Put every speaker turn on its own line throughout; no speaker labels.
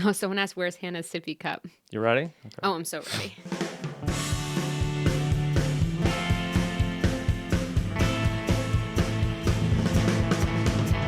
Oh, someone asked, where's Hannah's sippy cup?
You ready? Okay.
Oh, I'm so ready.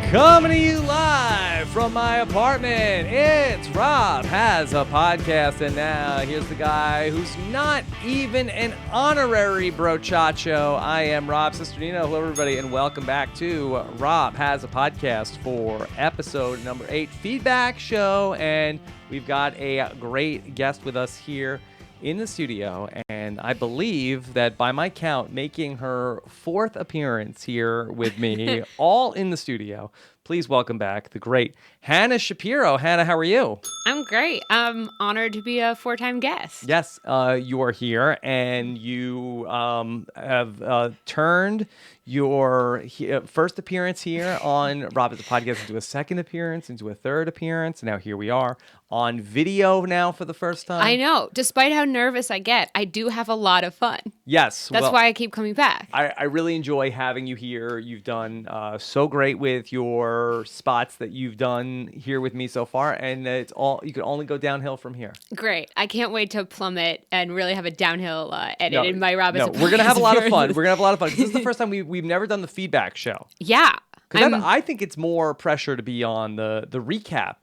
Coming to you live from my apartment, it's RHAP Has a Podcast, and now here's the guy who's not even an honorary brochacho. I am Rob Cesternino. Hello, everybody, and welcome back to RHAP Has a Podcast for episode number 8, feedback show, and we've got a great guest with us here in the studio, and I believe that by my count, making her 4th appearance here with me, all in the studio. Please welcome back the great Hannah Shapiro. Hannah, how are you?
I'm great. I'm honored to be a 4-time guest.
Yes, you are here, and you have turned your first appearance here on RHAP Has a Podcast into a second appearance, into a third appearance. Now here we are on video now for the first time.
I know. Despite how nervous I get, I do have a lot of fun.
Yes.
That's why I keep coming back.
I really enjoy having you here. You've done so great with your spots that you've done here with me so far, and you can only go downhill from here.
Great. I can't wait to plummet and really have a downhill edit in my RHAP Has a Podcast.
We're going to have a lot of fun. We're going to have a lot of fun. This is the first time we've never done the feedback show.
Yeah.
Because I think it's more pressure to be on the recap.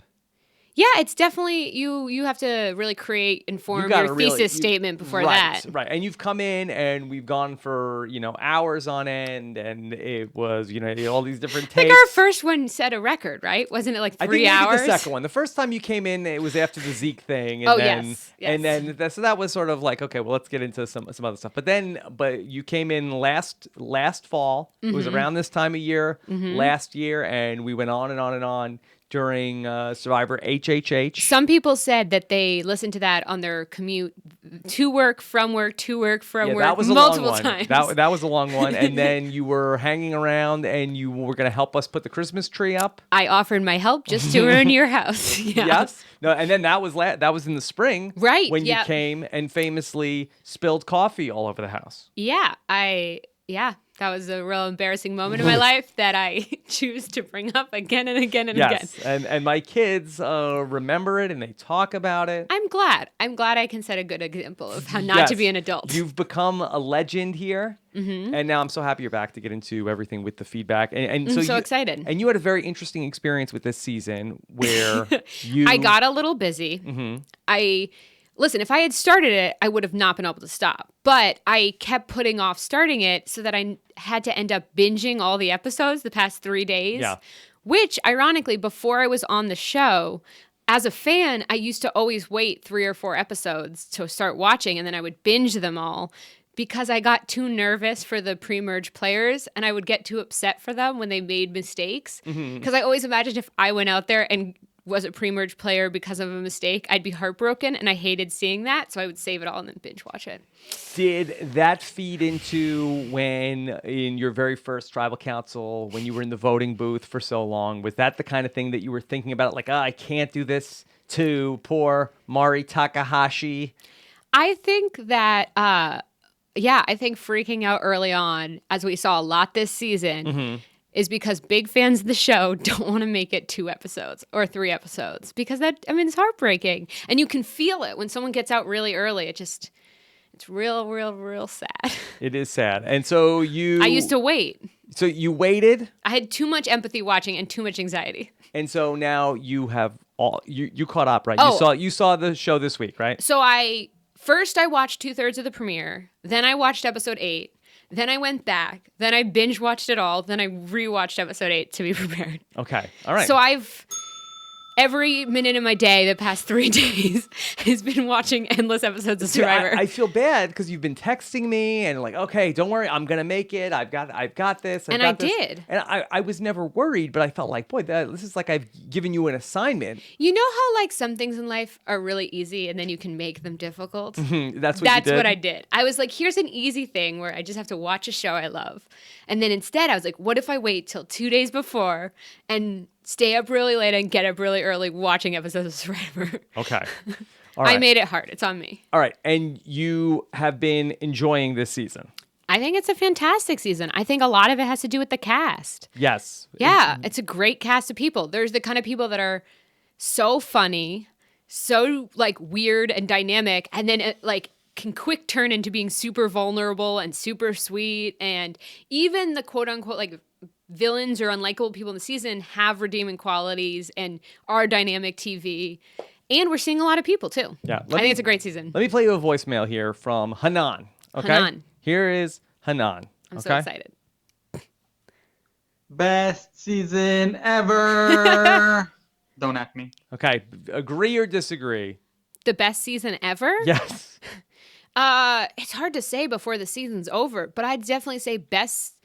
Yeah, it's definitely, you have to really inform your thesis statement before that.
Right, and you've come in and we've gone for, hours on end, and it was, all these different takes.
Like our first one set a record, right? Wasn't it like 3 hours?
I think the second one. The first time you came in, it was after the Zeke thing. And
yes.
And then, so that was sort of like, okay, well, let's get into some other stuff. But you came in last fall. Mm-hmm. It was around this time of year, last year, and we went on and on and on during Survivor HHH.
Some people said that they listened to that on their commute to work, from work, to work, from work,
that was
multiple
long one.
times.
That was a long one. And then you were hanging around and you were going to help us put the Christmas tree up.
I offered my help just to ruin your house. Yeah.
Yes. No, and then that was in the spring.
Right.
When you came and famously spilled coffee all over the house.
Yeah. That was a real embarrassing moment in my life that I choose to bring up again and again and again.
Yes, and my kids remember it and they talk about it.
I'm glad I can set a good example of how not to be an adult.
You've become a legend here, and now I'm so happy you're back to get into everything with the feedback. And
I'm so excited.
And you had a very interesting experience with this season where
I got a little busy. Mm-hmm. Listen, if I had started it, I would have not been able to stop. But I kept putting off starting it so that I had to end up binging all the episodes the past 3 days.
Yeah.
Which, ironically, before I was on the show, as a fan, I used to always wait 3 or 4 episodes to start watching, and then I would binge them all because I got too nervous for the pre-merge players, and I would get too upset for them when they made mistakes. Because I always imagined if I went out there and was a pre-merge player because of a mistake, I'd be heartbroken, and I hated seeing that, so I would save it all and then binge watch it.
Did that feed into when, in your very first tribal council, when you were in the voting booth for so long, was that the kind of thing that you were thinking about, like, I can't do this to poor Mari Takahashi?
I think that, I think freaking out early on, as we saw a lot this season, is because big fans of the show don't want to make it 2 episodes or 3 episodes because it's heartbreaking. And you can feel it when someone gets out really early. It's real, real, real sad.
It is sad. And so I
used to wait.
So you waited?
I had too much empathy watching and too much anxiety.
And so now you have you caught up, right?
Oh.
You saw the show this week, right?
So I watched 2/3 of the premiere. Then I watched episode 8. Then I went back. Then I binge watched it all. Then I rewatched episode 8 to be prepared.
Okay. All right.
So every minute of my day the past 3 days has been watching endless episodes of Survivor.
I feel bad because you've been texting me and like, okay, don't worry, I'm gonna make it. I've got this.
And I did.
And I was never worried, but I felt like, boy, this is like I've given you an assignment.
You know how like some things in life are really easy and then you can make them difficult?
That's
what I did. I was like, here's an easy thing where I just have to watch a show I love. And then instead I was like, what if I wait till 2 days before and stay up really late and get up really early watching episodes of Survivor?
Okay. All right.
I made it hard. It's on me.
All right. And you have been enjoying this season.
I think it's a fantastic season. I think a lot of it has to do with the cast.
Yes.
Yeah. It's a great cast of people. There's the kind of people that are so funny, so like weird and dynamic, and then it like can quick turn into being super vulnerable and super sweet. And even the quote unquote like villains or unlikable people in the season have redeeming qualities and are dynamic TV. And we're seeing a lot of people too.
Yeah,
I think it's a great season.
Let me play you a voicemail here from Hanan. Okay,
Hanan.
Here is Hanan.
I'm so excited.
Best season ever. Don't at me.
Okay, agree or disagree?
The best season ever?
Yes.
It's hard to say before the season's over, but I'd definitely say best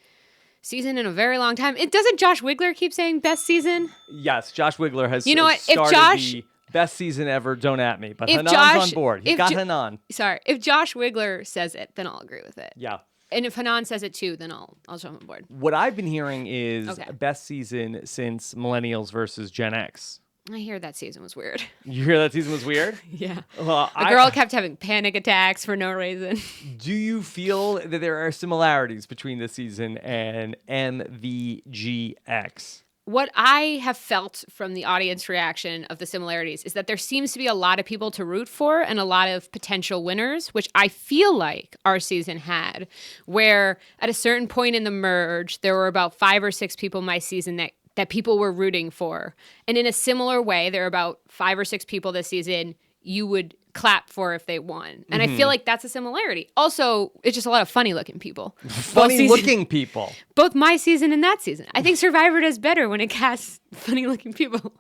season in a very long time. Doesn't Josh Wigler keep saying best season?
Yes, Josh Wigler has
what?
started the best season ever, don't at me. But Hanan's on board. He's got Hanan.
Sorry, if Josh Wigler says it, then I'll agree with it.
Yeah.
And if Hanan says it too, then I'll jump on board.
What I've been hearing is best season since Millennials versus Gen X.
I hear that season was weird.
You hear that season was weird?
Yeah.
Well,
the girl kept having panic attacks for no reason.
Do you feel that there are similarities between this season and MVGX?
What I have felt from the audience reaction of the similarities is that there seems to be a lot of people to root for and a lot of potential winners, which I feel like our season had, where at a certain point in the merge, there were about 5 or 6 people my season that people were rooting for. And in a similar way, there are about 5 or 6 people this season you would clap for if they won. And I feel like that's a similarity. Also, it's just a lot of funny-looking people.
Funny-looking people.
Both my season and that season. I think Survivor does better when it casts funny-looking people.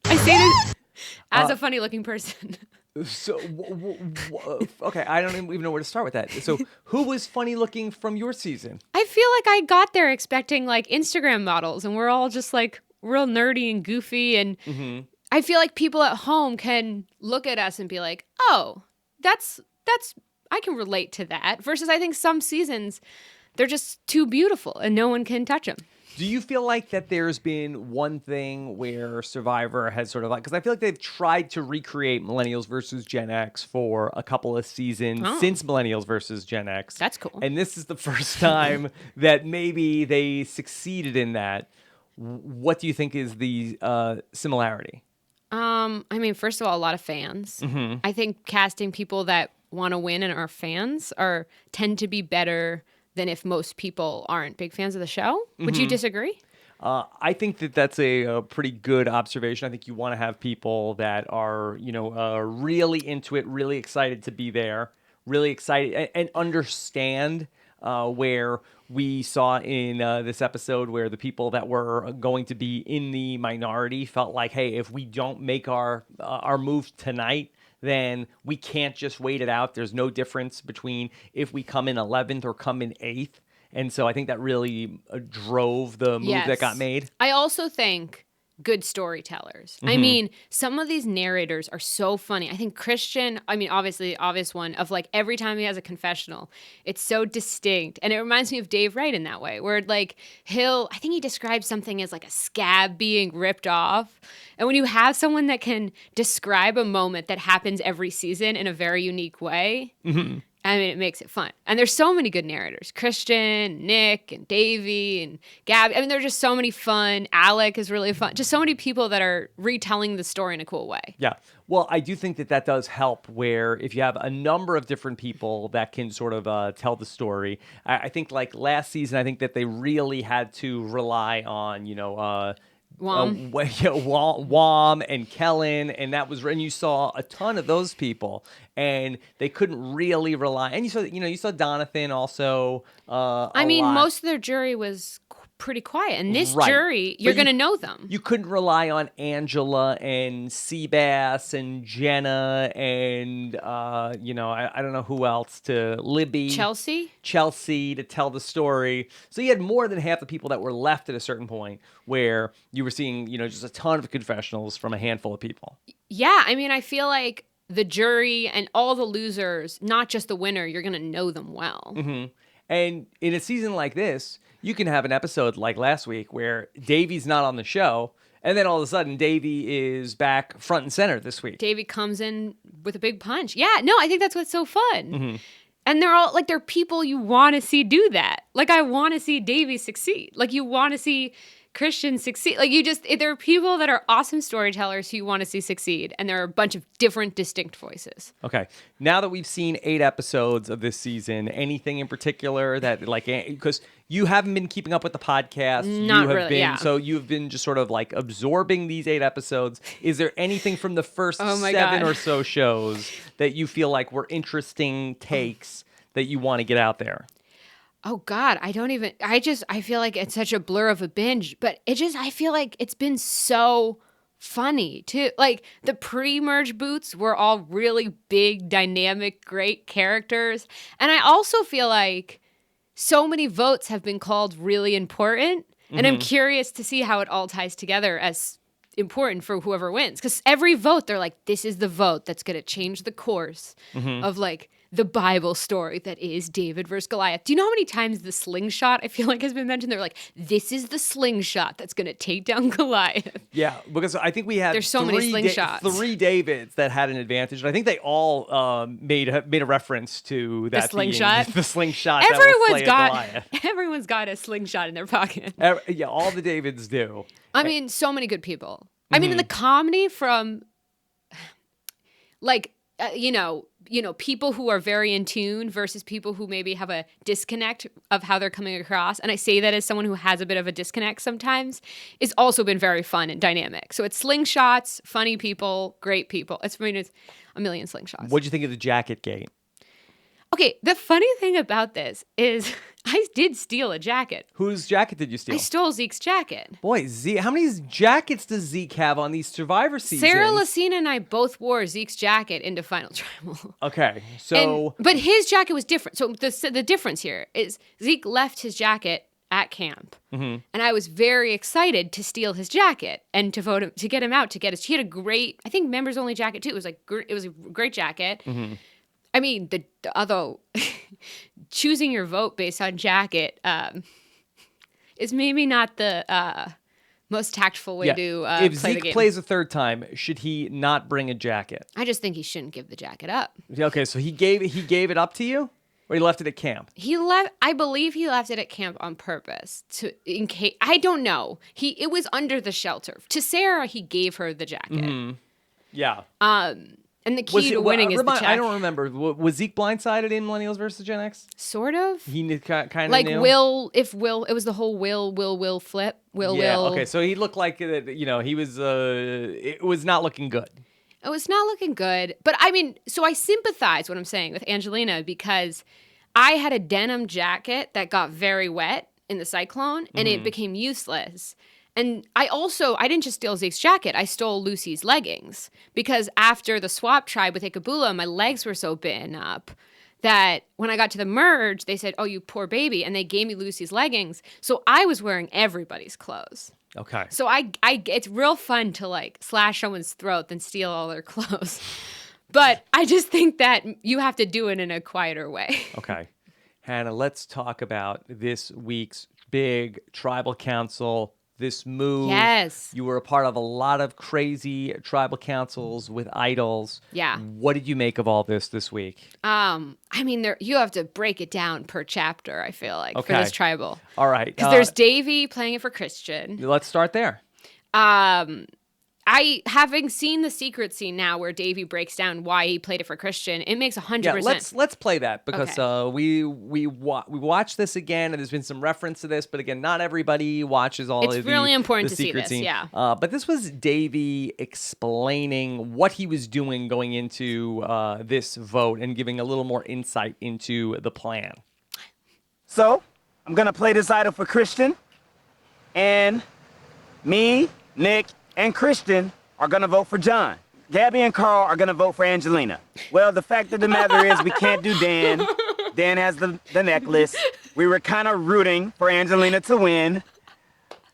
I say this as a funny-looking person.
So, okay, I don't even know where to start with that. So, who was funny-looking from your season?
I feel like I got there expecting like Instagram models, and we're all just like real nerdy and goofy, and I feel like people at home can look at us and be like, "Oh, that's I can relate to that." Versus, I think some seasons they're just too beautiful and no one can touch them.
Do you feel like that there's been one thing where Survivor has sort of like, because I feel like they've tried to recreate Millennials versus Gen X for a couple of seasons since Millennials versus Gen X.
That's cool.
And this is the first time that maybe they succeeded in that. What do you think is the similarity?
I mean, first of all, a lot of fans. I think casting people that want to win and are fans tend to be better than if most people aren't big fans of the show. Would you disagree?
I think that that's a pretty good observation. I think you want to have people that are, really into it, really excited to be there, really excited and understand where we saw in this episode where the people that were going to be in the minority felt like, hey, if we don't make our move tonight, then we can't just wait it out. There's no difference between if we come in 11th or come in 8th. And so I think that really drove the move that got made.
I also think good storytellers. I mean, some of these narrators are so funny. I think Christian, obviously the obvious one of like every time he has a confessional, it's so distinct. And it reminds me of Dave Wright in that way, where like I think he describes something as like a scab being ripped off. And when you have someone that can describe a moment that happens every season in a very unique way, it makes it fun. And there's so many good narrators. Christian, Nick, and Davey, and Gabby. There are just so many fun. Alec is really fun. Just so many people that are retelling the story in a cool way.
Yeah. Well, I do think that does help where if you have a number of different people that can sort of tell the story. I think like last season, I think that they really had to rely on, Wom and Kellen, and you saw a ton of those people, and they couldn't really rely. And you saw Donathan also.
Most of their jury was pretty quiet, and this jury, you're going to know them.
You couldn't rely on Angela and Seabass and Jenna and I don't know who else to Libby, Chelsea to tell the story. So you had more than half the people that were left at a certain point where you were seeing just a ton of confessionals from a handful of people.
Yeah, I feel like the jury and all the losers, not just the winner, you're going to know them well.
And in a season like this, you can have an episode like last week where Davey's not on the show, and then all of a sudden Davey is back front and center this week.
Davey comes in with a big punch. Yeah, no, I think that's what's so fun. And they're all like, they're people you want to see do that. Like, I want to see Davey succeed. Like, you want to see Christian succeed. Like there are people that are awesome storytellers who you want to see succeed, and there are a bunch of different, distinct voices.
Okay. Now that we've seen 8 episodes of this season, anything in particular that because you haven't been keeping up with the podcast,
Not really, yeah.
So you've been just sort of like absorbing these 8 episodes. Is there anything from the first 7
God.
or so shows that you feel like were interesting takes that you want to get out there?
Oh God, I feel like it's such a blur of a binge, but I feel like it's been so funny too. Like the pre-merge boots were all really big, dynamic, great characters. And I also feel like so many votes have been called really important. And I'm curious to see how it all ties together as important for whoever wins. Because every vote, they're like, this is the vote that's going to change the course of like the Bible story that is David versus Goliath. Do you know how many times the slingshot, I feel like, has been mentioned? They're like, this is the slingshot that's going to take down Goliath.
Yeah, because I think we had
There's so many slingshots.
3 Davids that had an advantage. And I think they all made a reference to that
slingshot?
The slingshot that will slay Goliath.
Everyone's got a slingshot in their pocket.
Yeah, all the Davids do.
I mean, so many good people. I mean, in the comedy from, like, people who are very in tune versus people who maybe have a disconnect of how they're coming across. And I say that as someone who has a bit of a disconnect sometimes. It's also been very fun and dynamic. So it's slingshots, funny people, great people. It's a million slingshots.
What'd you think of the jacket gate?
Okay, the funny thing about this is I did steal a jacket.
Whose jacket did you steal?
I stole Zeke's jacket.
Boy, Zeke, how many jackets does Zeke have on these Survivor seasons?
Sarah Lacina and I both wore Zeke's jacket into Final Tribal.
Okay, so...
But his jacket was different. So the difference here is Zeke left his jacket at camp. And I was very excited to steal his jacket and to vote him, to get him out, he had a great, I think, members only jacket too. It was a great jacket. I mean, although choosing your vote based on jacket is maybe not the most tactful way to play
if
the
Zeke
game.
plays a third time, should he not bring a jacket?
I just think he shouldn't give the jacket up.
Okay, so he gave it up to you, or he left it at camp?
I believe he left it at camp on purpose in case. I don't know. It was under the shelter. To Sarah, he gave her the jacket.
Yeah.
And the key to winning is the check.
I don't remember. Was Zeke blindsided in Millennials versus Gen X?
Sort of.
He kind of
like
knew?
it was the whole Will flip. Will.
Okay, so he looked like, he was, it was not looking good.
It was not looking good. But I mean, so I sympathize, what I'm saying, with Angelina because I had a denim jacket that got very wet in the cyclone and it became useless. And I didn't just steal Zeke's jacket. I stole Lucy's leggings because after the swap tribe with Ikabula, my legs were so bitten up that when I got to the merge, they said, oh, you poor baby. And they gave me Lucy's leggings. So I was wearing everybody's clothes.
Okay.
So it's real fun to like slash someone's throat than steal all their clothes. But I just think that you have to do it in a quieter way.
Okay. Hannah, let's talk about this week's big tribal council. This move.
Yes.
You were a part of a lot of crazy tribal councils with idols.
Yeah.
What did you make of all this week?
I mean, you have to break it down per chapter, I feel like, for this tribal.
All right.
Because there's Davey playing it for Christian.
Let's start there.
Having seen the secret scene now where Davey breaks down why he played it for Christian, it makes 100%.
Yeah, let's play that because we watched this again and there's been some reference to this, but again, not everybody watches all of the
It's really important to see
secret
this,
scene.
yeah.
But this was Davey explaining what he was doing going into this vote and giving a little more insight into the plan.
So, I'm gonna play this idol for Christian, and me, Nick, and Christian are gonna vote for John. Gabby and Carl are gonna vote for Angelina. Well, the fact of the matter is we can't do Dan. Dan has the necklace. We were kind of rooting for Angelina to win,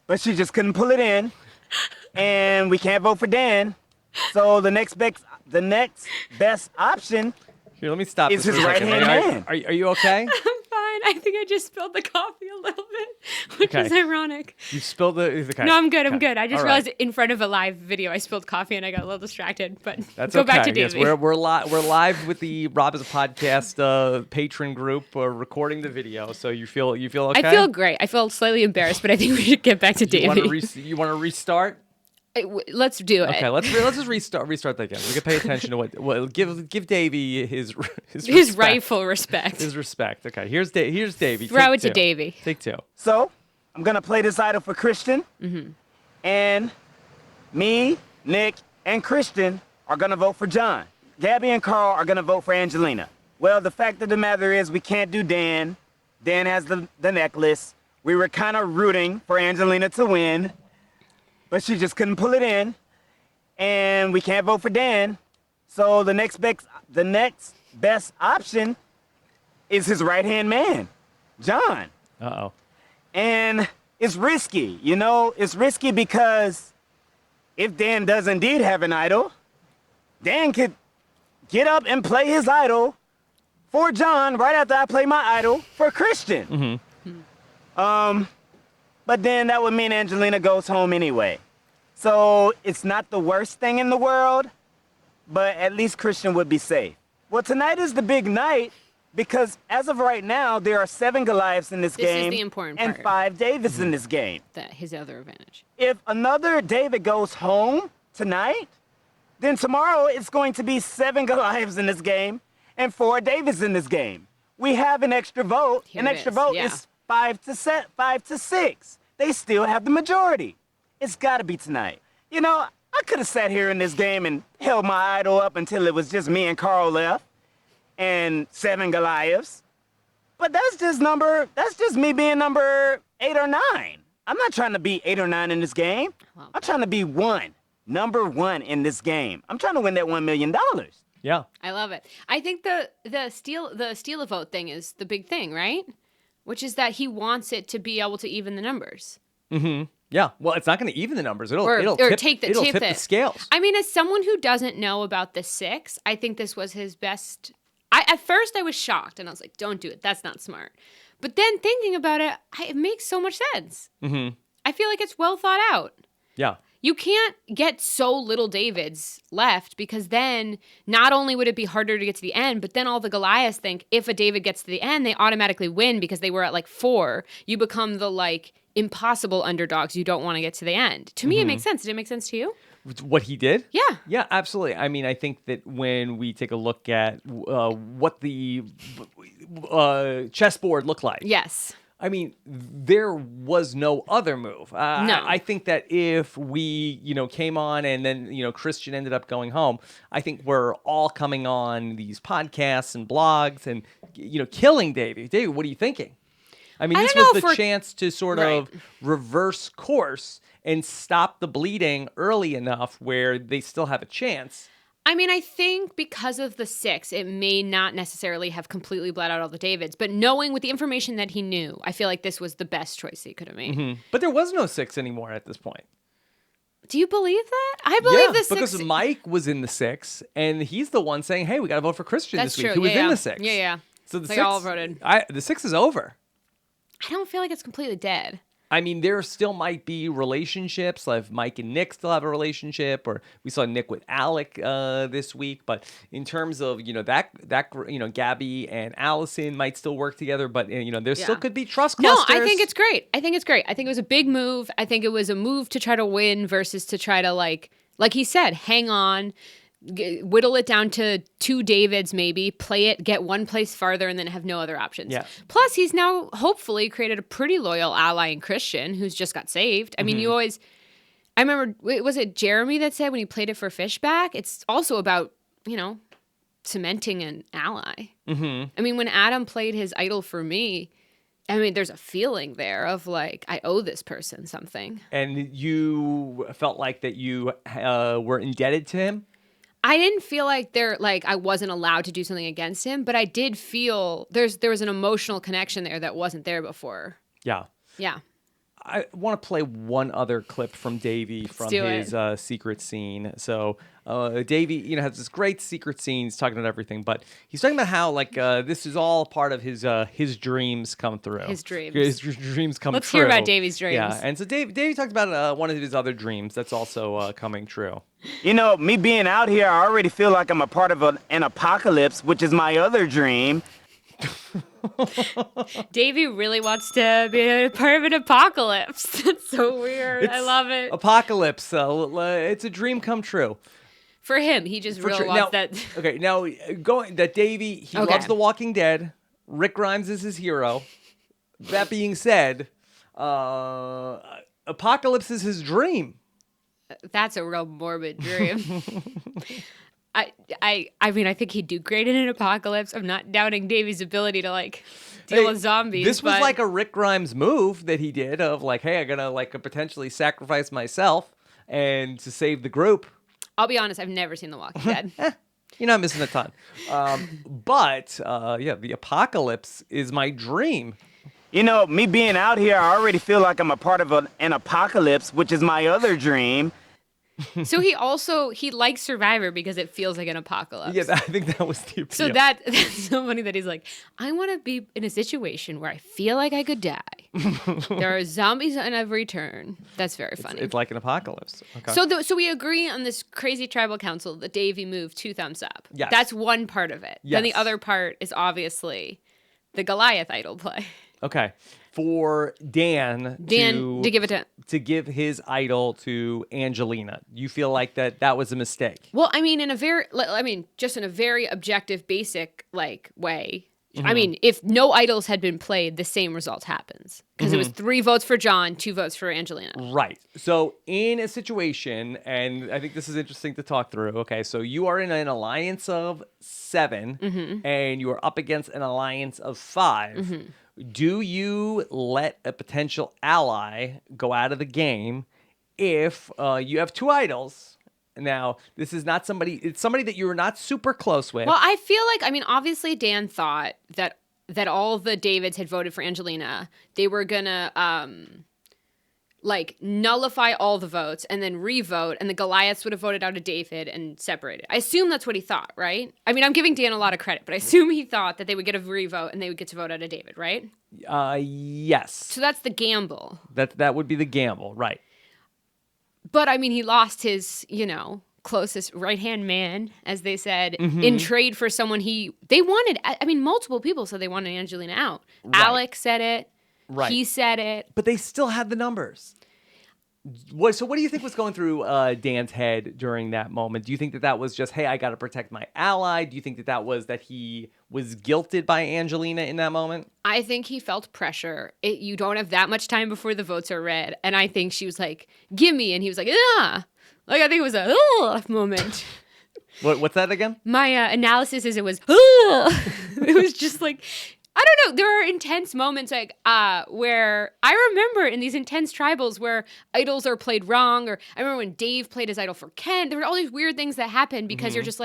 but she just couldn't pull it in. And we can't vote for Dan. So the next best option
Here, let me stop
is
this
his
for a second.
right-hand man.
Are you okay?
I'm fine. I think I just spilled the coffee a little bit, which is ironic.
You spilled the. Okay.
No, I'm good. I'm good. I just
All
realized
right.
in front of a live video, I spilled coffee and I got a little distracted. But
That's
go
okay.
back to Davey.
Yes, we're live with the Rob is a Podcast patron group. Recording the video, so you feel okay.
I feel great. I feel slightly embarrassed, but I think we should get back to Davey.
You want to restart?
Let's do it.
Okay, let's just restart that again. We can pay attention to what give Davey his
rightful respect.
His respect. Okay, here's Davey.
Throw it to Davey.
Take 2.
So, I'm gonna play this idol for Christian. And me, Nick, and Christian are gonna vote for John. Gabby and Carl are gonna vote for Angelina. Well, the fact of the matter is we can't do Dan. Dan has the necklace. We were kind of rooting for Angelina to win, but she just couldn't pull it in. And we can't vote for Dan. So the next best option is his right-hand man, John.
Uh-oh.
And it's risky, it's risky because if Dan does indeed have an idol, Dan could get up and play his idol for John right after I play my idol for Christian. But then that would mean Angelina goes home anyway. So it's not the worst thing in the world, but at least Christian would be safe. Well, tonight is the big night because as of right now, there are 7 Goliaths in this game.
This is the important
and
part.
5 Davids in this game.
His other advantage.
If another David goes home tonight, then tomorrow it's going to be 7 Goliaths in this game and 4 Davids in this game. We have an extra vote.
Here
an
it
extra
is,
vote
yeah.
is 5 to 6. They still have the majority. It's got to be tonight. I could have sat here in this game and held my idol up until it was just me and Carl left and 7 Goliaths. But that's just me being number 8 or 9. I'm not trying to be 8 or 9 in this game. I'm trying to be number 1 in this game. I'm trying to win that $1 million.
Yeah.
I love it. I think the steal a vote thing is the big thing, right? Which is that he wants it to be able to even the numbers.
Mm-hmm. Yeah. Well, it's not going to even the numbers. It'll
tip
the scales.
I mean, as someone who doesn't know about the 6, I think this was his best. At first, I was shocked, and I was like, "Don't do it. That's not smart." But then thinking about it, it makes so much sense.
Mm-hmm.
I feel like it's well thought out.
Yeah.
You can't get so little Davids left because then not only would it be harder to get to the end, but then all the Goliaths think if a David gets to the end, they automatically win because they were at 4. You become the impossible underdogs. You don't want to get to the end. To me, it makes sense. Did it make sense to you?
What he did?
Yeah.
Yeah, absolutely. I mean, I think that when we take a look at what the chessboard looked like.
Yes.
I mean, there was no other move.
No.
I think that if we, came on and then, Christian ended up going home, I think we're all coming on these podcasts and blogs and, killing Davey. Davey, what are you thinking? I mean, this was the chance to sort of reverse course and stop the bleeding early enough where they still have a chance.
I mean, I think because of the 6, it may not necessarily have completely bled out all the Davids, but knowing with the information that he knew, I feel like this was the best choice he could have made.
Mm-hmm. But there was no 6 anymore at this point.
Do you believe that? I believe the 6.
Because Mike was in the 6, and he's the one saying, "Hey, we got to vote for Christian
That's
this week."
true.
Who was
Yeah,
in the 6?
Yeah.
So the
they
6,
all voted.
The 6 is over.
I don't feel like it's completely dead.
I mean, there still might be relationships, like Mike and Nick still have a relationship, or we saw Nick with Alec this week. But in terms of Gabby and Allison might still work together, but there still could be trust clusters.
No, I think it's great. I think it was a big move. I think it was a move to try to win versus to try to like he said, hang on. Whittle it down to 2 Davids, maybe play it, get one place farther, and then have no other options.
Yeah.
Plus, he's now hopefully created a pretty loyal ally in Christian, who's just got saved. I mean, I remember, was it Jeremy that said when he played it for Fishback? It's also about, cementing an ally.
Mm-hmm.
I mean, when Adam played his idol for me, I mean, there's a feeling there of I owe this person something.
And you felt like that you were indebted to him?
I didn't feel like I wasn't allowed to do something against him, but I did feel there was an emotional connection there that wasn't there before.
Yeah.
Yeah.
I want to play one other clip from Davey from his secret scene. So Davey, has this great secret scene. He's talking about everything, but he's talking about how this is all part of his dreams come through.
His dreams.
His dreams come
Let's
true.
hear about Davey's dreams.
Yeah, and so Davey talked about one of his other dreams that's also coming true.
Me being out here, I already feel like I'm a part of an apocalypse, which is my other dream.
Davey really wants to be a part of an apocalypse. That's so weird. I love it.
Apocalypse. It's a dream come true.
For him, he just really wants that.
Okay, now Davey, he loves The Walking Dead. Rick Grimes is his hero. That being said, apocalypse is his dream.
That's a real morbid dream. I mean, I think he'd do great in an apocalypse. I'm not doubting Davey's ability to deal with zombies.
This was like a Rick Grimes move that he did of hey, I'm gonna potentially sacrifice myself and to save the group.
I'll be honest, I've never seen The Walking Dead.
You're not missing a ton. But the apocalypse is my dream.
Me being out here, I already feel like I'm a part of an apocalypse, which is my other dream.
So he likes Survivor because it feels like an apocalypse.
Yeah, I think that was the appeal.
So that's so funny that he's like, I want to be in a situation where I feel like I could die. There are zombies on every turn. That's very funny.
It's like an apocalypse. Okay.
So we agree on this crazy tribal council that Davey moved 2 thumbs up.
Yes.
That's one part of it.
Yes.
Then the other part is obviously the Goliath idol play.
Okay. For Dan
to give it
to give his idol to Angelina, you feel like that was a mistake?
Well, I mean, just in a very objective, basic way.
Mm-hmm.
I mean, if no idols had been played, the same result happens because it was 3 votes for John, 2 votes for Angelina.
Right. So in a situation, and I think this is interesting to talk through. Okay, so you are in an alliance of 7, and you are up against an alliance of 5. Do you let a potential ally go out of the game if you have 2 idols? Now, this is not it's somebody that you're not super close with.
Well, I feel obviously Dan thought that all the Davids had voted for Angelina. They were gonna nullify all the votes and then re-vote, and the Goliaths would have voted out a David and separated. I assume that's what he thought, right? I mean, I'm giving Dan a lot of credit, but I assume he thought that they would get a re-vote and they would get to vote out a David, right?
Yes.
So that's the gamble.
That would be the gamble, right?
But I mean, he lost his, closest right-hand man, as they said, in trade for someone they wanted. I mean, multiple people said they wanted Angelina out. Right. Alex said it.
Right.
He said it.
But they still had the numbers. So what do you think was going through Dan's head during that moment? Do you think that was just, hey, I got to protect my ally? Do you think that was that he was guilted by Angelina in that moment?
I think he felt pressure. You don't have that much time before the votes are read. And I think she was like, gimme. And he was like, ah. I think it was a moment.
What's that again?
My analysis is it was, it was just I don't know. There are intense moments where I remember in these intense tribals where idols are played wrong, or I remember when Dave played his idol for Ken. There were all these weird things that happened because you're just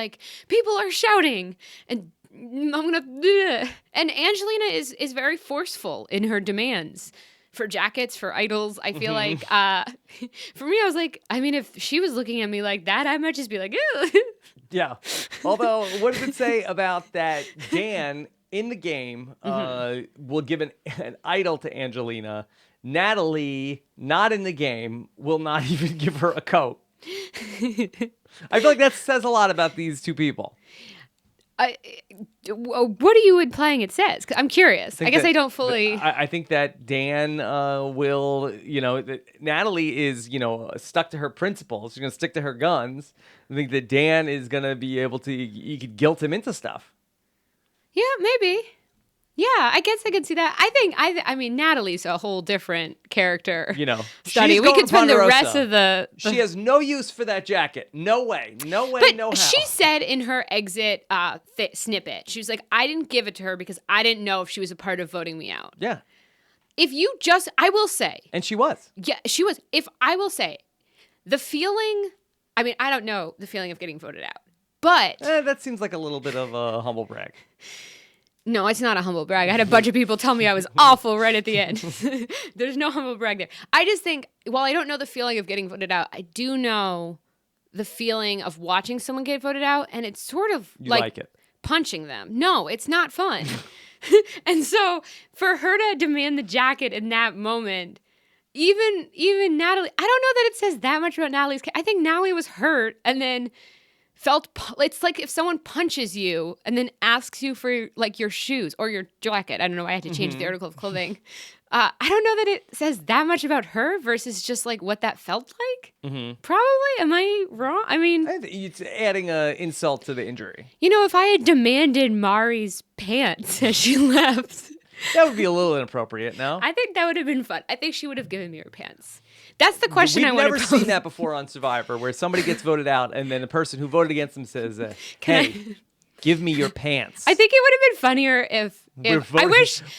people are shouting and I'm gonna. Bleh. And Angelina is very forceful in her demands for jackets, for idols. I feel like for me, I was if she was looking at me like that, I might just be like, ew.
Yeah. Although, what does it say about that Dan in the game will give an idol to Angelina? Natalie, not in the game, will not even give her a coat. I feel like that says a lot about these 2 people.
What are you implying it says? 'Cause I'm curious. I guess I don't fully.
I think that Dan will, that Natalie is, stuck to her principles. She's going to stick to her guns. I think that Dan is going to be able to, you could guilt him into stuff.
Yeah, maybe. Yeah, I guess I could see that. I mean, Natalie's a whole different character.
Study.
We could spend the rest of the.
She has no use for that jacket. No way. No way.
But
no how.
She said in her exit snippet, she was like, "I didn't give it to her because I didn't know if she was a part of voting me out."
Yeah.
If you just, I will say.
And she was.
Yeah, she was. If I will say, the feeling. I mean, I don't know the feeling of getting voted out, but
that seems like a little bit of a humble brag.
No, it's not a humble brag. I had a bunch of people tell me I was awful right at the end. There's no humble brag there. I just think, while I don't know the feeling of getting voted out, I do know the feeling of watching someone get voted out, and it's sort of
You like it.
punching them. No, it's not fun. And so for her to demand the jacket in that moment, even Natalie, I don't know that it says that much about Natalie's. I think Natalie was hurt and then it's like if someone punches you and then asks you for like your shoes or your jacket. I don't know why I had to change the article of clothing. I don't know that it says that much about her versus just like what that felt like. Probably. Am I wrong? I mean,
I think it's adding an insult to the injury.
You know, if I had demanded Mari's pants as she left,
That would be a little inappropriate, no?
I think that would have been fun. I think she would have given me her pants. That's the question I
We've
want to
never
pose.
seen that before on Survivor, where somebody gets voted out and then the person who voted against them says, hey, give me your pants.
I think it would have been funnier if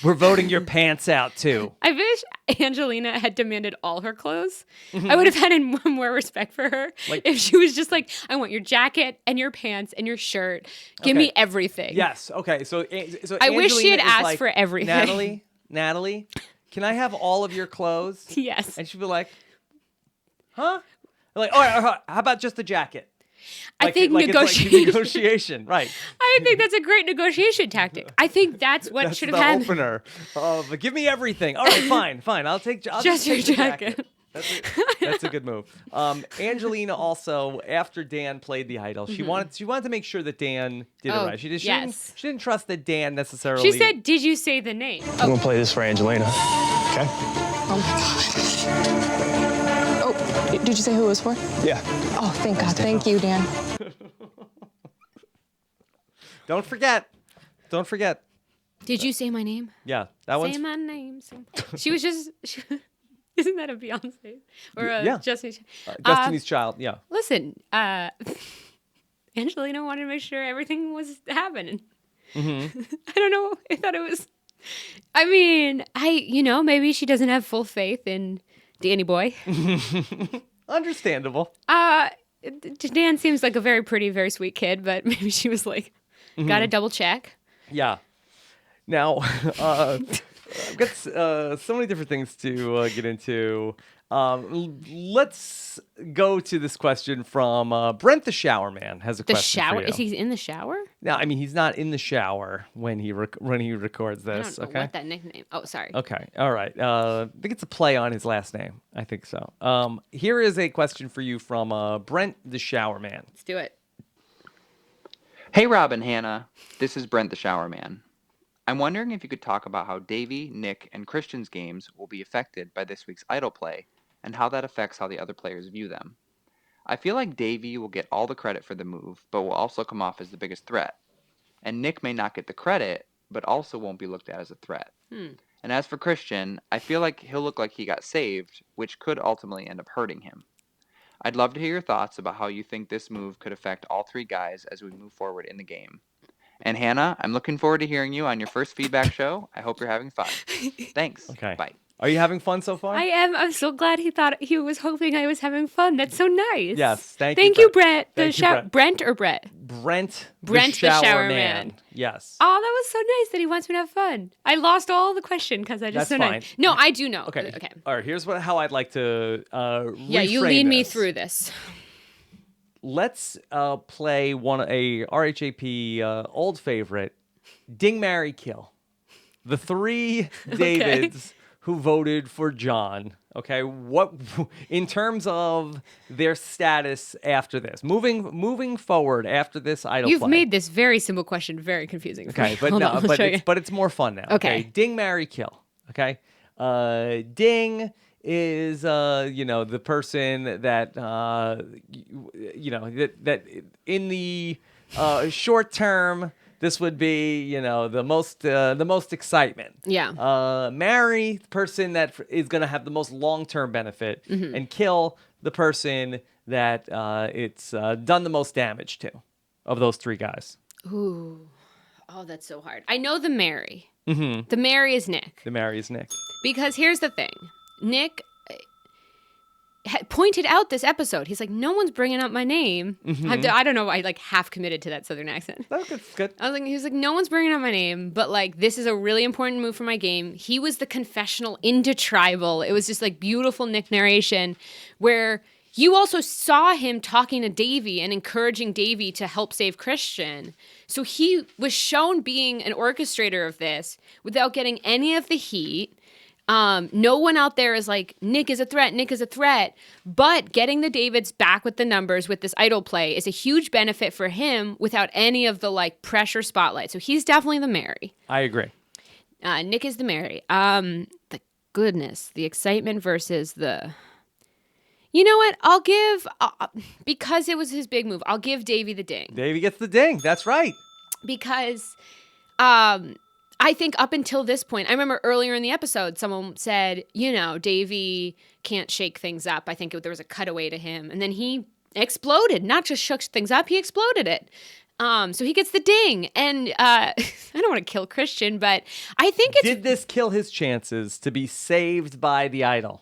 We're voting your pants out, too.
I wish Angelina had demanded all her clothes. I would have had more respect for her if she was just like, I want your jacket and your pants and your shirt. Give me everything.
Yes. Okay. So
I wish she had
Angelina is
asked
like,
for everything.
Natalie, can I have all of your clothes?
Yes.
And she'd be like, huh? Like, all right, how about just the jacket?
I think
it's
negotiation.
like negotiation, right?
I think that's a great negotiation tactic. I think that's what should have
the
happened.
opener. But give me everything. All right, fine. I'll just
your
take the
jacket.
That's a good move. Angelina also, after Dan played the idol, she wanted to make sure that Dan did it right. She didn't trust that Dan necessarily.
She said, "Did you say the name?"
I'm gonna play this for Angelina. Okay.
Oh my gosh. Oh, did you say who it was for?
Yeah.
Oh, thank God. Thank you, Dan.
Don't forget.
Did you say my name?
Yeah, that one's.
Say my name. She was just. Isn't that a Beyonce or a Destiny's?
Destiny's Child. Yeah.
Listen, Angelina wanted to make sure everything was happening. I don't know. I thought it was. I mean, maybe she doesn't have full faith in Danny Boy.
Understandable.
Dan seems like a very pretty, very sweet kid, but maybe she was like, gotta double check.
Yeah. Now, I've got so many different things to get into. Let's go to this question from Brent the Shower Man. Has a
The
question
shower?
for you.
Is he in the shower?
No, I mean he's not in the shower when he records
I
this.
don't know what that nickname. Oh, sorry.
Okay. All right. I think it's a play on his last name. I think so. Here is a question for you from Brent the Shower Man.
Let's do it.
Hey, Rob and Hannah. This is Brent the Shower Man. I'm wondering if you could talk about how Davey, Nick, and Christian's games will be affected by this week's idol play and how that affects how the other players view them. I feel like Davey will get all the credit for the move, but will also come off as the biggest threat. And Nick may not get the credit, but also won't be looked at as a threat. And as for Christian, I feel like he'll look like he got saved, which could ultimately end up hurting him. I'd love to hear your thoughts about how you think this move could affect all three guys as we move forward in the game. And Hannah, I'm looking forward to hearing you on your first feedback show. I hope you're having fun. Thanks.
Okay.
Bye.
Are you having fun so far?
I am. I'm so glad he was hoping I was having fun. That's so nice.
Yes. Thank
you, Brett.
Brett.
Brent or Brett?
Brent
the Shower Man.
Yes.
Oh, that was so nice that he wants me to have fun. I lost all the question because I just
That's
so
fine.
nice. No, I do know.
Okay.
Okay.
All right. Here's how I'd like to
Yeah, you
reframe
lead me
this.
through this.
Let's play a RHAP old favorite, Ding, Marry, Kill. The three Davids who voted for John. Okay, what in terms of their status after this, moving forward after this idol
You've
play.
made this very simple question very confusing. For
Okay,
me.
but
Hold
no,
on, I'll show you.
but it's more fun now.
Okay.
Ding, Marry, Kill. Okay, Ding is the person that that in the short term this would be the most excitement.
Yeah.
Marry the person that is going to have the most long-term benefit, and kill the person that it's done the most damage to of those three guys.
Ooh. Oh, that's so hard. I know the Mary. The Mary is Nick.
The Marry is Nick.
Because here's the thing. Nick pointed out this episode. He's like, no one's bringing up my name. I don't know. I half committed to that Southern accent.
That's good.
He was like, no one's bringing up my name, but this is a really important move for my game. He was the confessional into tribal. It was just beautiful Nick narration where you also saw him talking to Davey and encouraging Davey to help save Christian. So he was shown being an orchestrator of this without getting any of the heat. No one out there is like, Nick is a threat, Nick is a threat. But getting the Davids back with the numbers with this idol play is a huge benefit for him without any of the like pressure spotlight. So he's definitely the Mary.
I agree.
Nick is the Mary. The goodness, the excitement versus the... You know what? I'll give, because it was his big move, I'll give Davey the ding.
Davey gets the ding. That's right.
Because I think up until this point, I remember earlier in the episode, someone said, Davey can't shake things up. I think there was a cutaway to him. And then he exploded, not just shook things up, he exploded it. So he gets the ding. And I don't want to kill Christian, but I think it's...
Did this kill his chances to be saved by the idol?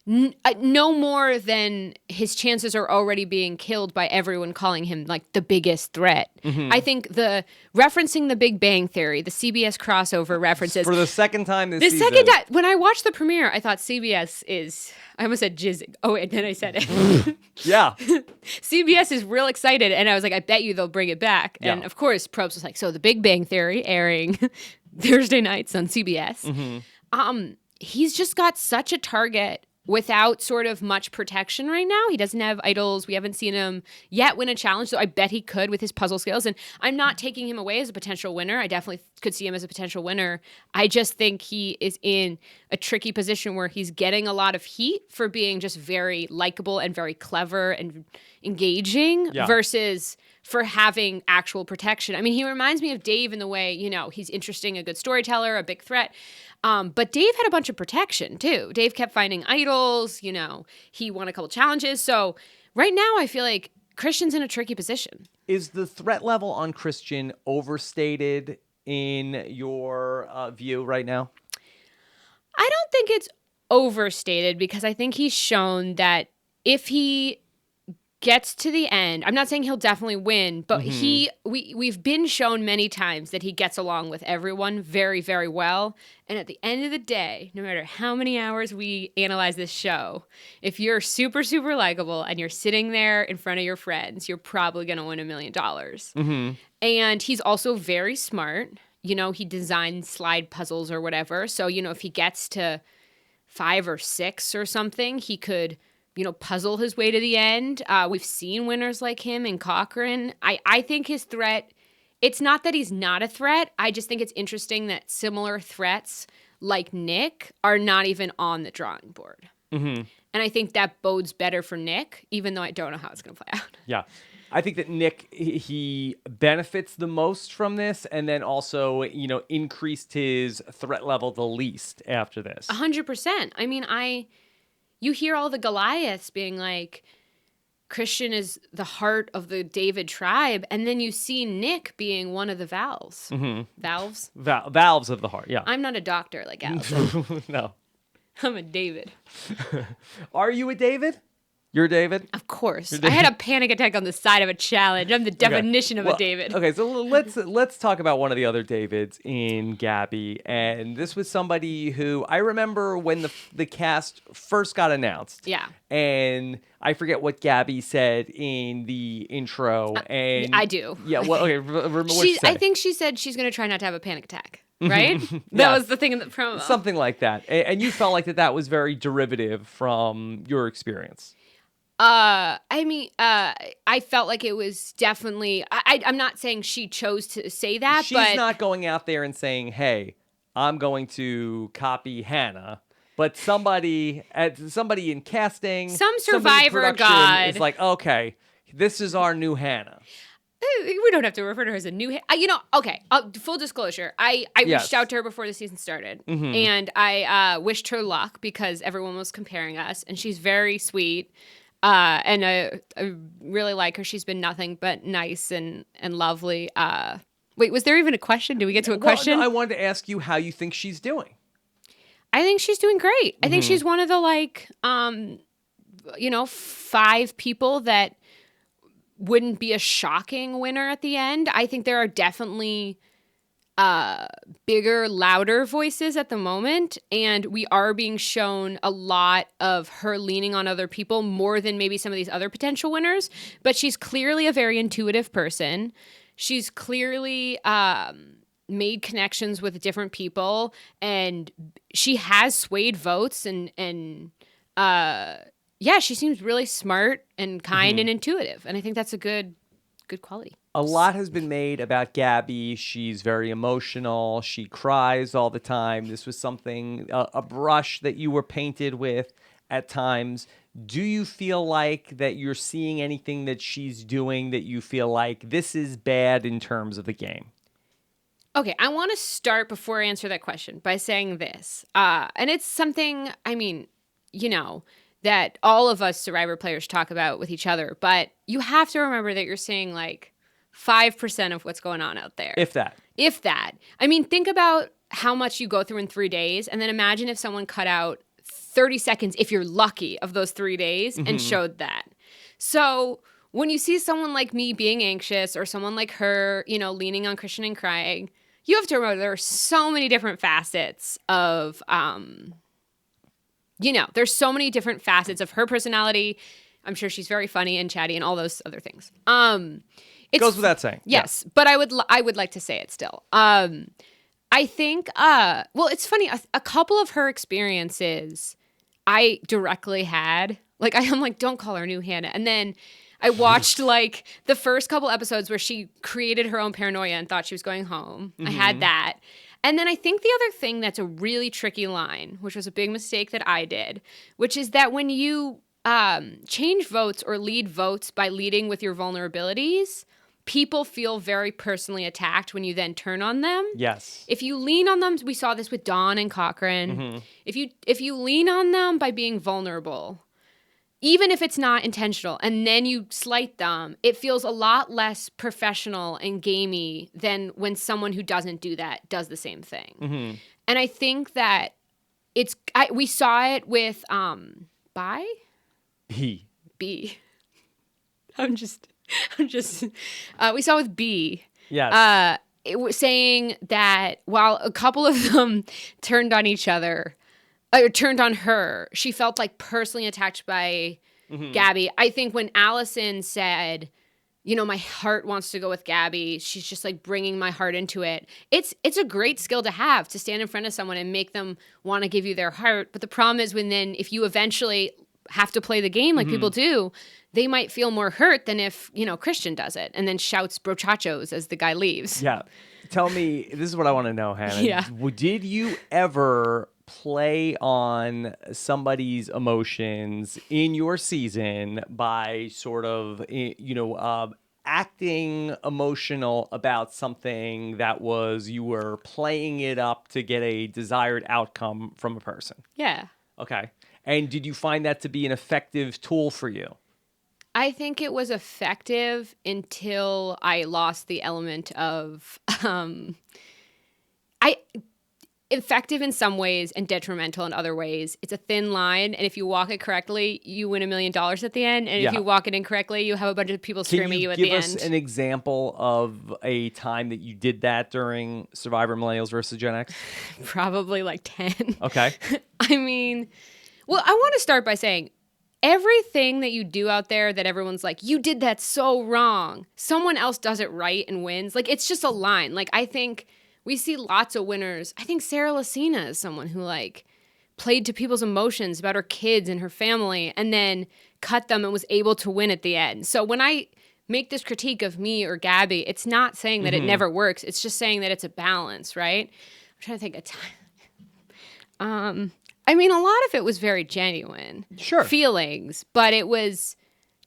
No more than his chances are already being killed by everyone calling him like the biggest threat. I think referencing the Big Bang Theory, the CBS crossover references.
For the second time this season.
The second time, when I watched the premiere, I thought CBS is, I almost said jizzing. Oh, and then I said it.
Yeah.
CBS is real excited. And I was like, I bet you they'll bring it back.
Yeah.
And of course, Probst was like, so the Big Bang Theory airing Thursday nights on CBS. He's just got such a target without sort of much protection right now. He doesn't have idols. We haven't seen him yet win a challenge, so I bet he could with his puzzle skills. And I'm not taking him away as a potential winner. I definitely could see him as a potential winner. I just think he is in a tricky position where he's getting a lot of heat for being just very likable and very clever and engaging versus for having actual protection. I mean, he reminds me of Dave in the way, he's interesting, a good storyteller, a big threat. But Dave had a bunch of protection, too. Dave kept finding idols. He won a couple challenges. So right now, I feel like Christian's in a tricky position.
Is the threat level on Christian overstated in your view right now?
I don't think it's overstated because I think he's shown that if he gets to the end, I'm not saying he'll definitely win, but we've been shown many times that he gets along with everyone very, very well. And at the end of the day, no matter how many hours we analyze this show, if you're super, super likable and you're sitting there in front of your friends, you're probably going to win $1 million. And he's also very smart. He designs slide puzzles or whatever. So, if he gets to 5 or 6 or something, he could puzzle his way to the end. We've seen winners like him in Cochran. I think his threat, it's not that he's not a threat. I just think it's interesting that similar threats like Nick are not even on the drawing board. And I think that bodes better for Nick, even though I don't know how it's going to play out.
Yeah. I think that Nick, he benefits the most from this and then also, increased his threat level the least after this.
100%. I mean, you hear all the Goliaths being like, Christian is the heart of the David tribe, and then you see Nick being one of the valves. Valves?
Valves of the heart, yeah.
I'm not a doctor like Allison.
No.
I'm a David.
Are you a David? You're a David?
Of course. I had a panic attack on the side of a challenge. I'm the definition of a David.
Okay, so let's talk about one of the other Davids in Gabby. And this was somebody who I remember when the cast first got announced.
Yeah.
And I forget what Gabby said in the intro. And
I do.
Yeah, well, okay, remember what she said.
I think she said she's going to try not to have a panic attack. Right? That was the thing in the promo.
Something like that. And you felt like that was very derivative from your experience.
I felt like it was definitely. I'm not saying she chose to say that,
She's not going out there and saying, "Hey, I'm going to copy Hannah," but somebody in casting,
some Survivor god
is like, "Okay, this is our new Hannah."
We don't have to refer to her as a new. Okay. Full disclosure, I reached out to her before the season started, and I wished her luck because everyone was comparing us, and she's very sweet. And I really like her. She's been nothing but nice and lovely. Wait, was there even a question? Did we get to a question?
No, I wanted to ask you how you think she's doing.
I think she's doing great. I think she's one of the 5 people that wouldn't be a shocking winner at the end. I think there are definitely bigger, louder voices at the moment, and we are being shown a lot of her leaning on other people more than maybe some of these other potential winners. But she's clearly a very intuitive person. She's clearly made connections with different people, and she has swayed votes, and she seems really smart and kind and intuitive, and I think that's a good quality.
A lot has been made about Gabby. She's very emotional. She cries all the time. This was something, a brush that you were painted with at times. Do you feel like that you're seeing anything that she's doing that you feel like this is bad in terms of the game?
Okay, I want to start before I answer that question by saying this. And it's something, I mean, that all of us Survivor players talk about with each other, but you have to remember that you're seeing like 5% of what's going on out there.
If that.
I mean, think about how much you go through in 3 days, and then imagine if someone cut out 30 seconds, if you're lucky, of those 3 days and showed that. So when you see someone like me being anxious or someone like her, leaning on Christian and crying, you have to remember there are so many different facets of there's so many different facets of her personality. I'm sure she's very funny and chatty and all those other things. It
goes without saying.
Yes, but I would like to say it still. I think, it's funny. A couple of her experiences I directly had. Like, I'm like, don't call her new Hannah. And then I watched, like, the first couple episodes where she created her own paranoia and thought she was going home. I had that. And then I think the other thing that's a really tricky line, which was a big mistake that I did, which is that when you change votes or lead votes by leading with your vulnerabilities, people feel very personally attacked when you then turn on them.
Yes.
If you lean on them, we saw this with Dawn and Cochran. If you lean on them by being vulnerable, even if it's not intentional, and then you slight them, it feels a lot less professional and gamey than when someone who doesn't do that does the same thing. And I think that we saw it with B. We saw with B.
Yes.
It was saying that while a couple of them turned on each other, or turned on her, she felt like personally attacked by Gabby. I think when Allison said, my heart wants to go with Gabby, she's just like bringing my heart into it. It's a great skill to have, to stand in front of someone and make them want to give you their heart. But the problem is if you eventually have to play the game like people do, they might feel more hurt than if, Christian does it and then shouts brochachos as the guy leaves.
Yeah. Tell me, this is what I want to know, Hannah.
Yeah.
Did you ever play on somebody's emotions in your season by sort of, acting emotional about something that you were playing it up to get a desired outcome from a person?
Yeah.
Okay. And did you find that to be an effective tool for you?
I think it was effective until I lost the element of effective in some ways and detrimental in other ways. It's a thin line, and if you walk it correctly, you win $1 million at the end. And if you walk it incorrectly, you have a bunch of people screaming at you at the end.
Can you give us an example of a time that you did that during Survivor Millennials versus Gen X?
Probably like 10.
Okay.
I mean, well, I want to start by saying everything that you do out there that everyone's like, you did that so wrong, someone else does it right and wins. Like, it's just a line. Like, I think we see lots of winners. I think Sarah Lacina is someone who like played to people's emotions about her kids and her family and then cut them and was able to win at the end. So when I make this critique of me or Gabby, it's not saying that it never works. It's just saying that it's a balance, right? I'm trying to think of time. I mean, a lot of it was very genuine.
Sure.
Feelings, but it was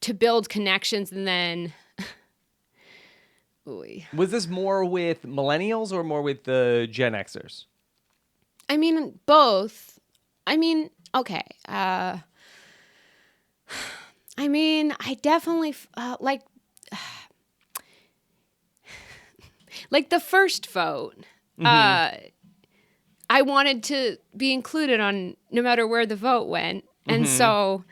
to build connections and then...
Was this more with millennials or more with the Gen Xers?
I mean, both. I mean, okay. I definitely like the first vote. I wanted to be included on no matter where the vote went. And so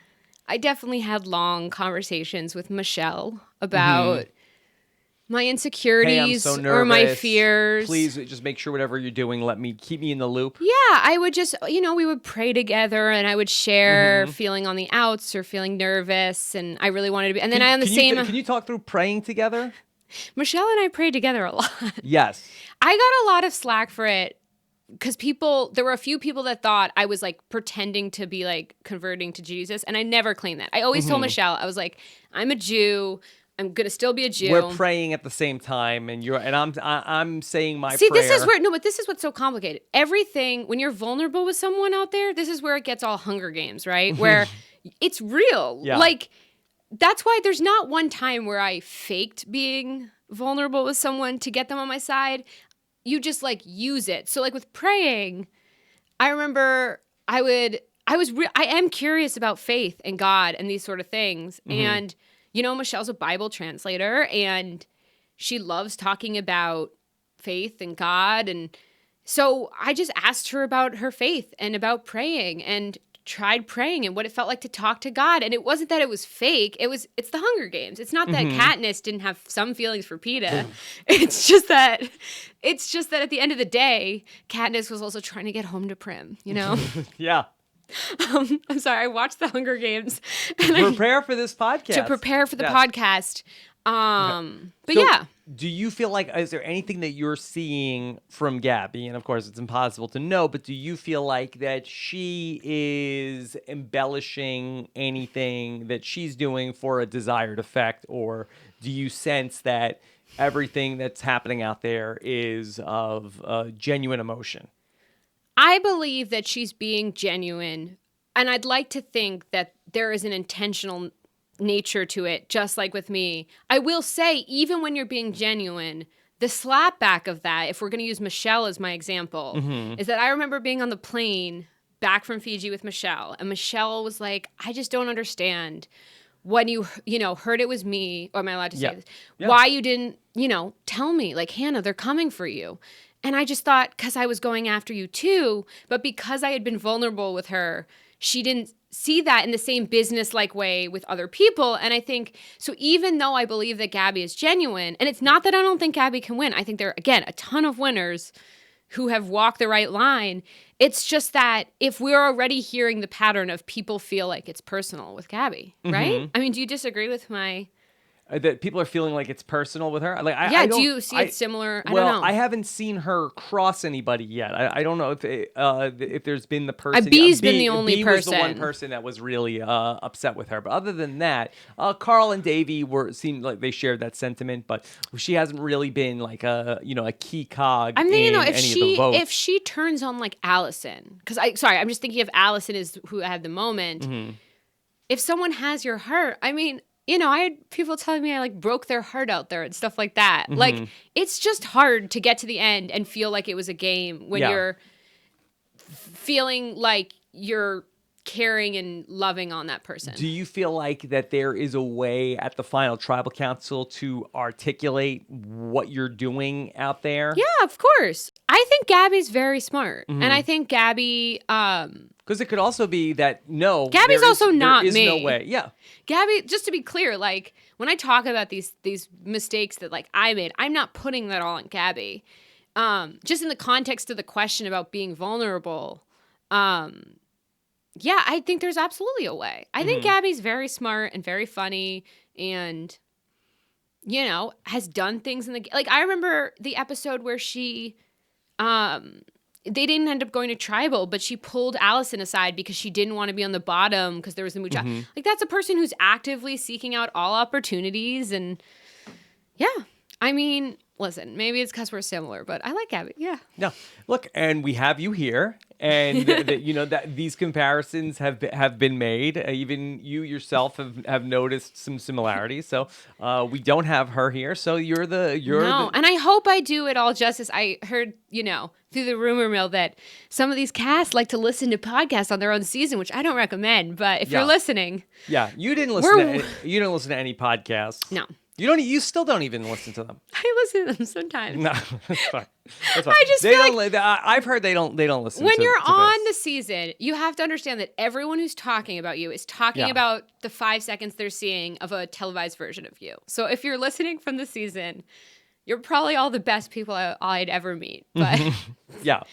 I definitely had long conversations with Michelle about my
Hey, I'm
insecurities
so nervous.
or my fears.
Please just make sure whatever you're doing, keep me in the loop.
Yeah, I would just, we would pray together and I would share feeling on the outs or feeling nervous. And I really wanted to be. And then
Can you talk through praying together?
Michelle and I prayed together a lot.
Yes.
I got a lot of slack for it because there were a few people that thought I was like pretending to be like converting to Jesus. And I never claimed that. I always told Michelle, I was like, I'm a Jew. I'm gonna still be a Jew.
We're praying at the same time, and I'm saying my prayer.
See, this is where but this is what's so complicated. Everything when you're vulnerable with someone out there, this is where it gets all Hunger Games, right? Where it's real.
Yeah.
Like that's why there's not one time where I faked being vulnerable with someone to get them on my side. You just like use it. So like with praying, I remember I am curious about faith and God and these sort of things, and. Michelle's a Bible translator and she loves talking about faith and God. And so I just asked her about her faith and about praying and tried praying and what it felt like to talk to God. And it wasn't that it was fake. It's the Hunger Games. It's not that Katniss didn't have some feelings for Peeta. It's just that at the end of the day, Katniss was also trying to get home to Prim,
Yeah.
I'm sorry, I watched the Hunger Games.
Prepare for this podcast.
To prepare for the podcast. But
So,
yeah.
Do you feel like, is there anything that you're seeing from Gabby? And of course, it's impossible to know, but do you feel like that she is embellishing anything that she's doing for a desired effect? Or do you sense that everything that's happening out there is of genuine emotion?
I believe that she's being genuine, and I'd like to think that there is an intentional nature to it, just like with me. I will say, even when you're being genuine, the slapback of that, if we're going to use Michelle as my example, is that I remember being on the plane back from Fiji with Michelle, and Michelle was like, I just don't understand when you heard it was me, or am I allowed to say this? Yeah. Why you didn't, tell me, like, Hannah, they're coming for you. And I just thought, because I was going after you too, but because I had been vulnerable with her, she didn't see that in the same business-like way with other people. And I think, so even though I believe that Gabby is genuine, and it's not that I don't think Gabby can win. I think there are, again, a ton of winners who have walked the right line. It's just that if we're already hearing the pattern of people feel like it's personal with Gabby, right? I mean, do you disagree with my...
That people are feeling like it's personal with her. Like,
do you see it similar? I don't know.
I haven't seen her cross anybody yet. I don't know if there's been the person.
B's been the only person.
Was the one person that was really upset with her. But other than that, Carl and Davey seemed like they shared that sentiment. But she hasn't really been like a key cog. I'm thinking
if she turns on like Allison, because I'm just thinking of Allison is who had the moment. If someone has your heart, I mean. I had people telling me I like broke their heart out there and stuff like that. Like, it's just hard to get to the end and feel like it was a game when you're feeling like you're caring and loving on that person.
Do you feel like that there is a way at the final tribal council to articulate what you're doing out there?
Yeah, of course. I think Gabby's very smart. And I think Gabby...
Because it could also be that,
Gabby's also not me.
There is no way. Yeah.
Gabby, just to be clear, like, when I talk about these mistakes that, like, I made, I'm not putting that all on Gabby. Just in the context of the question about being vulnerable, I think there's absolutely a way. I think Gabby's very smart and very funny and, has done things in the... Like, I remember the episode where she... they didn't end up going to tribal, but she pulled Allison aside because she didn't want to be on the bottom because there was the Mucha. Like, that's a person who's actively seeking out all opportunities. And I mean, listen, maybe it's because we're similar, but I like Gabby. Yeah.
No, look, and we have you here, and that these comparisons have been made. Even you yourself have noticed some similarities. So we don't have her here. So you're
and I hope I do it all justice. I heard through the rumor mill that some of these casts like to listen to podcasts on their own season, which I don't recommend. But if you're listening,
you didn't listen to any podcasts.
No.
You still don't even listen to them.
I listen to them sometimes.
No, that's fine. That's fine.
I just
they
feel
don't. I've heard they don't listen.
When
to,
you're
to
on
this.
the season, you have to understand that everyone who's talking about you is talking
Yeah.
about the 5 seconds they're seeing of a televised version of you. So if you're listening from the season, you're probably all the best people I'd ever meet. But
Yeah.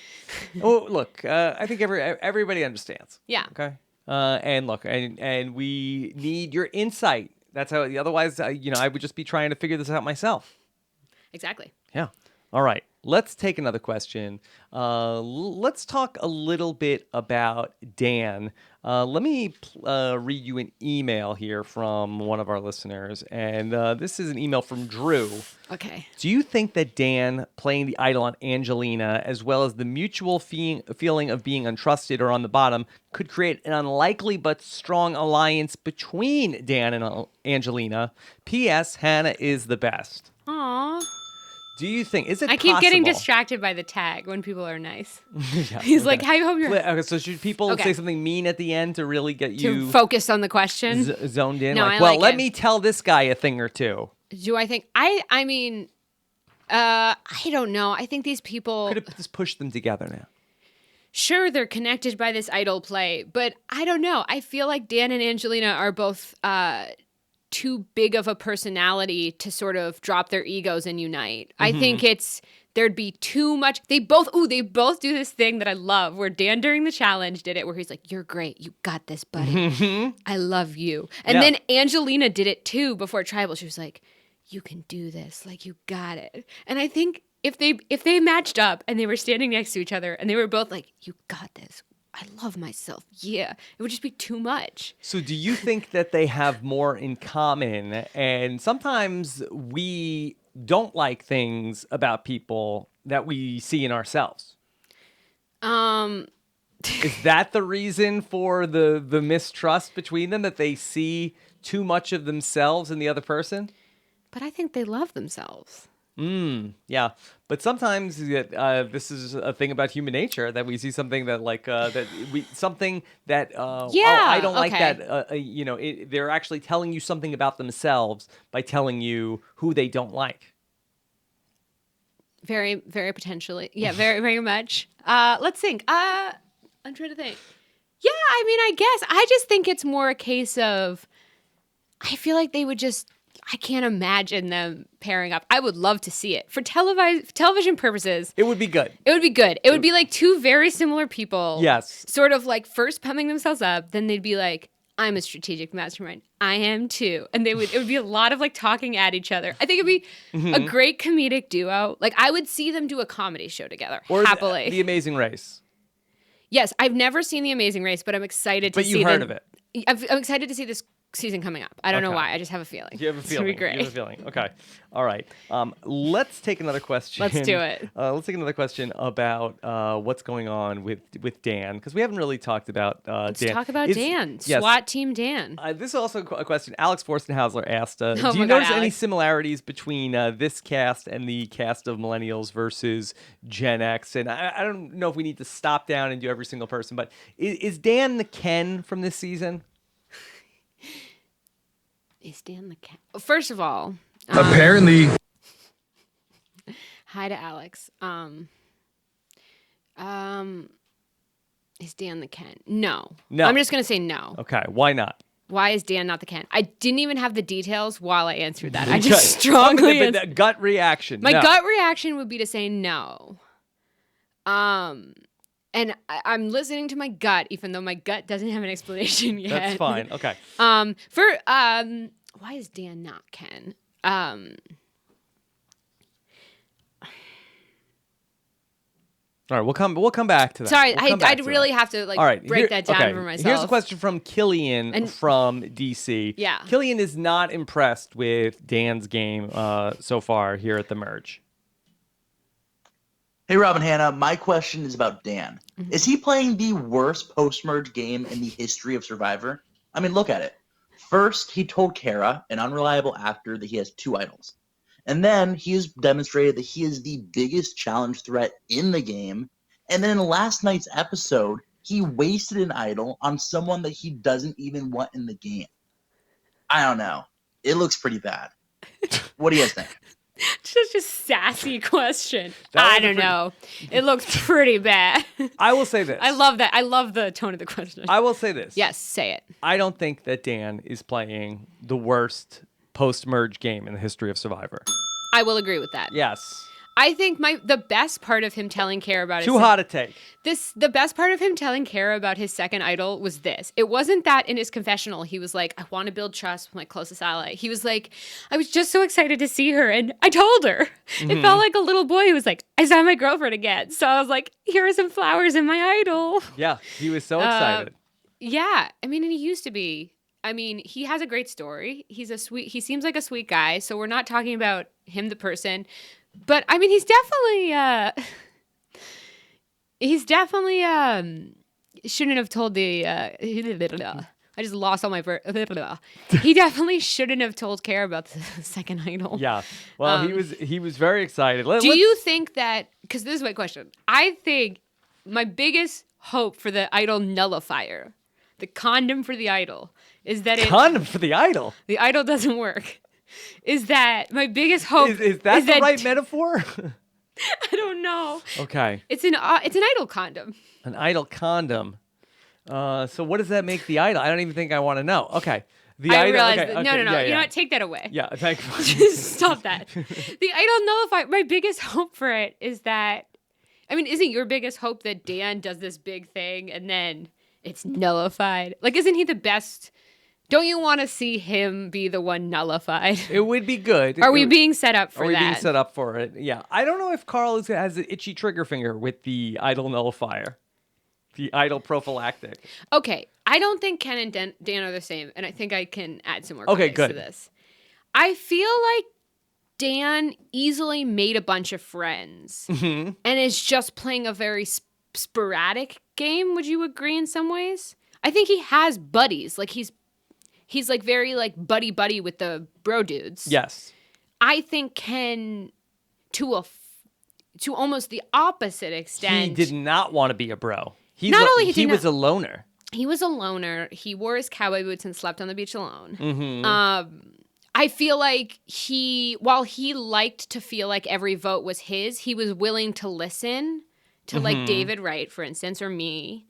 Oh, look, I think everybody understands.
yeah.
Okay. And look, and we need your insight. That's how. Otherwise, I would just be trying to figure this out myself.
Exactly.
Yeah. All right. Let's take another question. Let's talk a little bit about Dan. Let me read you an email here from one of our listeners. And this is an email from Drew.
Okay.
Do you think that Dan playing the idol on Angelina, as well as the mutual feeling of being untrusted or on the bottom, could create an unlikely but strong alliance between Dan and Angelina? P.S. Hannah is the best.
Aww.
Do you think, is it
I keep getting
possible-
distracted by the tag when people are nice.
Yeah,
He's
okay.
like, I hope you're
Okay, so should people
Okay.
say something mean at the end to really get
to
you
focus on the question.
zoned in?
No,
like,
I
well,
like
let
it.
me tell this guy a thing or two.
Do I think I mean I don't know. I think these people
Could have just pushed them together now.
sure they're connected by this idol play, but I don't know. I feel like Dan and Angelina are both too big of a personality to sort of drop their egos and unite. I think there'd be too much. They both do this thing that I love where Dan during the challenge did it where he's like, "You're great. You got this, buddy. I love you." And
Yeah.
then Angelina did it too before Tribal. She was like, "You can do this. Like you got it." And I think if they matched up and they were standing next to each other and they were both like, "You got this. I love myself." Yeah. It would just be too much.
So do you think that they have more in common? And sometimes we don't like things about people that we see in ourselves. Is that the reason for the mistrust between them, that they see too much of themselves in the other person?
But I think they love themselves.
Yeah, but sometimes this is a thing about human nature, that we see something that
Yeah,
I don't like
okay.
that. They're actually telling you something about themselves by telling you who they don't like.
Very, very potentially. Yeah, very, very much. Let's think. I'm trying to think. Yeah, I mean, I guess. I just think it's more a case of, I feel like they would just, I can't imagine them pairing up. I would love to see it. For television purposes,
It would be good.
it would be good. It would be like two very similar people.
Yes.
Sort of like first pumping themselves up, then they'd be like, "I'm a strategic mastermind. I am too." And it would be a lot of like talking at each other. I think it'd be a great comedic duo. Like I would see them do a comedy show together
Or
happily.
The Amazing Race.
Yes, I've never seen The Amazing Race, but I'm excited to
But
see
you heard of it.
I'm excited to see this season coming up. I don't know
Okay.
why. I just have a feeling.
You have a
It's
feeling.
gonna be great.
You have a feeling. Okay. All right. Let's take another question.
Let's do it.
Let's take another question about what's going on with Dan, because we haven't really talked about
Let's
Dan.
talk about Dan.
Yes.
SWAT Team Dan.
This is also a question. Alex Forstenhausler asked, do
Oh
you
my God,
notice any
Alex.
similarities between this cast and the cast of Millennials versus Gen X? And I don't know if we need to stop down and do every single person, but is Dan the Ken from this season?
Is Dan the cat? First of all,
Apparently.
hi to Alex. Is Dan the Ken? No.
No.
I'm just gonna say no.
Okay. Why not?
Why is Dan not the Ken? I didn't even have the details while I answered that. I
Okay.
just strongly
But
answered.
the gut reaction.
My
no.
gut reaction would be to say no. And I'm listening to my gut, even though my gut doesn't have an explanation yet.
That's fine. Okay.
Why is Dan not Ken?
All right, we'll come back to that.
Sorry,
We'll come back
I'd
to
really
that.
have to like
All right,
break that down
okay.
for myself.
Here's a question from Killian
And-
from DC.
Yeah.
Killian is not impressed with Dan's game so far here at the Merge.
Hey, Rob and Hannah, my question is about Dan. Is he playing the worst post-merge game in the history of Survivor? I mean, look at it. First, he told Kara, an unreliable actor, that he has 2 idols. And then he has demonstrated that he is the biggest challenge threat in the game. And then in last night's episode, he wasted an idol on someone that he doesn't even want in the game. I don't know. It looks pretty bad. What do you guys think?
Such a sassy question.
That was
I
a
don't
pretty-
know. It looks pretty bad.
I will say this.
I love that. I love the tone of the question.
I will say this.
Yes, say it.
I don't think that Dan is playing the worst post-merge game in the history of Survivor.
I will agree with that.
Yes.
I think the best part of him telling Kara about
Too hot a take.
the best part of him telling Kara about his second idol was this. It wasn't that in his confessional he was like, I want to build trust with my closest ally. He was like, I was just so excited to see her and I told her. It felt like a little boy who was like, I saw my girlfriend again. So I was like, here are some flowers in my idol.
Yeah, he was so excited.
Yeah. I mean, and he used to be. I mean, he has a great story. He seems like a sweet guy. So we're not talking about him, the person. But I mean, he's definitely shouldn't have told the I just lost all my he definitely shouldn't have told Kara about the second idol.
Yeah. Well, he was very excited.
Do you think that, because this is my question, I think my biggest hope for the idol nullifier, the condom for the idol, is that
condom for the idol?
The idol doesn't work. Is that my biggest hope?
Is that the right metaphor?
I don't know.
Okay.
It's an idol condom.
An idol condom. So what does that make the idol? I don't even think I want to know. Okay. The
I
idol.
realize
Okay,
that,
okay,
no.
yeah,
You
yeah.
know what? Take that away.
Yeah, thank you.
Just stop that. The idol nullifier. My biggest hope for it is that, I mean, isn't your biggest hope that Dan does this big thing and then it's nullified? Like, isn't he the best? Don't you want to see him be the one nullified?
It would be good.
Are we being set up for
Are we
that?
being set up for it? Yeah. I don't know if Carl has an itchy trigger finger with the idol nullifier. The idol prophylactic.
Okay, I don't think Ken and Dan are the same, and I think I can add some more
Okay,
context
good.
to this. I feel like Dan easily made a bunch of friends and is just playing a very sporadic game. Would you agree in some ways? I think he has buddies. Like he's like very like buddy with the bro dudes.
Yes.
I think Ken to almost the opposite extent.
He did not want to be a bro.
Not only he
he
did
was
not-
a loner.
He was a loner. He wore his cowboy boots and slept on the beach alone.
Mm-hmm.
I feel like while he liked to feel like every vote was his, he was willing to listen to like David Wright, for instance, or me.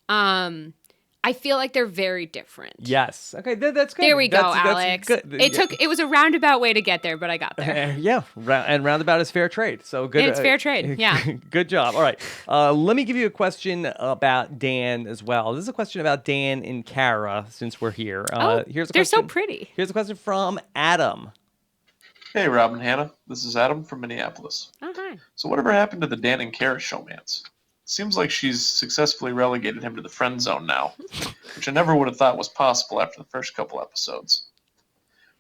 I feel like they're very different.
Yes. Okay, that's good.
There we go,
That's
Alex.
good.
It was a roundabout way to get there, but I got there.
Yeah, and roundabout is fair trade. So good.
It's fair trade, yeah.
Good job. All right. Let me give you a question about Dan as well. This is a question about Dan and Kara, since we're here. Here's a
they're so
question-
pretty.
Here's a question from Adam.
Hey, Rob and Hannah. This is Adam from Minneapolis.
Oh, hi.
So whatever happened to the Dan and Kara showmance? Seems like she's successfully relegated him to the friend zone now, which I never would have thought was possible after the first couple episodes.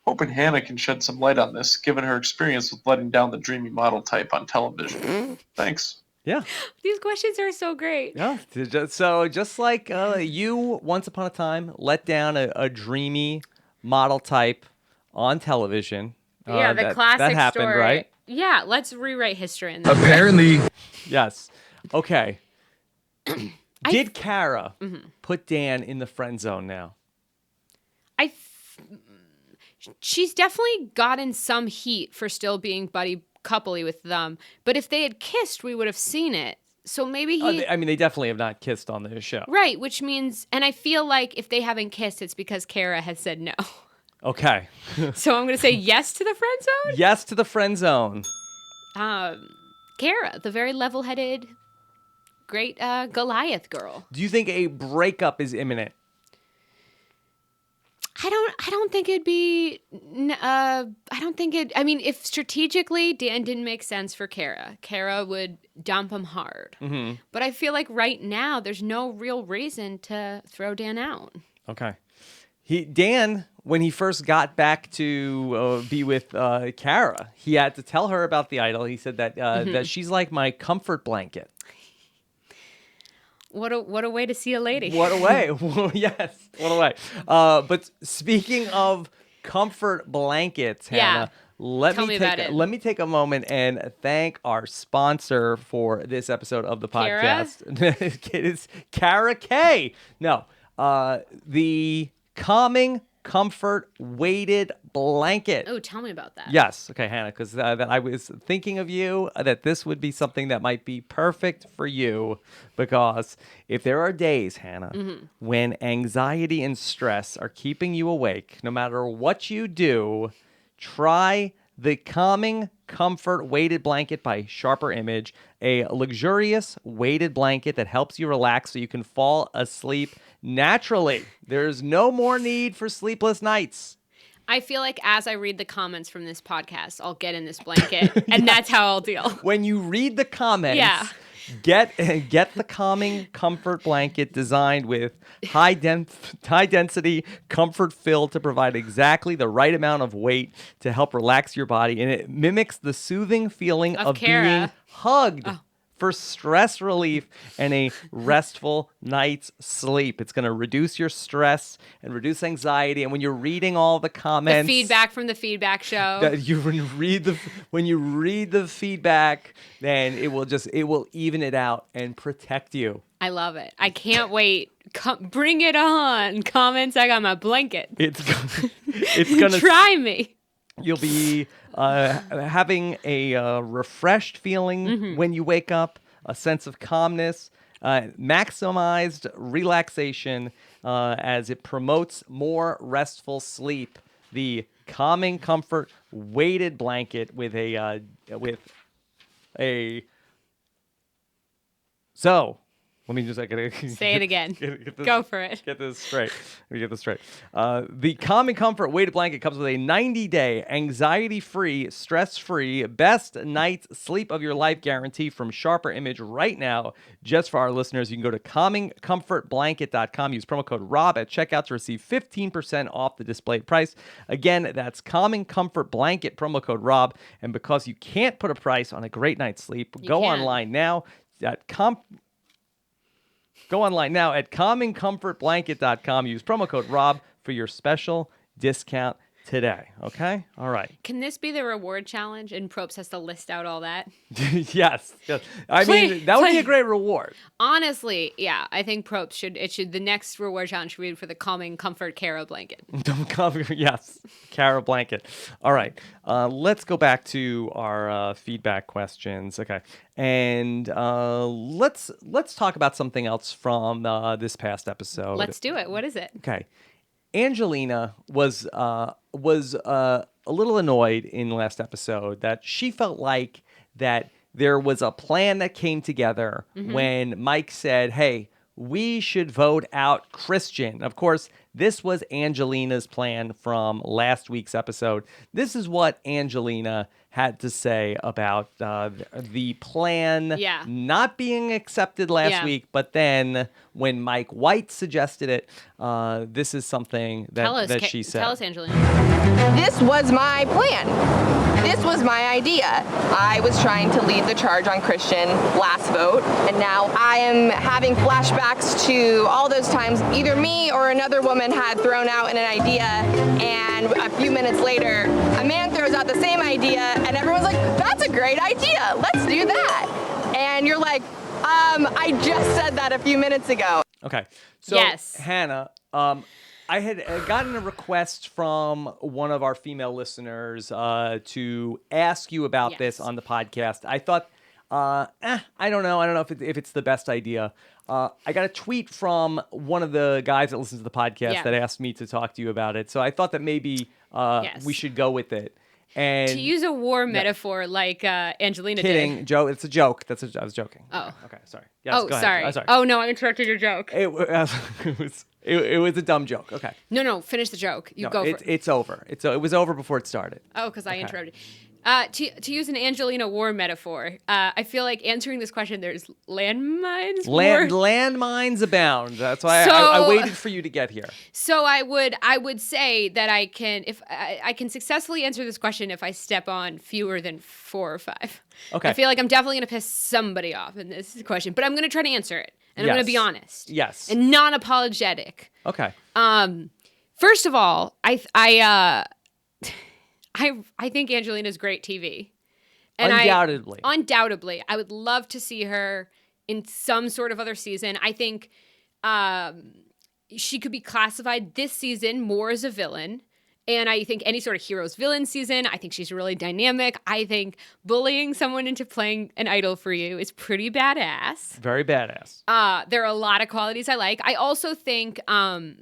Hoping Hannah can shed some light on this, given her experience with letting down the dreamy model type on television. Thanks.
Yeah.
These questions are so great.
Yeah. So just like you once upon a time let down a dreamy model type on television.
Yeah, the classic
that happened,
story.
right?
Yeah, let's rewrite history in this.
Apparently.
Yes. Okay. Did Kara put Dan in the friend zone now?
She's definitely gotten some heat for still being buddy coupley with them. But if they had kissed, we would have seen it. So maybe he.
They definitely have not kissed on the show.
Right, which means, and I feel like if they haven't kissed, it's because Kara has said no.
Okay.
So I'm going to say yes to the friend zone.
Yes to the friend zone.
Kara, the very level-headed, great Goliath girl.
Do you think a breakup is imminent?
I don't think it'd be. I don't think it. I mean, if strategically Dan didn't make sense for Kara would dump him hard.
Mm-hmm.
But I feel like right now there's no real reason to throw Dan out.
Okay. Dan, when he first got back to be with Kara, he had to tell her about the idol. He said that that she's like my comfort blanket.
What a way to see a lady.
What a way. Yes, what a way. But speaking of comfort blankets, Hannah, let me take a moment and thank our sponsor for this episode of the podcast. It is Kara K. No, the calming comfort weighted blanket.
Oh, tell me about that.
Yes. Okay, Hannah, because I was thinking of you, that this would be something that might be perfect for you, because if there are days, Hannah, when anxiety and stress are keeping you awake, no matter what you do, try the Calming Comfort Weighted Blanket by Sharper Image, a luxurious weighted blanket that helps you relax so you can fall asleep naturally. There's no more need for sleepless nights.
I feel like as I read the comments from this podcast, I'll get in this blanket, and that's how I'll deal.
When you read the comments,
Yeah.
get the Calming Comfort Blanket designed with high density comfort fill to provide exactly the right amount of weight to help relax your body, and it mimics the soothing feeling of being
Kara.
hugged. For stress relief and a restful night's sleep. It's going to reduce your stress and reduce anxiety. And when you're reading all the comments,
The feedback from the feedback show.
when you read the feedback, then it will even it out and protect you.
I love it. I can't wait. Bring it on. Comments, I got my blanket.
It's gonna
Try me.
You'll be having a refreshed feeling when you wake up, a sense of calmness, maximized relaxation as it promotes more restful sleep. The Calming Comfort Weighted Blanket with a So, let me just
Say it again. Go for it.
Get this straight. Let me get this straight. The Calming Comfort Weighted Blanket comes with a 90-day, anxiety-free, stress-free, best night's sleep of your life guarantee from Sharper Image right now. Just for our listeners, you can go to calmingcomfortblanket.com. Use promo code ROB at checkout to receive 15% off the displayed price. Again, that's Calming Comfort Blanket, promo code ROB. And because you can't put a price on a great night's sleep, go online now at calmingcomfortblanket.com. Use promo code ROB for your special discount today. Okay? All right.
Can this be the reward challenge and Probst has to list out all that?
Yes. I mean, that would be a great reward.
Honestly, yeah. I think Probst should the next reward challenge should be for the Calming Comfort Kara blanket.
Yes. Kara blanket. All right. Let's go back to our feedback questions. Okay. And let's talk about something else from this past episode.
Let's do it. What is it?
Okay. Angelina was a little annoyed in the last episode that she felt like that there was a plan that came together when Mike said, hey, we should vote out Christian. Of course, this was Angelina's plan from last week's episode. This is what Angelina had to say about the plan not being accepted last week, but then when Mike White suggested it, this is something that she said.
Tell us, Angelina.
This was my plan. This was my idea. I was trying to lead the charge on Christian last vote, and now I am having flashbacks to all those times either me or another woman had thrown out an idea, and a few minutes later, a man throws out the same idea, and everyone's like, that's a great idea. Let's do that. And you're like, I just said that a few minutes ago.
Okay. So, Hannah, I had gotten a request from one of our female listeners to ask you about this on the podcast. I thought, I don't know. I don't know if it's the best idea. I got a tweet from one of the guys that listens to the podcast that asked me to talk to you about it. So I thought that maybe we should go with it. And
to use a war metaphor like Angelina
kidding,
did.
Joe, it's a joke. I was joking.
Oh.
Okay, sorry. Yes, go ahead.
Sorry.
Sorry.
Oh, no, I interrupted your joke.
It was a dumb joke. Okay.
No, finish the joke. Go for it.
It's over. It was over before it started.
Oh, because I interrupted. To use an Angelina war metaphor, I feel like answering this question, there's landmines.
Landmines abound. That's why I waited for you to get here.
So I would say that I can successfully answer this question if I step on fewer than 4 or 5.
Okay.
I feel like I'm definitely gonna piss somebody off in this question, but I'm gonna try to answer it, and I'm gonna be honest.
Yes.
And non-apologetic.
Okay.
First of all, I think Angelina's great TV. And undoubtedly. I would love to see her in some sort of other season. I think she could be classified this season more as a villain. And I think any sort of hero's villain season, I think she's really dynamic. I think bullying someone into playing an idol for you is pretty badass.
Very badass.
There are a lot of qualities I like. I also think, the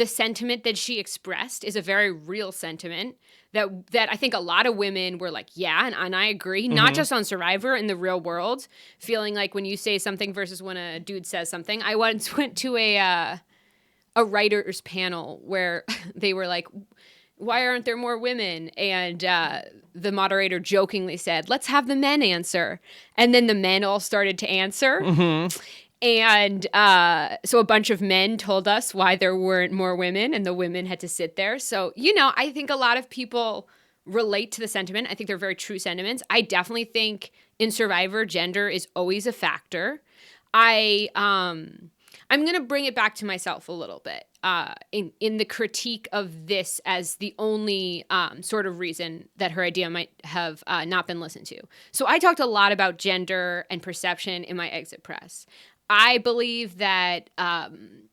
sentiment that she expressed is a very real sentiment that I think a lot of women were like, yeah, and I agree. Not just on Survivor, in the real world, feeling like when you say something versus when a dude says something. I once went to a writer's panel where they were like, why aren't there more women? And the moderator jokingly said, let's have the men answer. And then the men all started to answer. And so a bunch of men told us why there weren't more women, and the women had to sit there. So, I think a lot of people relate to the sentiment. I think they're very true sentiments. I definitely think in Survivor, gender is always a factor. I'm going to bring it back to myself a little bit in the critique of this as the only sort of reason that her idea might have not been listened to. So I talked a lot about gender and perception in my exit press. I believe that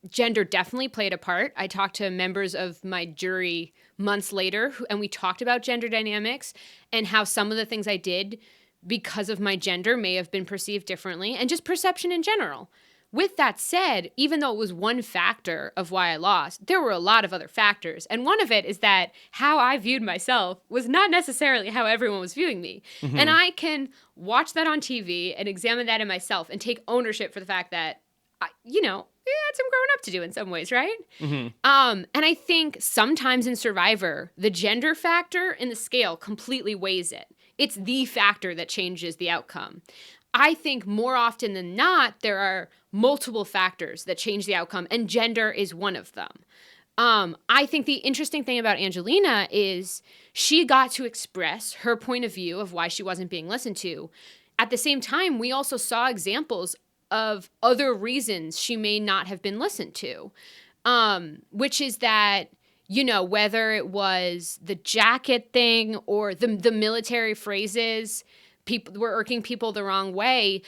gender definitely played a part. I talked to members of my jury months later, and we talked about gender dynamics and how some of the things I did because of my gender may have been perceived differently, and just perception in general. With that said, even though it was one factor of why I lost, there were a lot of other factors. And one of it is that how I viewed myself was not necessarily how everyone was viewing me. And I can watch that on TV and examine that in myself and take ownership for the fact that, I had some growing up to do in some ways, right? And I think sometimes in Survivor, the gender factor in the scale completely weighs it. It's the factor that changes the outcome. I think more often than not, there are multiple factors that change the outcome, and gender is one of them. I think the interesting thing about Angelina is she got to express her point of view of why she wasn't being listened to. At the same time, we also saw examples of other reasons she may not have been listened to, which is that, whether it was the jacket thing or the military phrases, people were irking people the wrong way.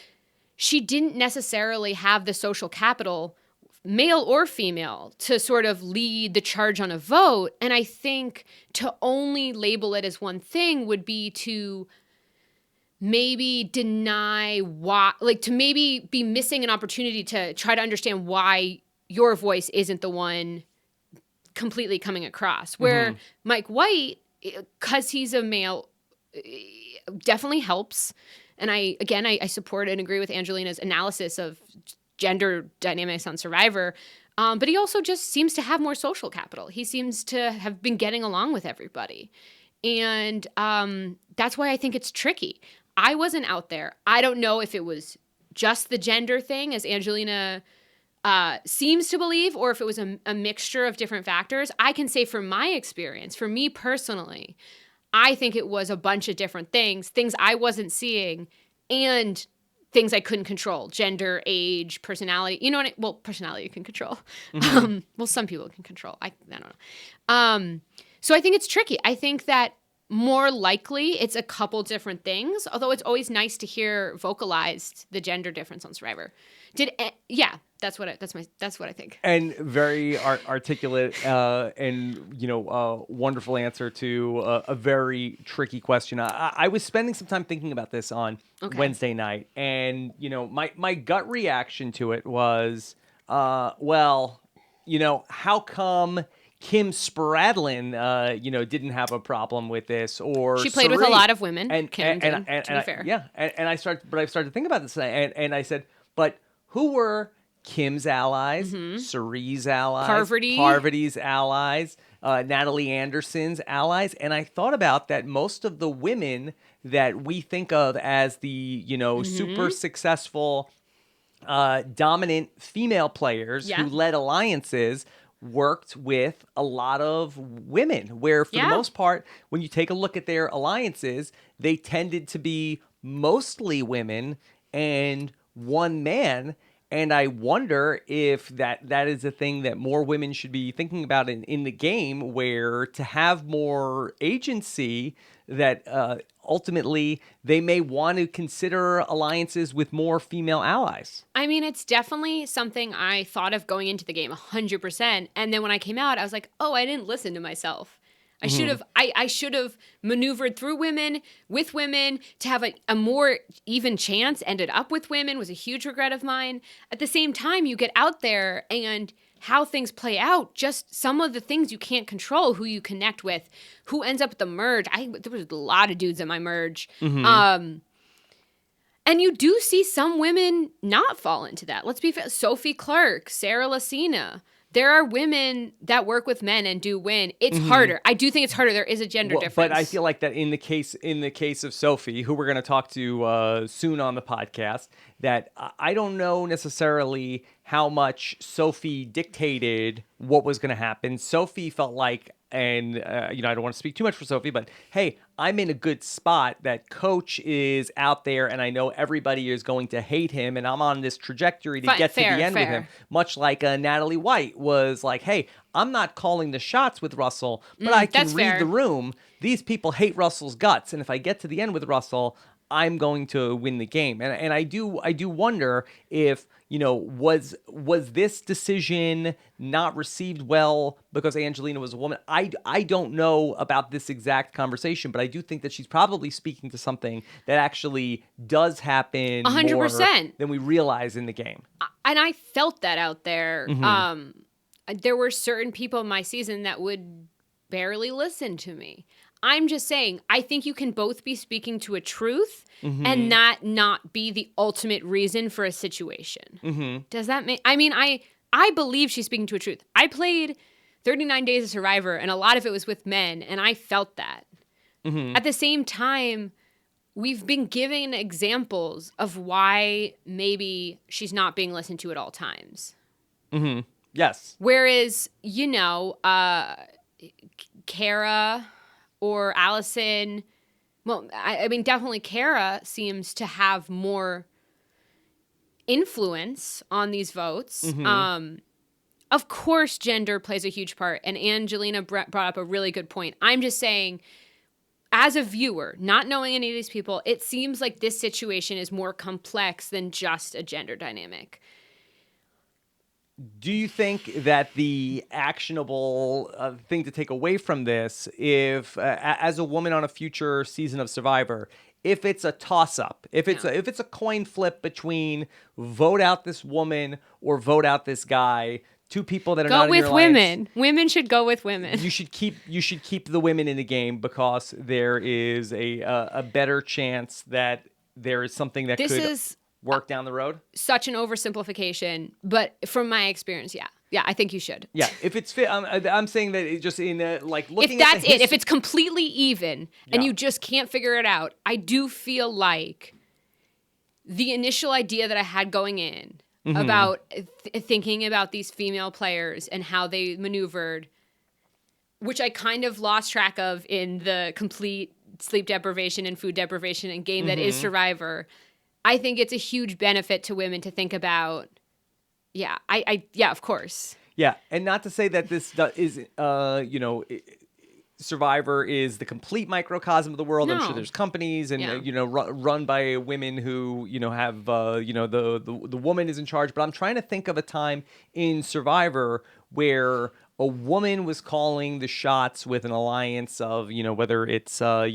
She didn't necessarily have the social capital, male or female, to sort of lead the charge on a vote. And I think to only label it as one thing would be to maybe deny why, to maybe be missing an opportunity to try to understand why your voice isn't the one completely coming across. Where Mike White, because he's a male, definitely helps. And I support and agree with Angelina's analysis of gender dynamics on Survivor. But he also just seems to have more social capital. He seems to have been getting along with everybody. And that's why I think it's tricky. I wasn't out there. I don't know if it was just the gender thing, as Angelina seems to believe, or if it was a mixture of different factors. I can say from my experience, for me personally, I think it was a bunch of different things I wasn't seeing, and things I couldn't control: gender, age, personality. Well, personality you can control. Well, some people can control. I don't know. So I think it's tricky. I think that more likely it's a couple different things, although it's always nice to hear vocalized the gender difference on Survivor. That's what I think.
And very articulate and wonderful answer to a very tricky question. I was spending some time thinking about this on Wednesday night, and my gut reaction to it was, how come Kim Spradlin, didn't have a problem with this, or
she played with a lot of women.
And
Kim did, to be fair.
Yeah, and I started to think about this, and I said, but who were Kim's allies, Cerie's allies, Parvati's allies, Natalie Anderson's allies? And I thought about that most of the women that we think of as the, super successful, dominant female players who led alliances worked with a lot of women, where for the most part, when you take a look at their alliances, they tended to be mostly women and one man. And I wonder if that is a thing that more women should be thinking about in the game, where to have more agency, that ultimately they may want to consider alliances with more female allies.
I mean, it's definitely something I thought of going into the game 100%. And then when I came out, I was like, oh, I didn't listen to myself. I should have I should have maneuvered through women, with women, to have a more even chance, ended up with women, was a huge regret of mine. At the same time, you get out there and how things play out, just some of the things you can't control, who you connect with, who ends up at the merge. There was a lot of dudes at my merge. And you do see some women not fall into that. Let's be fair. Sophie Clark, Sarah Lacina. There are women that work with men and do win. It's harder. I do think it's harder. There is a gender difference.
But I feel like that in the case of Sophie, who we're going to talk to soon on the podcast, that I don't know necessarily how much Sophie dictated what was going to happen. Sophie felt like, and I don't want to speak too much for Sophie, but hey, I'm in a good spot. That coach is out there, and I know everybody is going to hate him, and I'm on this trajectory to get to the end with him. Much like Natalie White was like, hey, I'm not calling the shots with Russell, but I can read the room. These people hate Russell's guts, and if I get to the end with Russell, I'm going to win the game. And I do wonder if, was this decision not received well because Angelina was a woman? I don't know about this exact conversation, but I do think that she's probably speaking to something that actually does happen 100% more than we realize in the game.
And I felt that out there. There were certain people in my season that would barely listen to me. I'm just saying, I think you can both be speaking to a truth and that not be the ultimate reason for a situation. Does that make... I mean, I believe she's speaking to a truth. I played 39 Days of Survivor, and a lot of it was with men, and I felt that. At the same time, we've been given examples of why maybe she's not being listened to at all times.
Yes.
Whereas, Kara... or Allison, well, I mean, definitely Kara seems to have more influence on these votes. Of course, gender plays a huge part, and Angelina brought up a really good point. I'm just saying, as a viewer, not knowing any of these people, it seems like this situation is more complex than just a gender dynamic.
Do you think that the actionable thing to take away from this, if as a woman on a future season of Survivor, if it's a toss-up, if it's a coin flip between vote out this woman or vote out this guy, two people that are not in your alliance,
women. Women should go with women.
You should keep the women in the game because there is a better chance that there is something that could work down the road.
Such an oversimplification, but from my experience, yeah, I think you should.
Yeah, if it's fit, I'm saying that it just in looking.
If that's it, if it's completely even and you just can't figure it out, I do feel like the initial idea that I had going in about thinking about these female players and how they maneuvered, which I kind of lost track of in the complete sleep deprivation and food deprivation and game that is Survivor. I think it's a huge benefit to women to think about. Yeah, of course.
Yeah, and not to say that this is, Survivor is the complete microcosm of the world. No. I'm sure there's companies and run by women who have the woman is in charge. But I'm trying to think of a time in Survivor where a woman was calling the shots with an alliance of whether it's a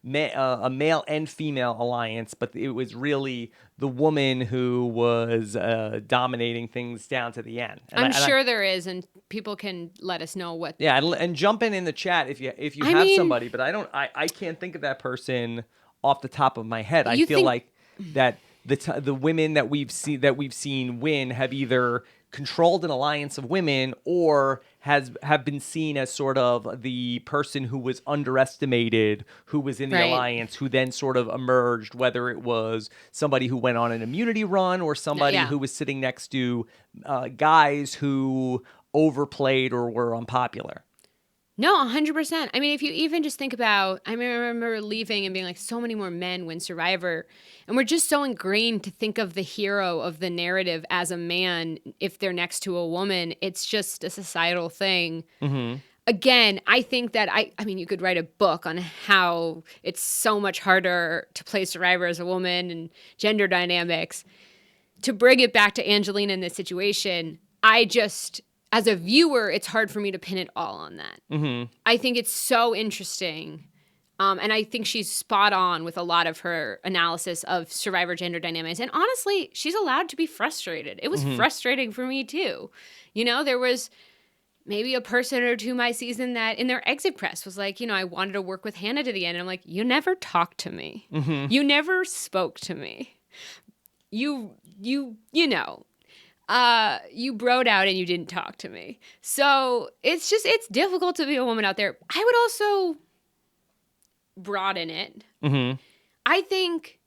male and female alliance, but it was really the woman who was dominating things down to the end.
I'm sure there is, and people can let us know what.
Yeah, and jump in the chat if you have somebody, but I can't think of that person off the top of my head. I feel like that the women that we've seen win have either controlled an alliance of women or have been seen as sort of the person who was underestimated, who was in the alliance, who then sort of emerged, whether it was somebody who went on an immunity run or somebody who was sitting next to guys who overplayed or were unpopular.
No, 100%. I mean, if you even just think about, I remember leaving and being like, so many more men win Survivor. And we're just so ingrained to think of the hero of the narrative as a man if they're next to a woman. It's just a societal thing. again, I think that I mean, you could write a book on how it's so much harder to play Survivor as a woman and gender dynamics. To bring it back to Angelina in this situation, I just, as a viewer, it's hard for me to pin it all on that.
Mm-hmm.
I think it's so interesting. And I think she's spot on with a lot of her analysis of Survivor gender dynamics. And honestly, she's allowed to be frustrated. It was frustrating for me too. You know, there was maybe a person or two my season that in their exit press was like, you know, I wanted to work with Hannah to the end. And I'm like, you never talked to me.
Mm-hmm.
You never spoke to me. You know, you broed out and you didn't talk to me. So it's difficult to be a woman out there. I would also broaden it.
Mm-hmm.
I think,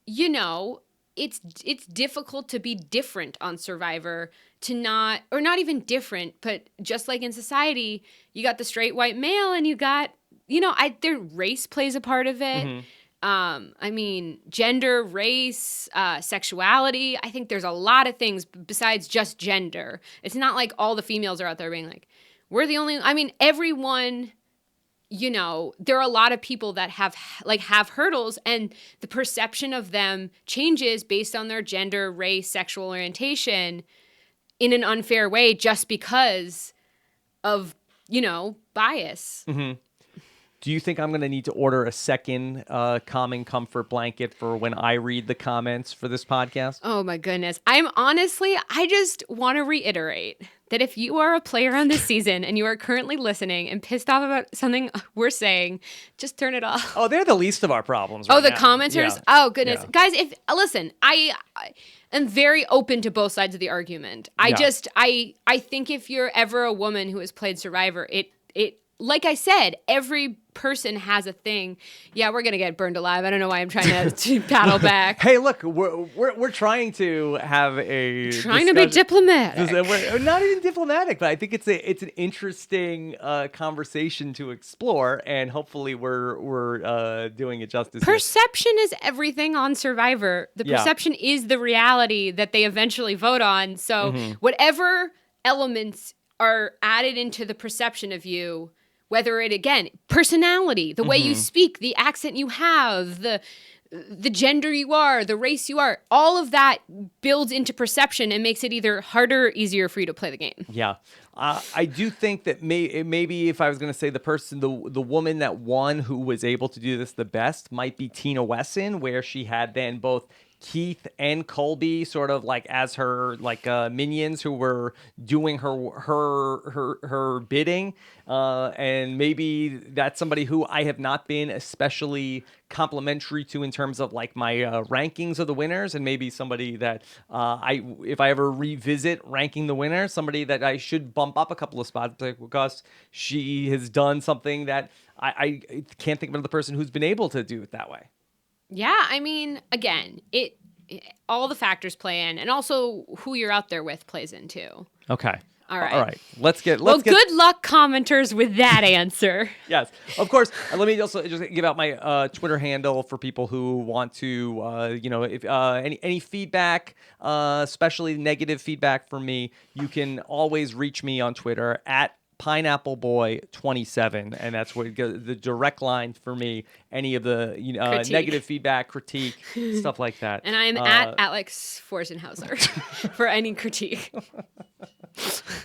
you know, it's difficult to be different on Survivor, to not even different, but just like in society, you got the straight white male and you got, you know, their race plays a part of it.
Mm-hmm.
I mean, gender, race, sexuality. I think there's a lot of things besides just gender. It's not like all the females are out there being like, we're the only, I mean, everyone, you know, there are a lot of people that have hurdles, and the perception of them changes based on their gender, race, sexual orientation in an unfair way just because of, you know, bias.
Mm-hmm. Do you think I'm going to need to order a second calming comfort blanket for when I read the comments for this podcast?
Oh my goodness. I just want to reiterate that if you are a player on this season and you are currently listening and pissed off about something we're saying, just turn it off.
Oh, they're the least of our problems.
Oh,
right
the
now.
commenters?
Yeah.
Oh, goodness.
Yeah.
Guys, listen, I am very open to both sides of the argument. I think if you're ever a woman who has played Survivor, it like I said, every person has a thing. Yeah, we're gonna get burned alive. I don't know why I'm trying to paddle back.
Hey, look, we're trying to have
to be diplomatic.
We're not even diplomatic, but I think it's an interesting conversation to explore, and hopefully we're doing it justice.
Perception is everything on Survivor. The perception is the reality that they eventually vote on. So whatever elements are added into the perception of you, whether it, again, personality, the way you speak, the accent you have, the gender you are, the race you are, all of that builds into perception and makes it either harder or easier for you to play the game.
Yeah. I do think that maybe if I was going to say the woman that won who was able to do this the best might be Tina Wesson, where she had then both Keith and Colby sort of like as her like minions who were doing her bidding, and maybe that's somebody who I have not been especially complimentary to in terms of like my rankings of the winners, and maybe somebody that if I ever revisit ranking the winners, somebody that I should bump up a couple of spots because she has done something that I can't think of another person who's been able to do it that way.
Yeah, I mean, again, all the factors play in, and also who you're out there with plays in too.
Okay.
All right.
Let's get.
Good luck, commenters, with that answer.
Yes, of course. Let me also just give out my Twitter handle for people who want to, if any feedback, especially negative feedback from me, you can always reach me on Twitter at PineappleBoy27, and that's where the direct line for me. Any of the negative feedback, critique, stuff like that.
And I'm at Alex Forsenhauser for any critique.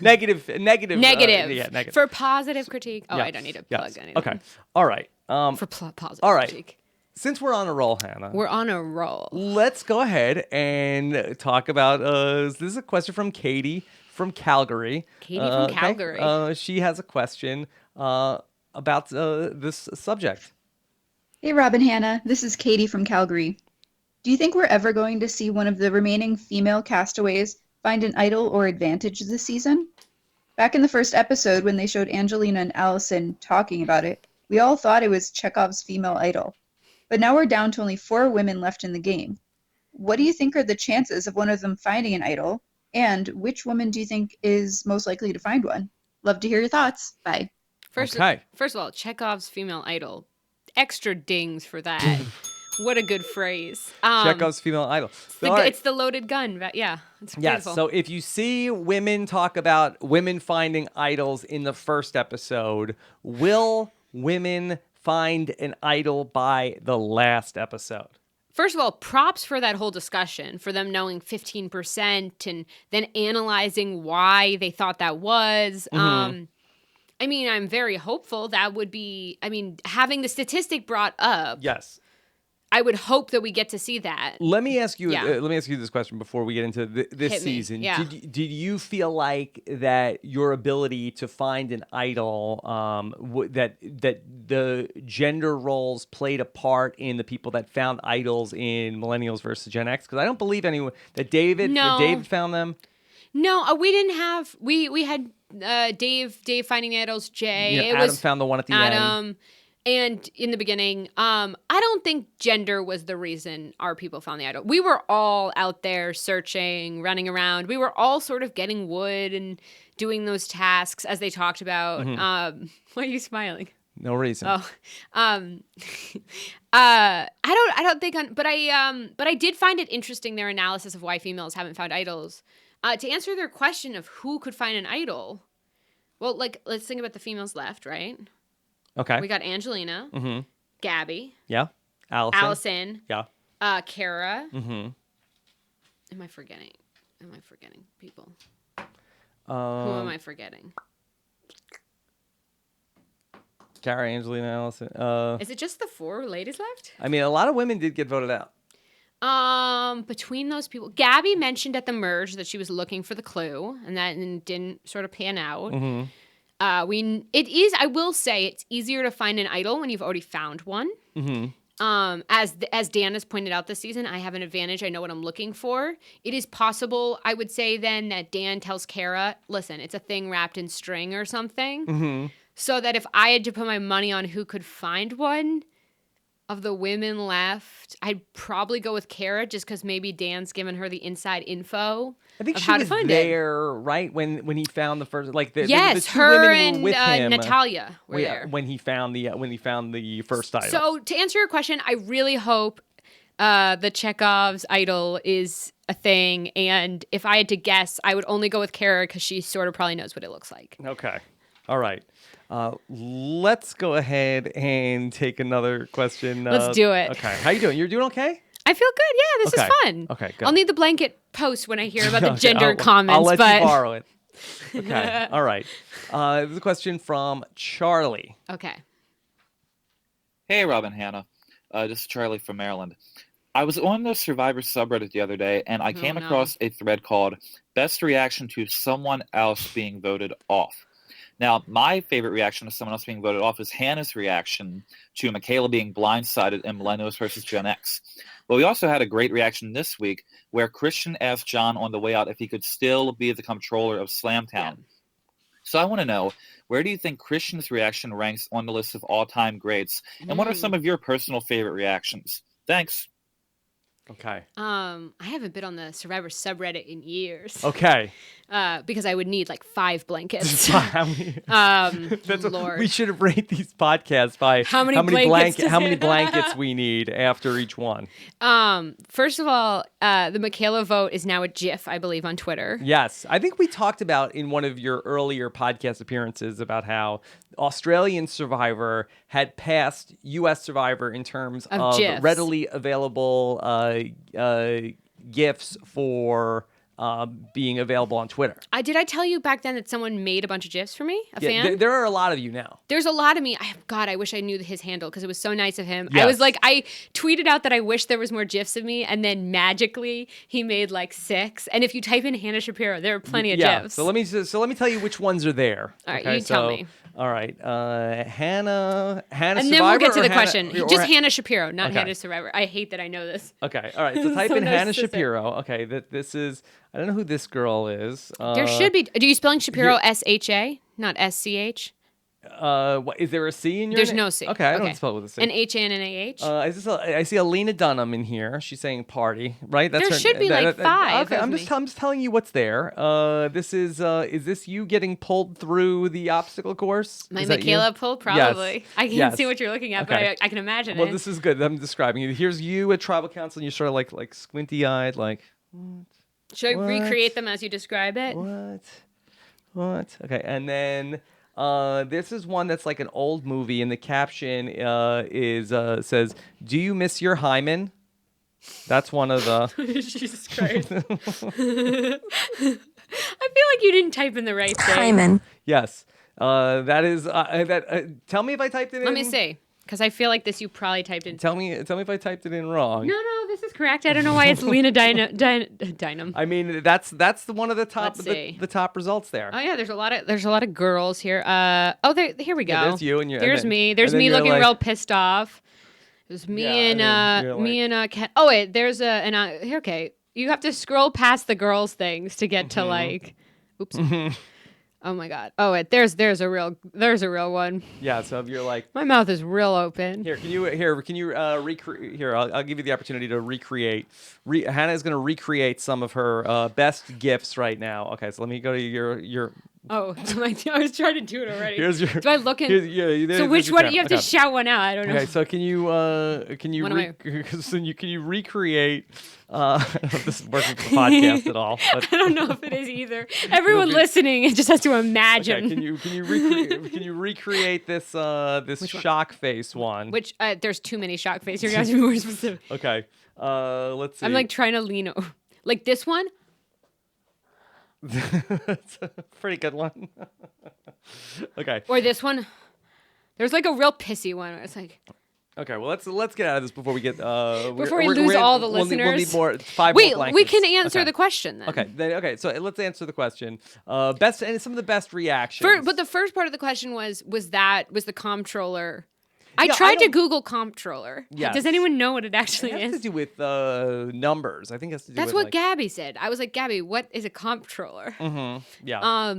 Negative.
Negative. For positive critique. Oh, yeah. I don't need to plug anything.
Okay. All right.
For positive
all right.
critique.
Since we're on a roll, Hannah.
We're on a roll.
Let's go ahead and talk about. This is a question from Katie from Calgary.
Calgary.
She has a question about this subject.
Hey, Rob and Hannah. This is Katie from Calgary. Do you think we're ever going to see one of the remaining female castaways find an idol or advantage this season? Back in the first episode, when they showed Angelina and Allison talking about it, we all thought it was Chekhov's female idol. But now we're down to only 4 women left in the game. What do you think are the chances of one of them finding an idol? And which woman do you think is most likely to find one? Love to hear your thoughts. Bye.
First of all, Chekhov's female idol. Extra dings for that. What a good phrase.
Chekhov's female idol.
It's the loaded gun. Yeah, it's
Yes.
beautiful.
So if you see women talk about women finding idols in the first episode, will women find an idol by the last episode?
First of all, props for that whole discussion, for them knowing 15% and then analyzing why they thought that was. I mean, I'm very hopeful that would be, having the statistic brought up.
Yes.
I would hope that we get to see that.
Let me ask you.
Yeah.
Let me ask you this question before we get into this
Hit me.
season.
Yeah.
Did you feel like that your ability to find an idol, that the gender roles played a part in the people that found idols in Millennials versus Gen X? Because I don't believe anyone that David found them.
No, we didn't have. We had Dave finding the idols. Jay.
Adam found the one at the end.
And in the beginning, I don't think gender was the reason our people found the idol. We were all out there searching, running around. We were all sort of getting wood and doing those tasks as they talked about. Why are you smiling?
No reason.
Oh, I don't think, but I did find it interesting, their analysis of why females haven't found idols. To answer their question of who could find an idol, well, let's think about the females left, right?
Okay.
We got Angelina, Gabby,
Yeah.
Allison,
Yeah.
Kara.
Mm-hmm.
Am I forgetting people? Who am I forgetting?
Kara, Angelina, Allison.
Is it just the 4 ladies left?
I mean, a lot of women did get voted out.
Between those people, Gabby mentioned at the merge that she was looking for the clue, and that didn't sort of pan out. I will say it's easier to find an idol when you've already found one. As Dan has pointed out this season, I have an advantage. I know what I'm looking for. It is possible, I would say then, that Dan tells Kara, listen, it's a thing wrapped in string or something. So that if I had to put my money on who could find one of the women left, I'd probably go with Kara, just because maybe Dan's given her the inside info.
I think
of
she
how
was
to find
there, right? When he found the first, the two
her
women
and
were with him.
Natalia were there
when he found the first idol.
So to answer your question, I really hope the Chekhov's idol is a thing, and if I had to guess, I would only go with Kara because she sort of probably knows what it looks like.
Okay, all right. Let's go ahead and take another question.
Let's do it.
Okay, how you doing? You're doing okay?
I feel good. Yeah, this is fun.
Okay, good.
I'll need the blanket post when I hear about the gender comments.
I'll let
but...
you borrow it. Okay, all right. There's a question from Charlie.
Okay.
Hey, Rob and Hannah. This is Charlie from Maryland. I was on the Survivor subreddit the other day, and I came across a thread called Best Reaction to Someone Else Being Voted Off. Now, my favorite reaction to someone else being voted off is Hannah's reaction to Michaela being blindsided in Millennials versus Gen X. But we also had a great reaction this week where Christian asked John on the way out if he could still be the comptroller of Slamtown. Yeah. So I want to know, where do you think Christian's reaction ranks on the list of all-time greats? And what are some of your personal favorite reactions? Thanks.
Okay.
I haven't been on the Survivor subreddit in years.
Okay.
Because I would need 5 blankets. Lord.
We should rate these podcasts by how many blankets we need after each one.
First of all, the Michaela vote is now a GIF, I believe, on Twitter.
Yes. I think we talked about in one of your earlier podcast appearances about how Australian Survivor had passed U.S. Survivor in terms of readily available GIFs for being available on Twitter.
Did I tell you back then that someone made a bunch of GIFs for me? Fan?
There are a lot of you now.
There's a lot of me. God, I wish I knew his handle because it was so nice of him.
Yes.
I tweeted out that I wish there was more GIFs of me, and then magically he made 6. And if you type in Hannah Shapiro, there are plenty of GIFs.
So let me tell you which ones are there.
All right, you tell me.
All right, Hannah.
And
Survivor,
then we'll get to the question. Just Hannah Shapiro, not
okay.
Hannah Survivor. I hate that I know this.
Okay, all right. So type in Hannah Shapiro. Okay, this is. I don't know who this girl is.
There should be. Do you spelling Shapiro SHA, not SCH?
Is there a C in your
There's
name?
no C.
Okay, I don't spell it with a C.
An H-A and an A-H?
Is this I see Alina Dunham in here. She's saying party, right?
There should be like 5.
Okay, I'm just telling you what's there. This is this you getting pulled through the obstacle course?
My
Is that
Michaela
you?
pull? Probably.
Yes.
I can't see what you're looking at,
Okay.
but I can imagine
Well,
it.
this is good. I'm describing it. Here's you at tribal council, and you're sort of like squinty-eyed, like.
Should I recreate them as you describe it?
What? Okay, and then this is one that's like an old movie, and the caption says, "Do you miss your hymen?" That's one of the.
Jesus Christ! I feel like you didn't type in the right thing.
Hymen.
Yes, that is that. Tell me if I typed it in.
Let me see, because I feel like this you probably typed in.
Tell me if I typed it in wrong.
No, this is correct. I don't know why it's Lena Dynam.
I mean, that's the one of the top
Let's see.
the top results there.
Oh yeah, there's a lot of girls here. Here we go.
Yeah, there's you and
there's
then,
me. There's
and then
me
you're
looking
like,
real pissed off. There's me and Ken. Oh wait, there's okay. You have to scroll past the girls things to get to like. Oops. Oh my god. Oh wait, there's a real one.
Yeah. So if you're like.
My mouth is real open.
Can you recreate? Here, I'll give you the opportunity to recreate. Hannah is going to recreate some of her best gifts right now. Okay, so let me go to your.
Oh, I was trying to do it already.
Here's your.
Do I look in? So which one? You have to shout one out. I don't know.
Okay, so can you can you recreate? I don't know if this is working for the podcast at all. But
I don't know if it is either. Everyone listening, it just has to imagine.
Okay, can you recreate this this shock face one?
Which there's too many shock faces. You're gonna have to be more specific.
Okay, let's see.
I'm like trying to lean over. Like this one.
That's a pretty good one. Okay.
Or this one. There's like a real pissy one. It's like.
Okay, well let's get out of this before we get
before we lose all the listeners.
We'll need more 5
Wait,
more blankets.
we can answer the question then.
Okay. So let's answer the question. Best and some of the best reactions.
But the first part of the question was the comptroller. I tried to Google comptroller.
Yes.
Does anyone know what it actually
It has
is?
to do with numbers. I think it has to do
That's
with
what
like,
Gabby said. I was like, Gabby, what is a comptroller?
Mm-hmm. Yeah.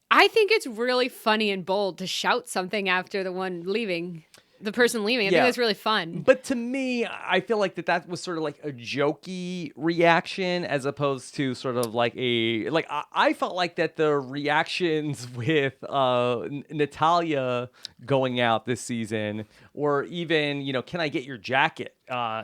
I think it's really funny and bold to shout something after the person leaving. I think that's really fun.
But to me, I feel like that was sort of like a jokey reaction as opposed to sort of like I felt like that the reactions with Natalia going out this season, or even, can I get your jacket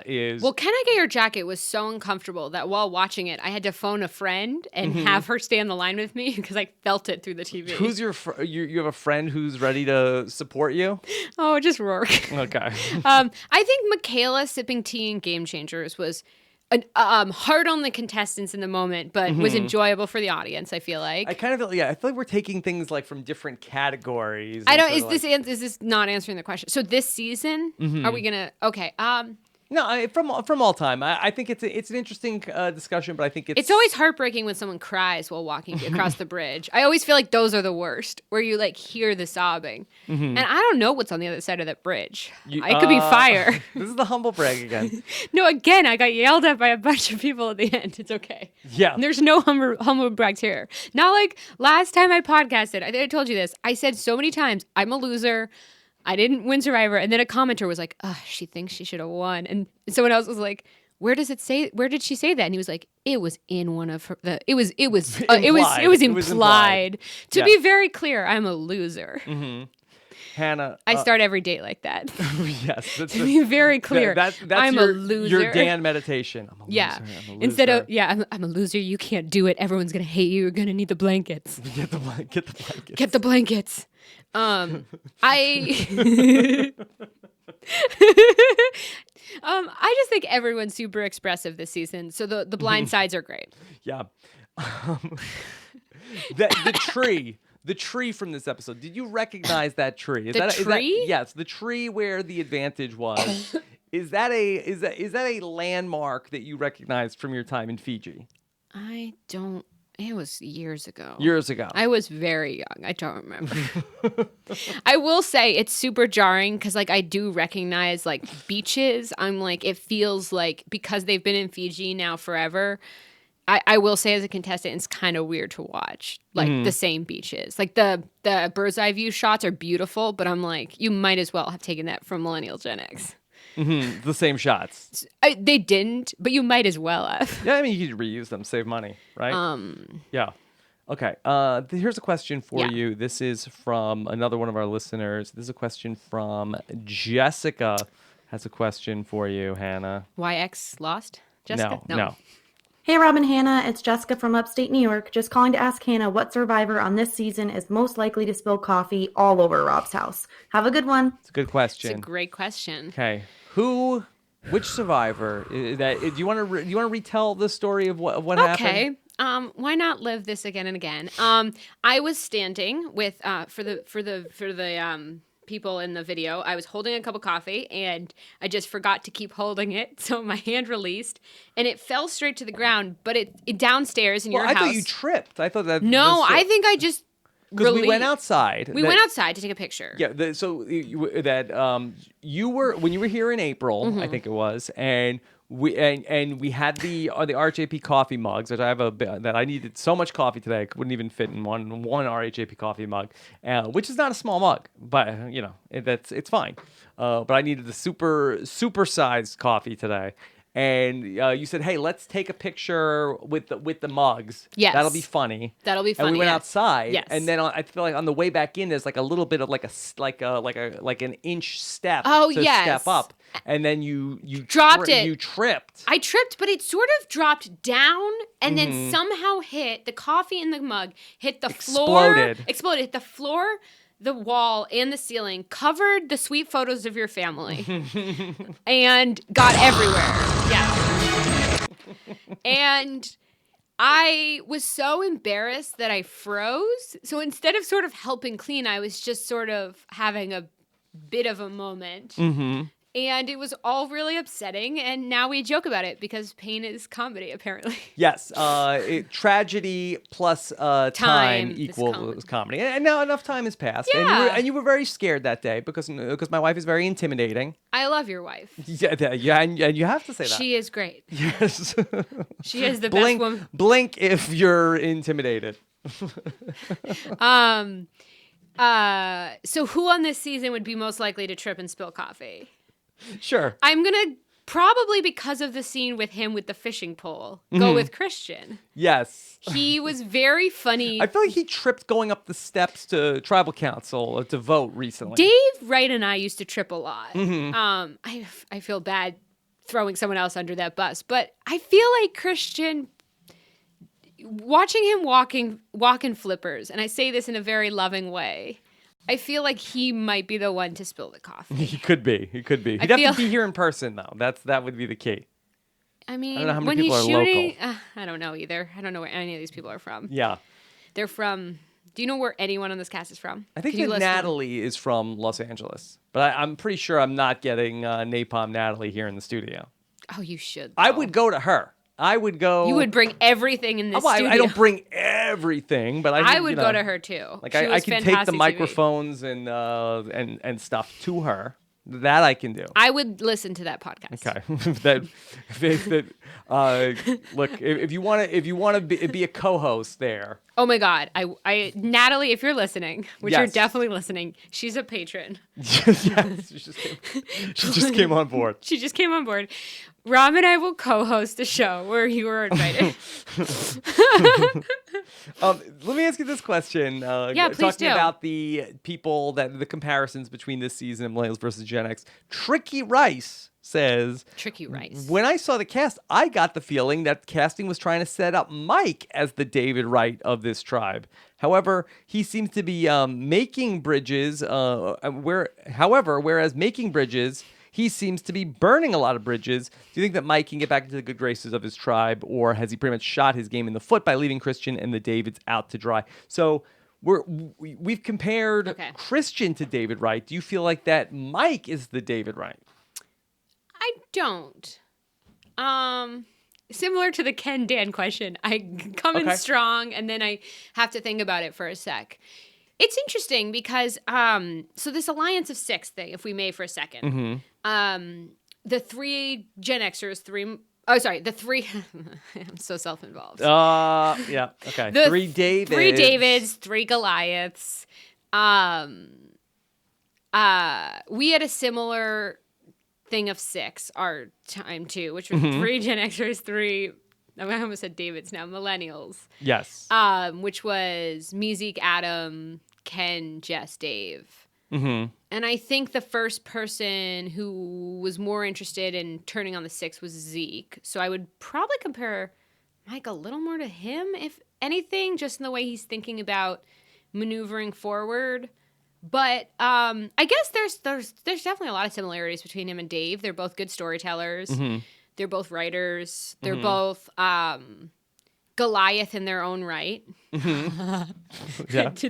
is...
Well, Can I Get Your Jacket was so uncomfortable that while watching it, I had to phone a friend and have her stay on the line with me because I felt it through the TV.
Who's you have a friend who's ready to support you?
Oh, just Rourke.
Okay.
I think Michaela sipping tea in Game Changers was hard on the contestants in the moment, but was enjoyable for the audience, I feel like.
I kind of feel like we're taking things like from different categories.
I don't, is this not answering the question? So this season, are we gonna, okay.
No, from all time. I think it's an interesting discussion, but I think
it's always heartbreaking when someone cries while walking across the bridge. I always feel like those are the worst, where you like hear the sobbing, and I don't know what's on the other side of that bridge. It could be fire.
This is the humble brag again.
No, again, I got yelled at by a bunch of people at the end. It's okay.
Yeah,
there's no humble brags here. Not like last time I podcasted. I think I told you this. I said so many times, I'm a loser. I didn't win Survivor, and then a commenter was like, she thinks she should have won, and someone else was like, where did she say that? And he was like, it was in one of her. It was implied. To be very clear, I'm a loser.
Mm-hmm. Hannah,
I start every date like that.
Yes,
to be very clear, I'm a loser.
Your Dan meditation. I'm a loser.
Yeah.
I'm a loser.
Instead of I'm a loser. You can't do it. Everyone's gonna hate you. You're gonna need the blankets.
Get the blankets.
Get the blankets. I just think everyone's super expressive this season. So the blind sides are great.
Yeah. The tree from this episode. Did you recognize that tree?
Tree?
Yes, the tree where the advantage was. Is that a landmark that you recognized from your time in Fiji?
I don't. It was years ago.
I
was very young. I don't remember. I will say it's super jarring because like I do recognize like beaches. I'm like, it feels like because they've been in Fiji now forever, I will say as a contestant, it's kind of weird to watch like the same beaches. Like the bird's eye view shots are beautiful, but I'm like, you might as well have taken that from Millennial Gen X.
The same shots.
They didn't, but you might as well have.
Yeah, I mean, you could reuse them, save money, right? Yeah. Okay. Here's a question for you. This is from another one of our listeners. This is a question from Jessica. Has a question for you, Hannah.
YX lost? Jessica?
No.
Hey, Rob and Hannah, it's Jessica from upstate New York. Just calling to ask Hannah what survivor on this season is most likely to spill coffee all over Rob's house. Have a good one.
It's a good question.
It's a great question.
Okay. Which survivor? Do you want to retell the story of what happened?
Okay. Why not live this again and again? I was standing with for the people in the video. I was holding a cup of coffee and I just forgot to keep holding it, so my hand released and it fell straight to the ground. But it downstairs in your house.
I thought you tripped. I thought that.
No, I think I just.
Because we went outside.
We went outside to take a picture.
Yeah. You were when you were here in April, I think it was, and we had the RHAP coffee mugs, which I have that I needed so much coffee today, I wouldn't even fit in one RHAP coffee mug, which is not a small mug, but it's fine. But I needed the super sized coffee today. And you said, "Hey, let's take a picture with the mugs.
Yes,
that'll be funny.
That'll be funny."
And we went outside.
Yes.
And then I feel like on the way back in, there's like a little bit of like an inch step.
Oh,
to
yes.
step up. And then you
dropped it.
You tripped.
I tripped, but it sort of dropped down and then somehow hit the coffee in the mug, hit the floor, exploded, hit the floor, the wall, and the ceiling, covered the sweet photos of your family, and got everywhere. Yes. And I was so embarrassed that I froze. So instead of sort of helping clean, I was just sort of having a bit of a moment. And it was all really upsetting, and now we joke about it because pain is comedy, apparently.
Yes, tragedy plus time equals comedy. And now enough time has passed, and you were very scared that day because my wife is very intimidating.
I love your wife.
Yeah, and you have to say that.
She is great.
Yes.
She is the best woman.
Blink if you're intimidated.
So who on this season would be most likely to trip and spill coffee?
Sure.
I'm going to probably, because of the scene with him with the fishing pole, go with Christian.
Yes.
He was very funny.
I feel like he tripped going up the steps to tribal council to vote recently.
Dave Wright and I used to trip a lot. I feel bad throwing someone else under that bus, but I feel like Christian, watching him walk in flippers, and I say this in a very loving way, I feel like he might be the one to spill the coffee.
He could be. He'd have to be here in person, though. That would be the key.
I mean,
I don't know how many
when
people
he's
are
shooting,
local.
I don't know either. I don't know where any of these people are from.
Yeah.
They're from. Do you know where anyone on this cast is from?
I think that Natalie is from Los Angeles, but I'm pretty sure I'm not getting Napalm Natalie here in the studio.
Oh, you should.
I would go to her. I would go.
You would bring everything in this studio.
I don't bring everything, but
I would go to her too.
Like I can take the microphones and stuff to her. That I can do.
I would listen to that podcast.
Okay. Look, if you want to be a co-host there.
Oh my God, I Natalie, if you're listening, which you're definitely listening, she's a patron.
Yes, she just came on board.
She just came on board. Rob and I will co-host a show where you were invited.
Let me ask you this question.
Please
talking
do.
about the people the comparisons between this season of Millennials versus Gen X. Tricky Rice says,
Tricky Rice.
When I saw the cast, I got the feeling that casting was trying to set up Mike as the David Wright of this tribe. However, he seems to be making bridges. Whereas making bridges, he seems to be burning a lot of bridges. Do you think that Mike can get back into the good graces of his tribe, or has he pretty much shot his game in the foot by leaving Christian and the Davids out to dry? So we've compared Christian to David Wright. Do you feel like that Mike is the David Wright?
I don't. Similar to the Ken Dan question, I come in strong and then I have to think about it for a sec. It's interesting because so this Alliance of 6 thing, if we may for a second, the 3 Gen Xers, 3 Oh, sorry. The three. I'm so self-involved.
Yeah. Okay.
The
3 Davids.
3 Davids, 3 Goliaths. We had a similar thing of 6 our time too, which was 3 Gen Xers, 3. I almost said Davids now. Millennials.
Yes.
Which was me, Zeke, Adam, Ken, Jess, Dave.
Mm-hmm.
And I think the first person who was more interested in turning on the 6 was Zeke. So I would probably compare Mike a little more to him, if anything, just in the way he's thinking about maneuvering forward. But I guess there's definitely a lot of similarities between him and Dave. They're both good storytellers.
Mm-hmm.
They're both writers. They're both Goliath in their own right.
Yeah,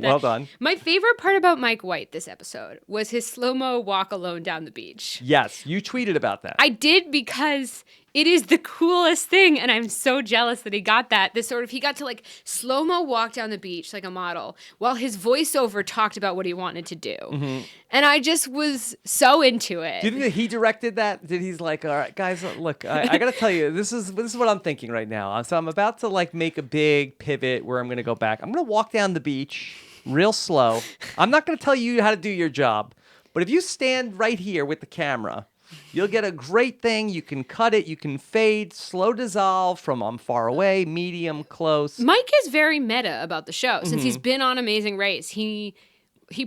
well done.
My favorite part about Mike White this episode was his slow-mo walk alone down the beach.
Yes, you tweeted about that.
I did, because it is the coolest thing, and I'm so jealous that he got that. He got to like slow-mo walk down the beach like a model while his voiceover talked about what he wanted to do.
Mm-hmm.
And I just was so into it.
Do you think that he directed that? Did he's like, all right, guys, look, I got to tell you, this is what I'm thinking right now. So I'm about to like make a big pivot where I'm going to go back. I'm going to walk down the beach real slow. I'm not going to tell you how to do your job, but if you stand right here with the camera, you'll get a great thing. You can cut it. You can fade, slow dissolve from I'm far away, medium, close.
Mike is very meta about the show. Since he's been on Amazing Race, he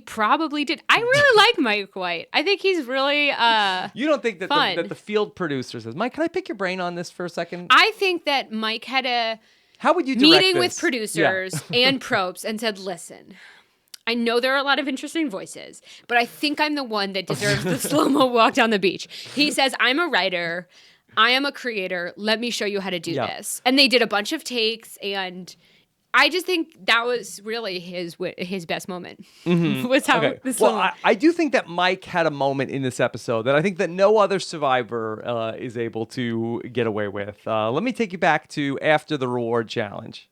probably did. I really like Mike White. I think he's really
You don't think that
fun.
that the field producer says, Mike, can I pick your brain on this for a second?
I think that Mike had a
How would you direct
meeting with
this?
producers and propes and said, listen, I know there are a lot of interesting voices, but I think I'm the one that deserves the slow-mo walk down the beach. He says, I'm a writer. I am a creator. Let me show you how to do this. And they did a bunch of takes, and I just think that was really his best moment. Was how the slow-mo.
Well, I do think that Mike had a moment in this episode that I think that no other survivor is able to get away with. Let me take you back to after the reward challenge.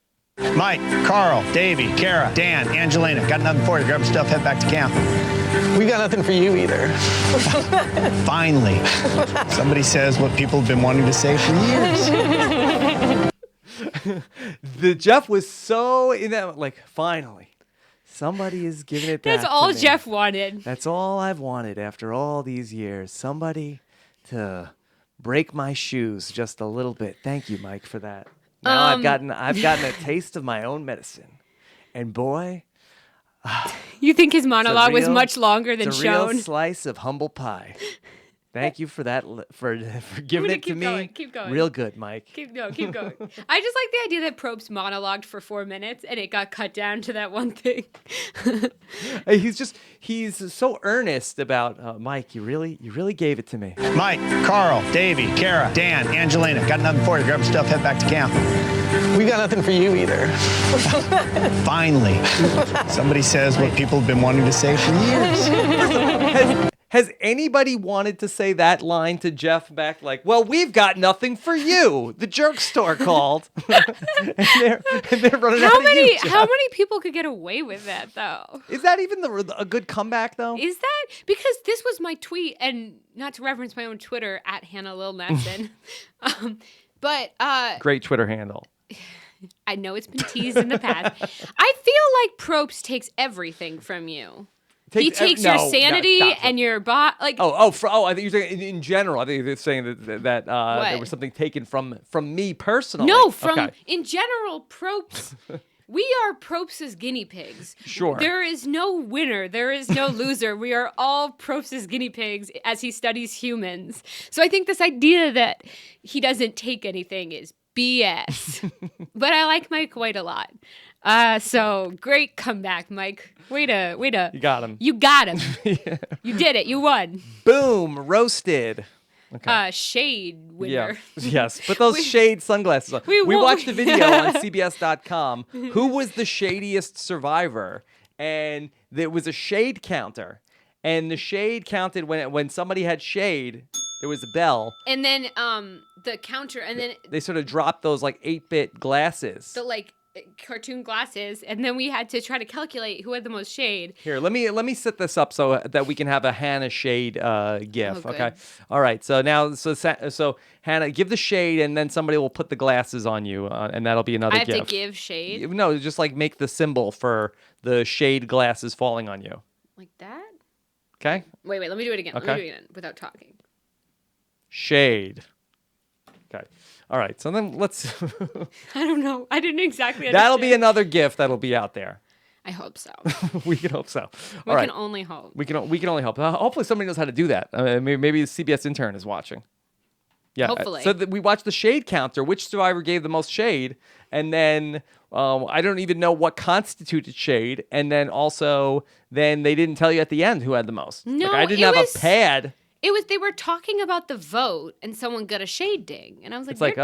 Mike, Carl, Davey, Kara, Dan, Angelina. Got nothing for you. Grab your stuff, head back to camp.
We got nothing for you either.
Finally. Somebody says what people have been wanting to say for years.
The Jeff was so in that, like, finally. Somebody is giving it back.
That's all
to me.
Jeff wanted.
That's all I've wanted after all these years. Somebody to break my shoes just a little bit. Thank you, Mike, for that. Now I've gotten a taste of my own medicine, and boy,
you think his monologue was much longer than
it's a
shown?
real slice of humble pie. Thank you for that, for giving it to me.
Keep going.
Real good, Mike.
Keep going. I just like the idea that Probst monologued for 4 minutes and it got cut down to that one thing.
He's so earnest about Mike. You really gave it to me.
Mike, Carl, Davey, Kara, Dan, Angelina. Got nothing for you. Grab your stuff, head back to camp.
We got nothing for you either.
Finally. Somebody says what people have been wanting to say for years.
Has anybody wanted to say that line to Jeff back? Like, well, we've got nothing for you. The jerk store called, and they're running out of you, Jeff.
How many people could get away with that, though?
Is that even a good comeback, though?
Is that because this was my tweet, and not to reference my own Twitter at Hannah Lil Natson, but
great Twitter handle.
I know it's been teased in the past. I feel like Probst takes everything from you. He takes your sanity and your bot. Like
I think you're saying in general. I think they're saying that there was something taken from me personally.
No, in general, Probst. We are Probst's guinea pigs.
Sure.
There is no winner. There is no loser. We are all Probst's guinea pigs as he studies humans. So I think this idea that he doesn't take anything is BS. But I like Mike White a lot. So great comeback, Mike. Way to.
You got him.
You got him. Yeah. You did it. You won.
Boom. Roasted. Okay.
Shade winner.
Yeah. Yes. Put those shade sunglasses on. We watched the video on CBS.com. Who was the shadiest survivor? And there was a shade counter. And the shade counted when somebody had shade. There was a bell.
And then the counter, and then
they sort of dropped those like 8-bit glasses.
The like cartoon glasses, and then we had to try to calculate who had the most shade.
Here, let me set this up so that we can have a Hannah shade gif.
Oh,
Okay.
good.
All right. So now, so Hannah, give the shade, and then somebody will put the glasses on you, and that'll be another
I have
gif.
to give shade
No, just like make the symbol for the shade glasses falling on you.
like that.
Okay.
Wait, let me do it again.
Okay.
Let me do it again without talking.
Shade. Okay. All right. So then let's.
I don't know. I didn't exactly.
That'll be
understand.
another gif that'll be out there.
I hope so.
We can hope so.
We
All right.
can only hope.
We can only hope. Hopefully somebody knows how to do that. Maybe the CBS intern is watching. Yeah.
Hopefully.
So we watched the shade counter. Which survivor gave the most shade? And then I don't even know what constituted shade. And then also, then they didn't tell you at the end who had the most.
No,
I didn't
it
have
was-
a pad.
They were talking about the vote, and someone got a shade ding, and I was like,
It's like,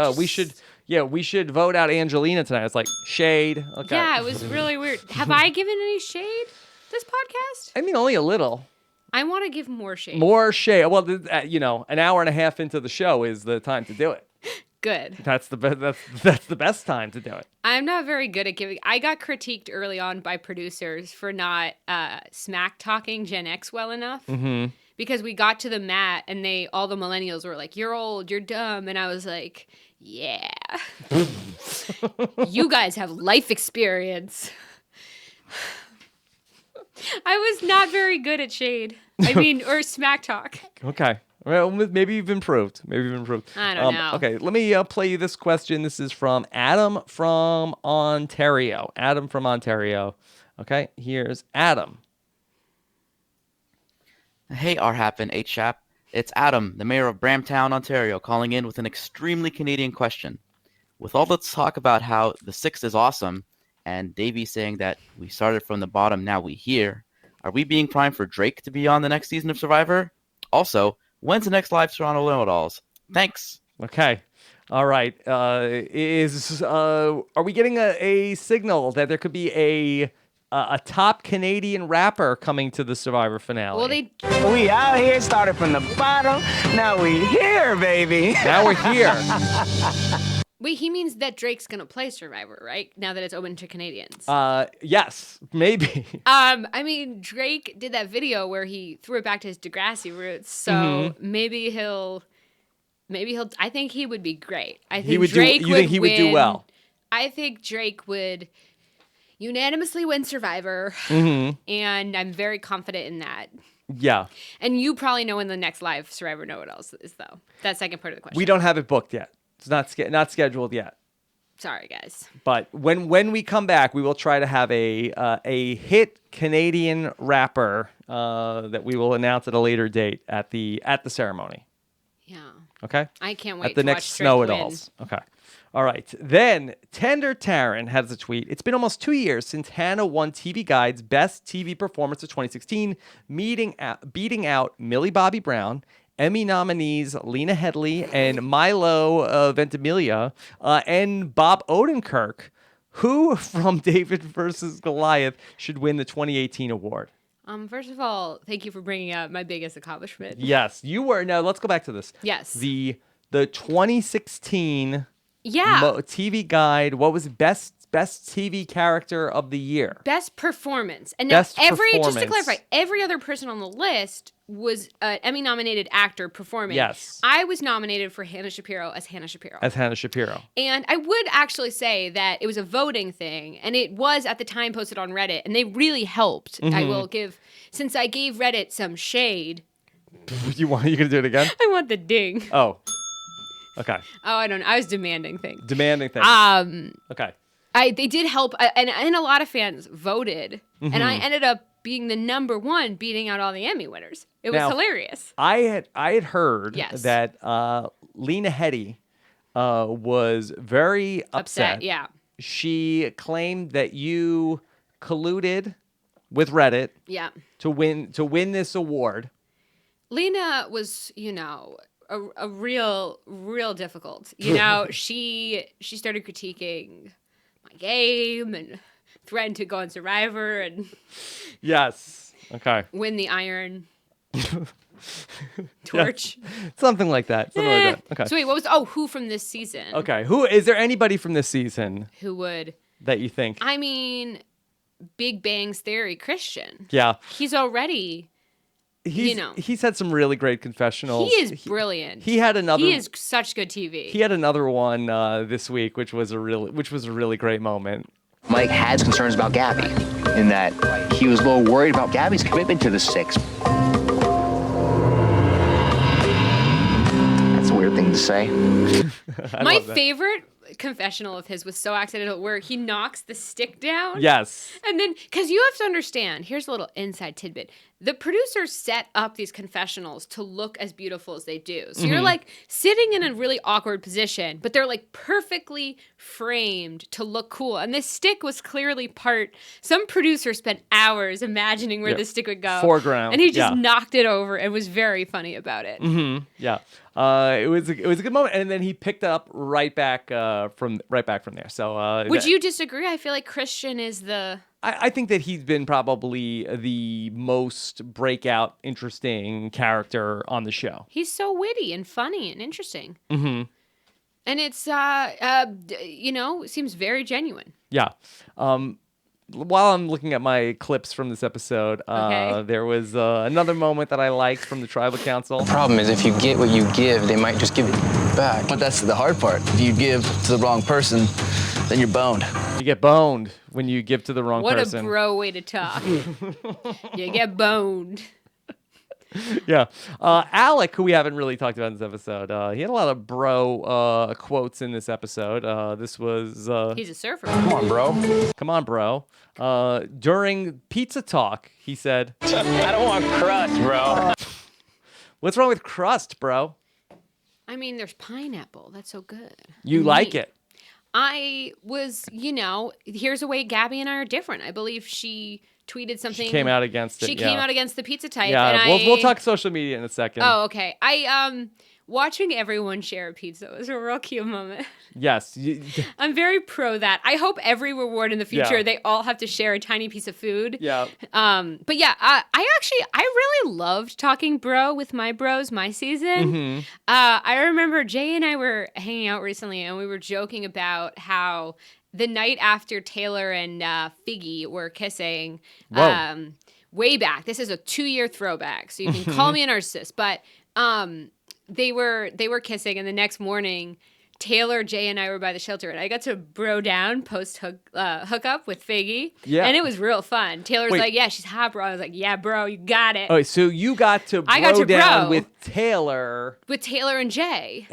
"You're
we should vote out Angelina tonight. It's like shade. Okay.
Yeah, it was really weird. Have I given any shade this podcast?
I mean, only a little.
I want to give more shade.
More shade. Well, an hour and a half into the show is the time to do it.
Good.
That's the best time to do it.
I'm not very good at giving. I got critiqued early on by producers for not smack talking Gen X well enough.
Mm-hmm.
Because we got to the mat and all the millennials were like, "You're old, you're dumb," and I was like, "Yeah, you guys have life experience." I was not very good at shade. I mean, or smack talk.
Okay. Well, maybe you've improved.
I don't know.
Okay, let me play you this question. This is from Adam from Ontario. Okay, here's Adam.
Hey, RHAP and RHAP. It's Adam, the mayor of Bramptown, Ontario, calling in with an extremely Canadian question. With all this talk about how the Six is awesome, and Davey saying that we started from the bottom, now we here, are we being primed for Drake to be on the next season of Survivor? Also, when's the next live Toronto Know-It-Alls? Thanks.
Okay. All right. Are we getting a signal that there could be a top Canadian rapper coming to the Survivor finale?
Well,
We out here, started from the bottom. Now we here, baby.
Now we're here.
Wait, he means that Drake's gonna play Survivor, right? Now that it's open to Canadians.
Yes, maybe.
I mean, Drake did that video where he threw it back to his Degrassi roots, so maybe he'll. I think he would be great. I think Drake
You think he would do well?
I think Drake would unanimously win Survivor, and I'm very confident in that.
Yeah.
And you probably know when the next live Survivor Know-It-Alls is, though. That second part of the question.
We don't have it booked yet. It's not scheduled yet.
Sorry, guys.
But when we come back, we will try to have a hit Canadian rapper that we will announce at a later date at the ceremony.
Yeah.
Okay.
I can't wait
at the
to
next
watch Drake
Know-It-Alls. Okay. All right. Then Tender Taryn has a tweet. It's been almost 2 years since Hannah won TV Guide's Best TV Performance of 2016, beating out Millie Bobby Brown, Emmy nominees Lena Headey and Milo Ventimiglia, and Bob Odenkirk, who from David versus Goliath should win the 2018 award.
First of all, thank you for bringing up my biggest accomplishment.
Yes, you were. Now let's go back to this.
Yes.
The 2016 TV Guide. What was best TV character of the year?
Best performance. And now just to
performance.
clarify, every other person on the list was an Emmy-nominated actor performing.
Yes.
I was nominated for Hannah Shapiro as Hannah Shapiro. And I would actually say that it was a voting thing, and it was at the time posted on Reddit, and they really helped. I will since I gave Reddit some shade.
You gonna do it again?
I want the ding.
Oh. Okay.
Oh, I don't know. I was demanding things.
Okay.
They did help, and a lot of fans voted, and I ended up being the number one, beating out all the Emmy winners. It was hilarious.
I had heard that Lena Headey was very upset.
Yeah.
She claimed that you colluded with Reddit.
Yeah.
To win this award.
Lena was, a real difficult. She started critiquing my game and threatened to go on Survivor and
yes. Okay.
win the Iron Torch.
Yeah. Something like that. Okay.
So wait, who from this season?
Okay. Is there anybody from this season
who would
that you think?
I mean, Big Bang's Theory, Christian.
Yeah.
He's already,
He's had some really great confessionals.
He is brilliant.
He had another.
He is such good TV.
He had another one this week, which was a really great moment.
Mike had concerns about Gabby, in that he was a little worried about Gabby's commitment to the Six. That's a weird thing to say.
My favorite confessional of his was so accidental, where he knocks the stick down.
Yes.
And then, because you have to understand, here's a little inside tidbit. The producers set up these confessionals to look as beautiful as they do. So you're like sitting in a really awkward position, but they're like perfectly framed to look cool. And this stick was clearly some producer spent hours imagining where the stick would go.
Foreground.
And he just knocked it over and was very funny about it.
Mm-hmm. Yeah. It was a good moment, and then he picked up right back from there. So
would you disagree? I feel like Christian is
I think that he's been probably the most breakout, interesting character on the show.
He's so witty and funny and interesting.
Mm-hmm.
And it's seems very genuine.
Yeah. While I'm looking at my clips from this episode, there was another moment that I liked from the tribal council.
The problem is if you get what you give, they might just give it back. But that's the hard part. If you give to the wrong person, then you're boned.
You get boned when you give to the wrong person.
What a bro way to talk. You get boned.
Yeah. Alec, who we haven't really talked about in this episode, he had a lot of bro quotes in this episode. This was...
He's a surfer.
Come on, bro. Come on, bro. During pizza talk, he said...
I don't want crust, bro.
What's wrong with crust, bro?
I mean, there's pineapple. That's so good.
You like it.
I was, here's a way Gabby and I are different. I believe she tweeted something.
She came out against it.
She came out against the pizza type.
Yeah,
and
we'll talk social media in a second.
Oh, okay. Watching everyone share a pizza was a real cute moment.
Yes.
I'm very pro that. I hope every reward in the future, they all have to share a tiny piece of food.
Yeah.
But yeah, I really loved talking bro with my bros my season.
Mm-hmm.
I remember Jay and I were hanging out recently and we were joking about how the night after Taylor and Figgy were kissing, way back, this is a 2-year throwback, so you can call me a narcissist, but they were kissing, and the next morning, Taylor, Jay, and I were by the shelter, and I got to bro down post hookup with Figgy, and it was real fun. Taylor's like, "Yeah, she's hot, bro." I was like, "Yeah, bro, you got it."
Oh, so you got to bro down with Taylor
and Jay,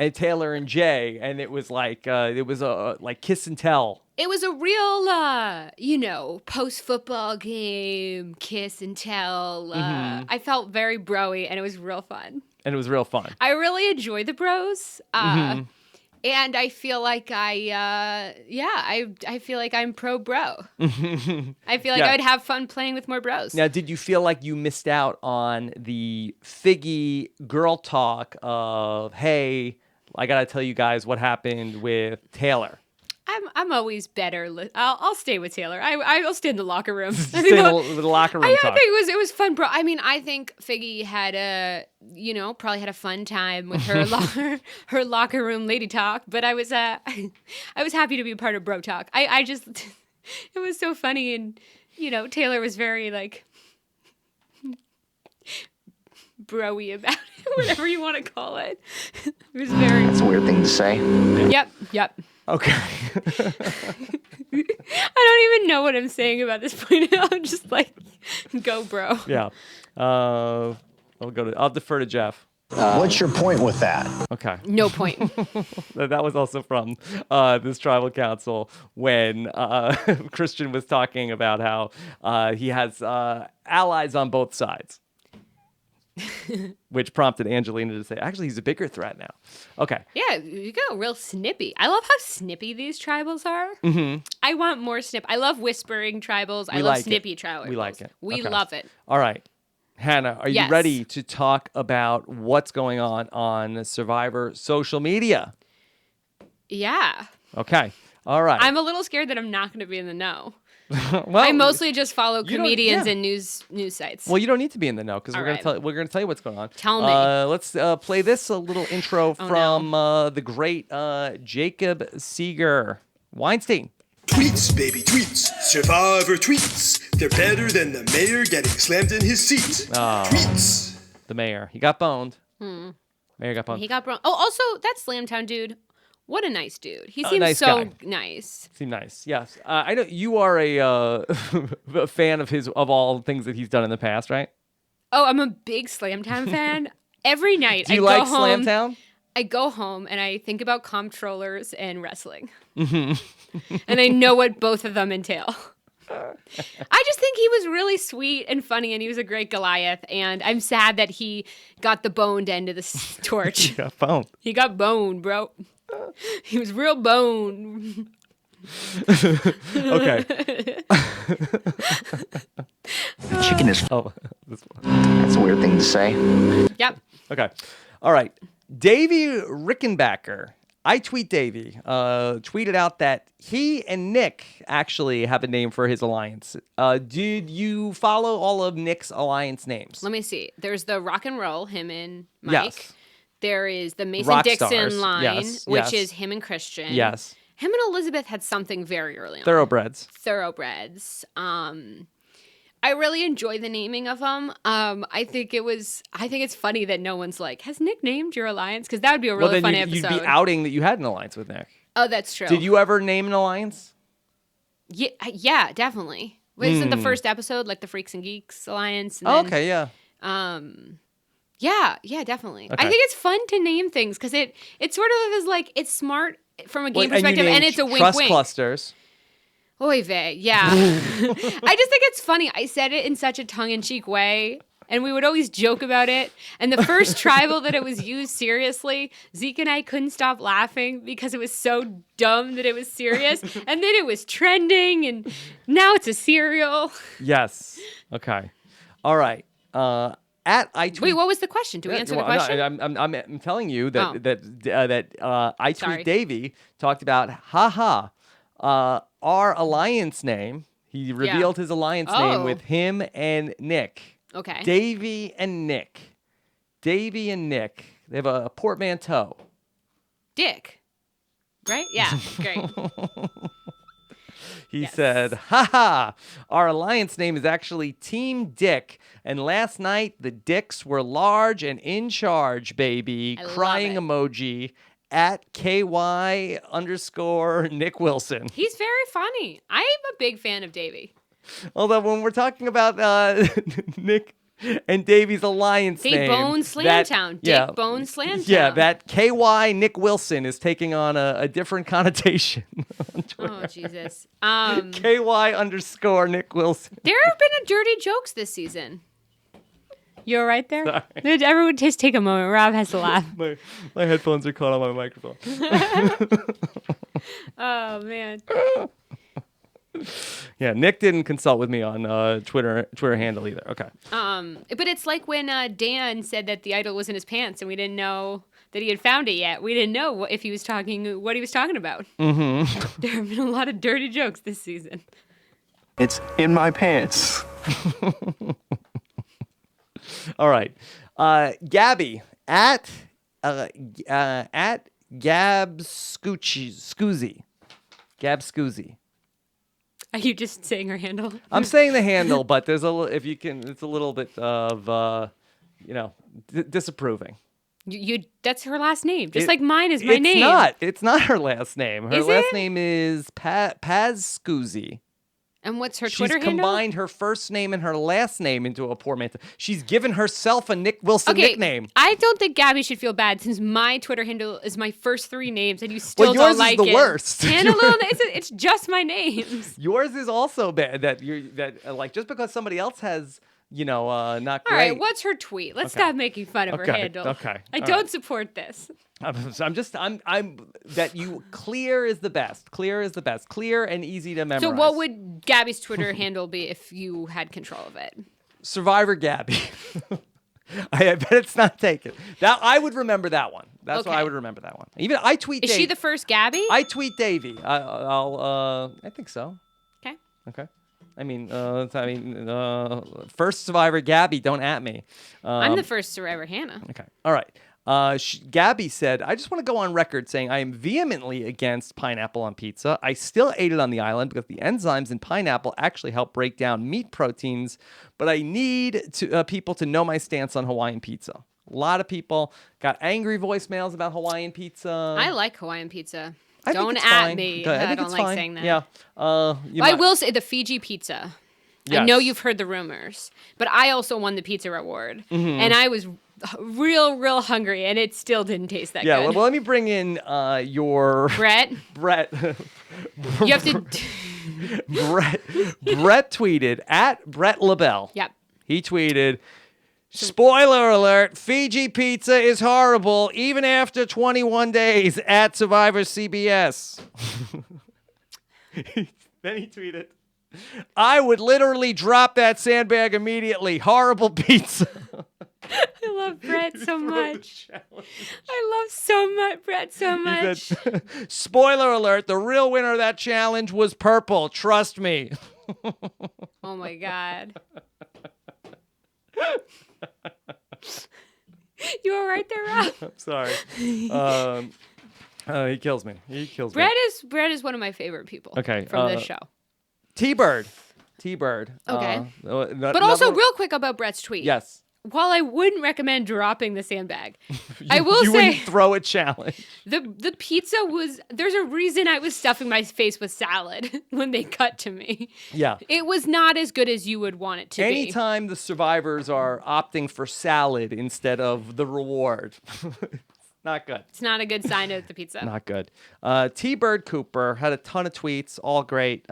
and it was like like kiss and tell.
It was a real, post-football game, kiss and tell. I felt very bro-y, and it was real fun. I really enjoy the bros. And I feel like I feel like I'm pro bro. I feel like I would have fun playing with more bros.
Now, did you feel like you missed out on the Figgy girl talk of, hey, I got to tell you guys what happened with Taylor?
I'm always better. I'll stay with Taylor. I'll stay in the locker room.
Stay in the locker room talk.
I think it was fun, bro. I mean, I think Figgy had probably had a fun time with her locker room lady talk. But I was happy to be a part of bro talk. I just it was so funny, and Taylor was very like bro-y about it, whatever you want to call it. It was very.
That's a weird thing to say.
Yep.
Okay.
I don't even know what I'm saying about this point. I'm just like, go, bro.
Yeah. I'll defer to Jeff.
What's your point with that?
Okay.
No point.
That was also from this tribal council when Christian was talking about how he has allies on both sides. Which prompted Angelina to say, actually, he's a bigger threat now. Okay.
Yeah, you go real snippy. I love how snippy these tribals are.
Mm-hmm.
I want more snip. I love whispering tribals. I love snippy tribals.
We like it.
We love it.
All right. Hannah, are you ready to talk about what's going on Survivor social media?
Yeah.
Okay. All right.
I'm a little scared that I'm not going to be in the know.
Well,
I mostly just follow comedians and news sites.
Well, you don't need to be in the know because we're
right.
going to tell you what's going on.
Tell me.
Let's play this little intro from the great Jacob Seeger Weinstein.
Tweets, baby, tweets. Survivor tweets. They're better than the mayor getting slammed in his seat. Tweets.
The mayor. He got boned.
Hmm.
Mayor got boned.
He got bronze. Oh, also, that Slamtown dude. What a nice dude. He seems
nice
so
guy.
nice.
Seemed nice. Yes. I know you are a a fan of all things that he's done in the past, right?
Oh, I'm a big Slamtown fan. Every night
Do you
I
like
go home.
Slamtown?
I go home and I think about comptrollers and wrestling.
Mm-hmm.
And I know what both of them entail. I just think he was really sweet and funny, and he was a great Goliath. And I'm sad that he got the boned end of the torch.
He got boned.
He got boned, bro. He was real boned.
Okay.
The chicken is.
Oh,
That's a weird thing to say.
Yep.
Okay. All right. Davey Rickenbacker. I tweet Davey. Tweeted out that he and Nick actually have a name for his alliance. Did you follow all of Nick's alliance names?
Let me see. There's the rock and roll, him and Mike.
Yes.
There is the Mason
Rock
Dixon
stars.
line,
Yes,
which
yes.
is him and Christian.
Yes.
Him and Elizabeth had something very early on.
Thoroughbreds.
Thoroughbreds. I really enjoy the naming of them. I think it's funny that no one's like, has Nick named your alliance? Because that would be a really funny
you'd
episode.
be outing that you had an alliance with Nick.
Oh, that's true.
Did you ever name an alliance?
Yeah, definitely. Wasn't the first episode like the Freaks and Geeks alliance? And
Oh,
then,
okay, yeah.
Yeah, definitely.
Okay.
I think it's fun to name things because it sort of is like it's smart from a game
Well,
perspective, and
named
it's a wink
Trust
wink.
clusters.
Oy vey, yeah. I just think it's funny. I said it in such a tongue-in-cheek way, and we would always joke about it. And the first tribal that it was used seriously, Zeke and I couldn't stop laughing because it was so dumb that it was serious. And then it was trending, and now it's a cereal.
Yes. Okay. All right. At I tweet.
Wait, what was the question? Do we answer the question?
I'm telling you that
Oh.
I
Sorry.
tweet Davey talked about our alliance name. He revealed his alliance name
Oh.
with him and Nick.
Okay.
Davey and Nick. Davey and Nick. They have a portmanteau.
Dick. Right? Yeah, great.
He said, our alliance name is actually Team Dick. And last night, the dicks were large and in charge, baby.
I love
Crying
it.
emoji at KY_ Nick Wilson.
He's very funny. I'm a big fan of Davey.
Although when we're talking about Nick and Davey's alliance
They
name.
bone Slamtown. Dick bone Slamtown.
Yeah, that KY Nick Wilson is taking on a different connotation on Twitter.
Oh, Jesus.
KY_ Nick Wilson.
There have been dirty jokes this season. You're right there?
Sorry.
Everyone just take a moment. Rob has to laugh.
My headphones are caught on my microphone.
Oh, man.
Yeah, Nick didn't consult with me on Twitter handle either. Okay.
But it's like when Dan said that the idol was in his pants and we didn't know that he had found it yet. We didn't know what he was talking about.
Mm-hmm.
There have been a lot of dirty jokes this season.
It's in my pants.
All right. Gabby at Gab Scoozy. Gab Scoozy.
Are you just saying her handle?
I'm saying the handle, but there's it's a little bit of disapproving.
That's her last name, just like mine is my name.
It's not her last name. Her
Is
last
it?
name is Paz Scoozy.
And what's her
She's
Twitter handle?
combined her first name and her last name into a portmanteau. She's given herself a Nick Wilson nickname.
I don't think Gabby should feel bad since my Twitter handle is my first three names and you still
Well,
don't
yours
like
is the
it.
worst.
Hannah Lil, it's just my names.
Yours is also bad. Just because somebody else has, not
All
great.
right, what's her tweet? Let's
Okay.
stop making fun of her
Okay,
handle.
okay,
I
all
don't
right.
support this.
Clear is the best. Clear is the best. Clear and easy to memorize.
So what would Gabby's Twitter handle be if you had control of it?
Survivor Gabby. I bet it's not taken. That I would remember that one. That's why I would remember that one. Even I tweet.
Is she the first Gabby?
I tweet Davey. I think so.
Okay.
Okay. First Survivor Gabby. Don't at me.
I'm the first Survivor Hannah.
Okay. All right. Gabby said, I just want to go on record saying I am vehemently against pineapple on pizza. I still ate it on the island because the enzymes in pineapple actually help break down meat proteins, but I need people to know my stance on Hawaiian pizza. A lot of people got angry voicemails about Hawaiian pizza.
I like Hawaiian pizza.
I think
Don't
it's
at
fine.
me.
Good. I think
don't
it's
like
fine.
saying that.
Yeah.
I will say the Fiji pizza.
Yes.
I know you've heard the rumors, but I also won the pizza award,
Mhm.
and I was real hungry, and it still didn't taste that
Yeah,
good.
well, let me bring in your...
Brett?
Brett.
You have to...
Brett tweeted, at Brett LaBelle.
Yep.
He tweeted, spoiler alert, Fiji pizza is horrible, even after 21 days at Survivor CBS. Then he tweeted, I would literally drop that sandbag immediately. Horrible pizza.
I love Brett so much. I love Brett so
He
much.
said, spoiler alert, the real winner of that challenge was purple. Trust me.
Oh my God. You all right there, Rob?
I'm sorry. He kills me. He kills me.
Brett is one of my favorite people.
Okay,
From this show.
T-Bird.
Okay.
But
Also, real quick about Brett's tweet.
Yes.
While I wouldn't recommend dropping the sandbag, I will
you
say
wouldn't throw a challenge.
the pizza was. There's a reason I was stuffing my face with salad when they cut to me.
Yeah.
It was not as good as you would want it to be.
Anytime the survivors are opting for salad instead of the reward. Not good.
It's not a good sign of the pizza.
Not good. T-Bird Cooper had a ton of tweets, all great.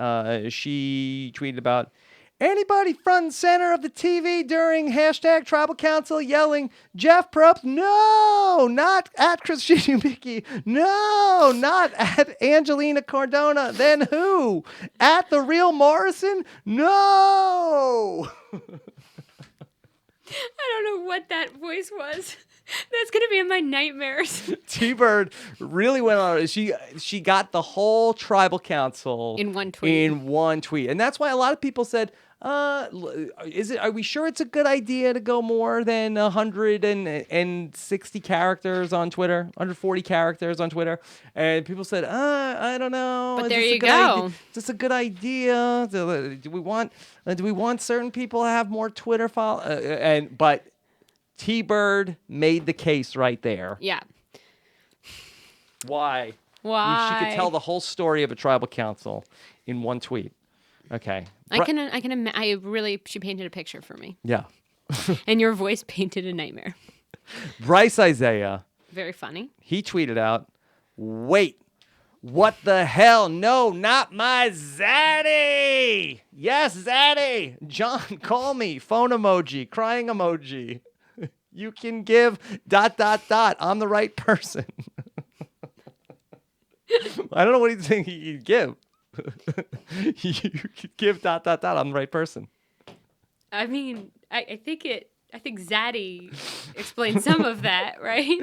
She tweeted about anybody front and center of the TV during hashtag Tribal Council yelling, Jeff Probst, no, not at Christina Mickey, no, not at Angelina Cardona, then who? At the real Morrison? No!
I don't know what that voice was. That's gonna be in my nightmares.
T-Bird really went on. She got the whole Tribal Council
in one tweet.
And that's why a lot of people said, are we sure it's a good idea to go more than 160 characters on Twitter, 140 characters on Twitter? And people said, I don't know.
But
Is
there
this a
you
good
go.
idea? Is this a good idea? Do we want certain people to have more Twitter follow? But T-Bird made the case right there.
Yeah.
Why?
Why?
She could tell the whole story of a tribal council in one tweet. Okay.
She painted a picture for me.
Yeah.
And your voice painted a nightmare.
Bryce Isaiah.
Very funny.
He tweeted out, wait, what the hell? No, not my Zaddy. Yes, Zaddy. John, call me. Phone emoji, crying emoji. You can give ... I'm the right person. I don't know what he's saying he'd give. You could give ... I'm the right person.
I mean, I think Zaddy explained some of that, right?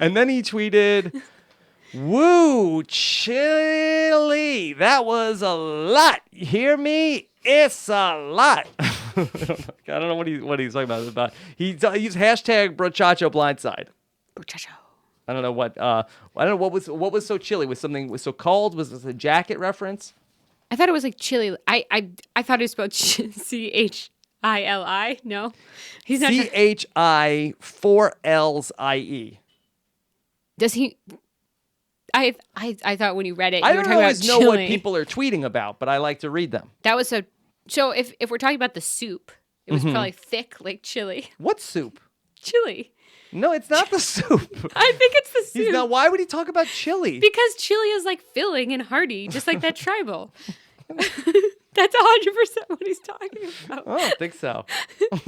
And then he tweeted, woo, chili. That was a lot. You hear me? It's a lot. I don't know what he's talking about. He used hashtag brochacho blindside.
Brochacho.
I don't know what was so chilly. Was so cold? Was this a jacket reference?
I thought it was like chili. I thought it was spelled CHILI. No, he's not.
CHI 4 L's IE.
Does he? I thought when you read it,
I
you were
don't
talking
always
about
know what
chili.
people are tweeting about, but I like to read them.
That was so. If we're talking about the soup, it was probably thick like chili.
What soup?
Chili.
No, it's not the soup.
I think it's the soup.
Why would he talk about chili?
Because chili is like filling and hearty, just like that tribal. That's 100% what he's talking about.
I don't think so.
He's 100%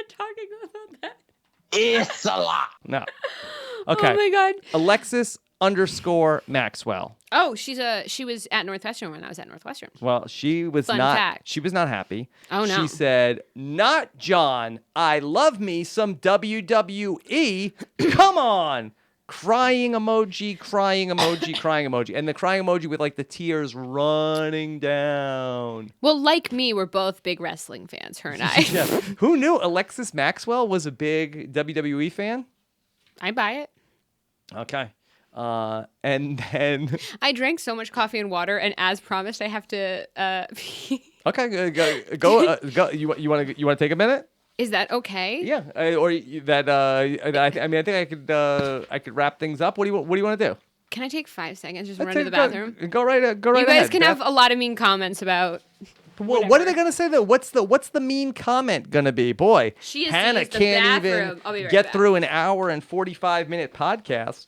talking about that.
It's a lot.
No. Okay.
Oh my God.
Alexis _Maxwell.
Oh, she was at Northwestern when I was at Northwestern.
Well, she was
Fun
not.
fact.
She was not happy.
Oh, no.
She said, "Not John. I love me some WWE. Come on, crying emoji, crying emoji, crying emoji. And the crying emoji with like the tears running down.
Well, like me, we're both big wrestling fans, her and I.
Yeah. Who knew Alexis Maxwell was a big WWE fan?
I buy it.
Okay. And then
I drank so much coffee and water, and as promised, I have to.
okay, go. You want to take a minute?
Is that okay?
Yeah, I mean, I think I could wrap things up. What do you want to do?
Can I take 5 seconds? Just run to the bathroom.
Go right
You guys
ahead.
can have a lot of mean comments about.
What are they gonna say though? What's the mean comment gonna be? Boy,
She is
Hannah
the
can't
bathroom.
even
I'll be right
get
back.
through an hour and 45-minute podcast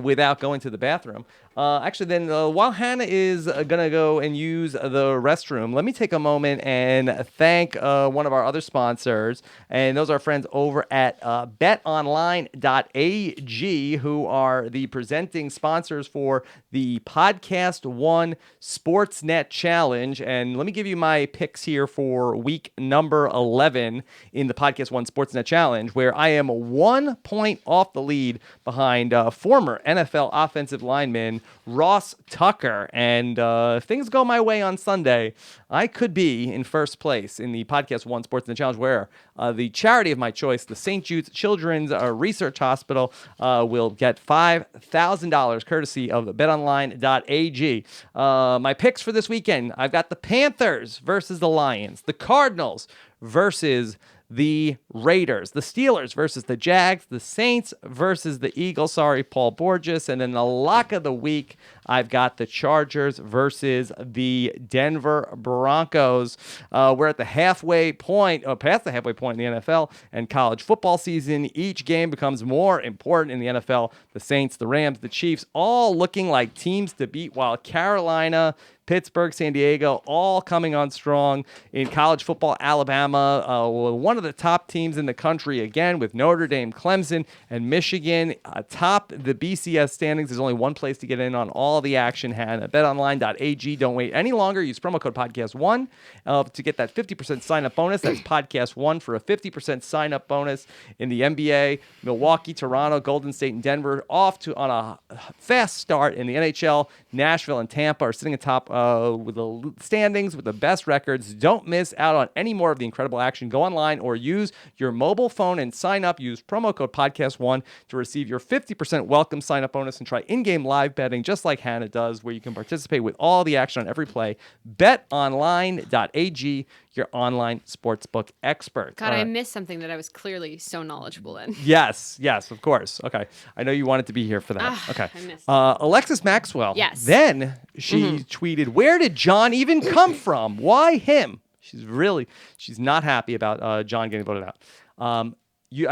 without going to the bathroom. Actually, then while Hannah is gonna go and use the restroom, let me take a moment and thank one of our other sponsors, and those are our friends over at BetOnline.ag, who are the presenting sponsors for the Podcast One Sportsnet Challenge. And let me give you my picks here for week number 11 in the Podcast One Sportsnet Challenge, where I am 1 point off the lead behind former NFL offensive lineman Ross Tucker. And if things go my way on Sunday, I could be in first place in the Podcast One Sportsnet Challenge, where the charity of my choice, the St. Jude's Children's Research Hospital, will get $5,000 courtesy of BetOnline.ag. My picks for this weekend, I've got the Panthers versus the Lions, the Cardinals versus the Raiders, the Steelers versus the Jags, the Saints versus the Eagles. Sorry, Paul Borges. And then the lock of the week, I've got the Chargers versus the Denver Broncos. We're at the halfway point, past the halfway point in the NFL and college football season. Each game becomes more important in the NFL. The Saints, the Rams, the Chiefs, all looking like teams to beat, while Carolina, Pittsburgh, San Diego, all coming on strong. In college football, Alabama, one of the top teams in the country again, with Notre Dame, Clemson, and Michigan atop the BCS standings. There's only one place to get in on all the action. Hannah, BetOnline.ag. Don't wait any longer. Use promo code podcast1 to get that 50% sign-up bonus. That's podcast1 for a 50% sign-up bonus in the NBA. Milwaukee, Toronto, Golden State, and Denver off on a fast start in the NHL. Nashville and Tampa are sitting atop with the standings with the best records. Don't miss out on any more of the incredible action. Go online or use your mobile phone and sign up. Use promo code podcast1 to receive your 50% welcome sign-up bonus and try in-game live betting just like Hannah does, where you can participate with all the action on every play. BetOnline.ag, your online sportsbook expert.
God, I missed something that I was clearly so knowledgeable in.
Yes, of course. Okay. I know you wanted to be here for that. Okay.
I missed
Alexis Maxwell.
Yes.
Then she tweeted, "Where did John even come from? Why him?" She's not happy about John getting voted out. I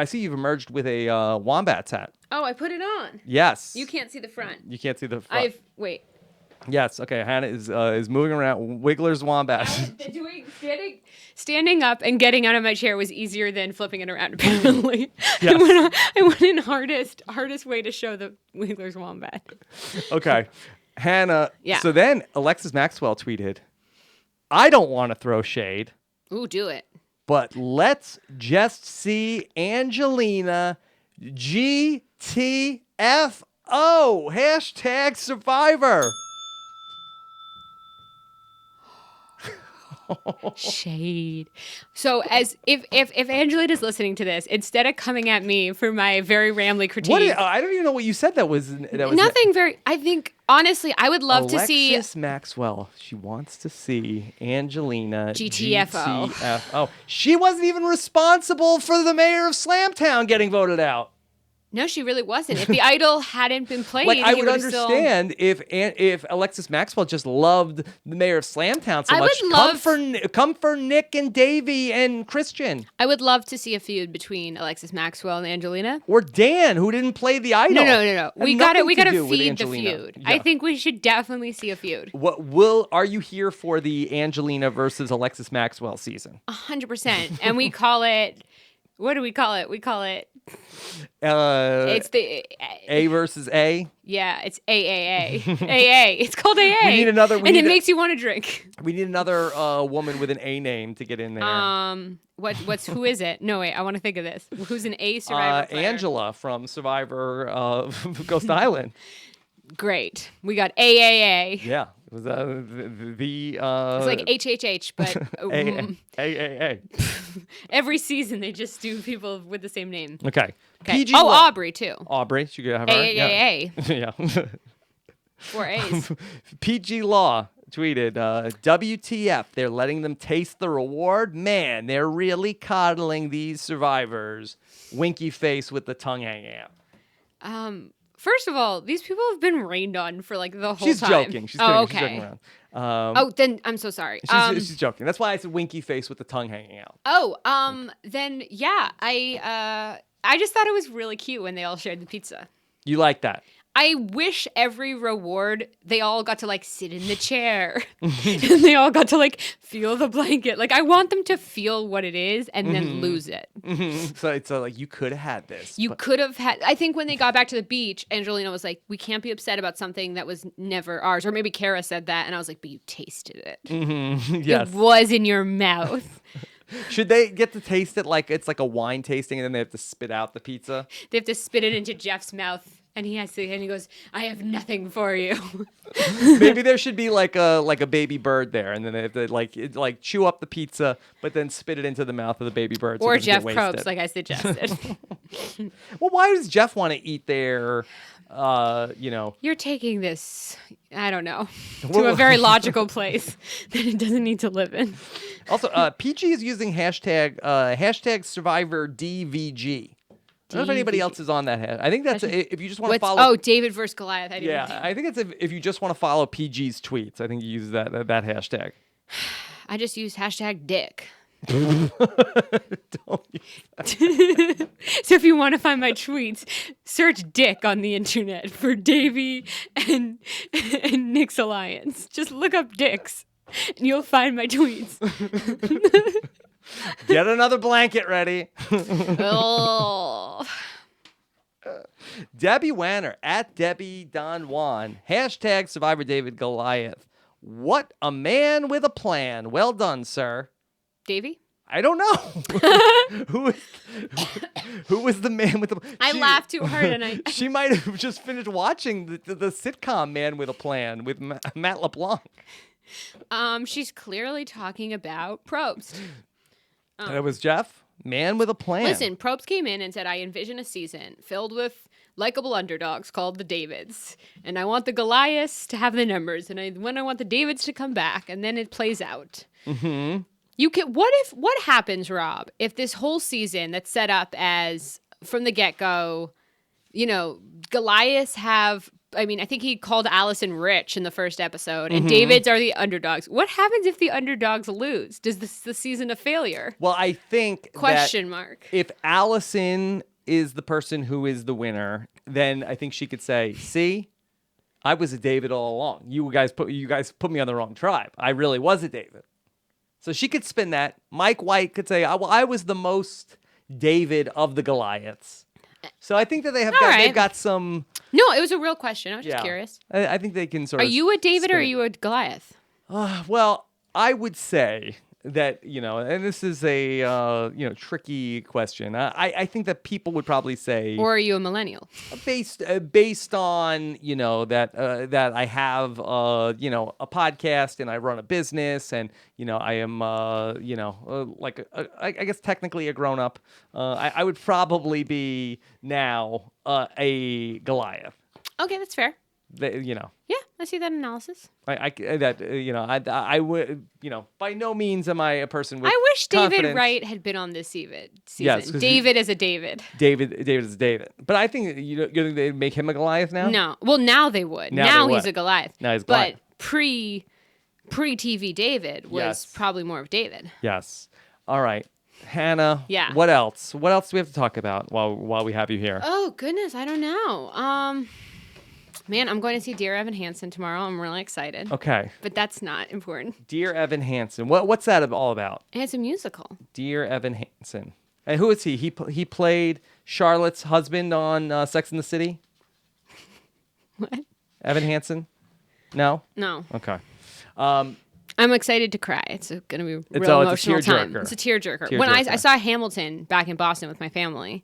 see you've emerged with a Wombats hat.
Oh, I put it on.
Yes.
You can't see the front.
You can't see the front.
Wait.
Yes. Okay. Hannah is moving around. Wiggler's Wombat.
Standing up and getting out of my chair was easier than flipping it around, apparently.
Yes.
I went in hardest way to show the Wiggler's Wombat.
Okay. Hannah.
Yeah.
So then Alexis Maxwell tweeted, "I don't want to throw shade.
Ooh, do it.
But let's just see Angelina GTFO. #Survivor.
Shade. So as if Angelina's listening to this, instead of coming at me for my very rambly critique,
I don't even know what you said. That was
nothing very. I think honestly, I would love to see
Alexis Maxwell. She wants to see Angelina
GTFO.
GTFO. She wasn't even responsible for the mayor of Slamtown getting voted out.
No, she really wasn't. If the idol hadn't been played,
Like, I
he
would
understand
if Alexis Maxwell just loved the mayor of Slamtown so
I
much.
would love
Come for Nick and Davey and Christian.
I would love to see a feud between Alexis Maxwell and Angelina.
Or Dan, who didn't play the idol.
No. We gotta feed the feud.
Yeah.
I think we should definitely see a feud.
Are you here for the Angelina versus Alexis Maxwell season?
100%. And we call it. What do we call it? We call it. It's
A versus A.
Yeah, it's AAA. AA. It's called AA.
We need another.
And it makes you want to drink.
We need another woman with an A name to get in there.
Who is it? No, wait, I want to think of this. Who's an A Survivor player?
Angela from Survivor Ghost Island.
Great. We got AAA.
Yeah. It was
it's like HHH, but
AAA.
Every season they just do people with the same name.
Okay.
PG Law. Aubrey too.
Aubrey, she could have her.
AAA.
Yeah.
4 A's.
PG Law tweeted, WTF, they're letting them taste the reward? Man, they're really coddling these survivors. Winky face with the tongue hanging out.
First of all, these people have been rained on for like the whole
She's
time.
joking. She's kidding.
okay.
She's joking around.
Then I'm so sorry.
She's joking. That's why I said winky face with the tongue hanging out.
Then yeah, I just thought it was really cute when they all shared the pizza.
You like that?
I wish every reward they all got to like sit in the chair and they all got to like feel the blanket. Like I want them to feel what it is and then lose it.
So it's like you could have had this.
You could have had. I think when they got back to the beach, Angelina was like, "We can't be upset about something that was never ours." Or maybe Kara said that, and I was like, "But you tasted it.
Yes.
It was in your mouth."
Should they get to taste it like it's like a wine tasting, and then they have to spit out the pizza?
They have to spit it into Jeff's mouth. And he goes, "I have nothing for you."
Maybe there should be like a baby bird there, and then they have to like chew up the pizza, but then spit it into the mouth of the baby bird. So
or Jeff Probst, like I suggested.
Well, why does Jeff want to eat their,
You're taking this, I don't know, to a very logical place that it doesn't need to live in.
Also, PG is using hashtag Survivor DVG. I don't know if anybody else is on that. I think that's if you just want to follow.
Oh, David versus Goliath.
I think it's if you just want to follow PG's tweets. I think you use that hashtag.
I just use hashtag Dick.
Don't use
that. So if you want to find my tweets, search Dick on the internet for Davey and Nick's alliance. Just look up Dicks, and you'll find my tweets.
Get another blanket ready.
Oh.
Debbie Wanner at Debbie Don Juan. Hashtag Survivor David Goliath. What a man with a plan. Well done, sir.
Davey?
I don't know. Who was the man with the plan?
I laughed too hard and
She might have just finished watching the sitcom Man with a Plan with Matt LeBlanc.
She's clearly talking about Probst.
And it was Jeff, Man with a Plan.
Listen, Probst came in and said, I envision a season filled with likable underdogs called the Davids. And I want the Goliaths to have the numbers. And I want the Davids to come back. And then it plays out.
Mm-hmm.
What happens, Rob, if this whole season that's set up as, from the get-go, Goliaths have... I mean, I think he called Allison rich in the first episode, and Davids are the underdogs. What happens if the underdogs lose? Does the season a failure?
Well, I think
Question mark.
If Allison is the person who is the winner, then I think she could say, "See, I was a David all along. You guys put me on the wrong tribe. I really was a David." So she could spin that. Mike White could say, "Well, I was the most David of the Goliaths." So I think that they've got some.
No, it was a real question. I was just curious.
I think they can sort
of.
Are
you a David or are you a Goliath?
Well, I would say that, and this is a, tricky question. I think that people would probably say.
Or are you a millennial?
Based on, that I have, a podcast and I run a business and, I am, I guess technically a grown up. I would probably be now a Goliath.
Okay, that's fair.
Yeah,
I see that analysis.
I would, by no means am I a person with
I wish David
confidence.
Wright had been on this season.
Yes,
David is a David.
David is a David. But I think you think they'd make him a Goliath now?
No. Well, now they would. Now he's a Goliath.
Now he's Goliath.
But pre-TV David was probably more of David.
Yes. All right. Hannah.
Yeah.
What else? What else do we have to talk about while we have you here?
Oh, goodness. I don't know. Man, I'm going to see Dear Evan Hansen tomorrow. I'm really excited.
Okay.
But that's not important.
Dear Evan Hansen. What's that all about?
It's a musical.
Dear Evan Hansen. And who is he? He played Charlotte's husband on Sex and the City?
What?
Evan Hansen? No?
No.
Okay.
I'm excited to cry. It's going to be a real
it's a
emotional time.
tearjerker.
It's a tearjerker. When I saw Hamilton back in Boston with my family,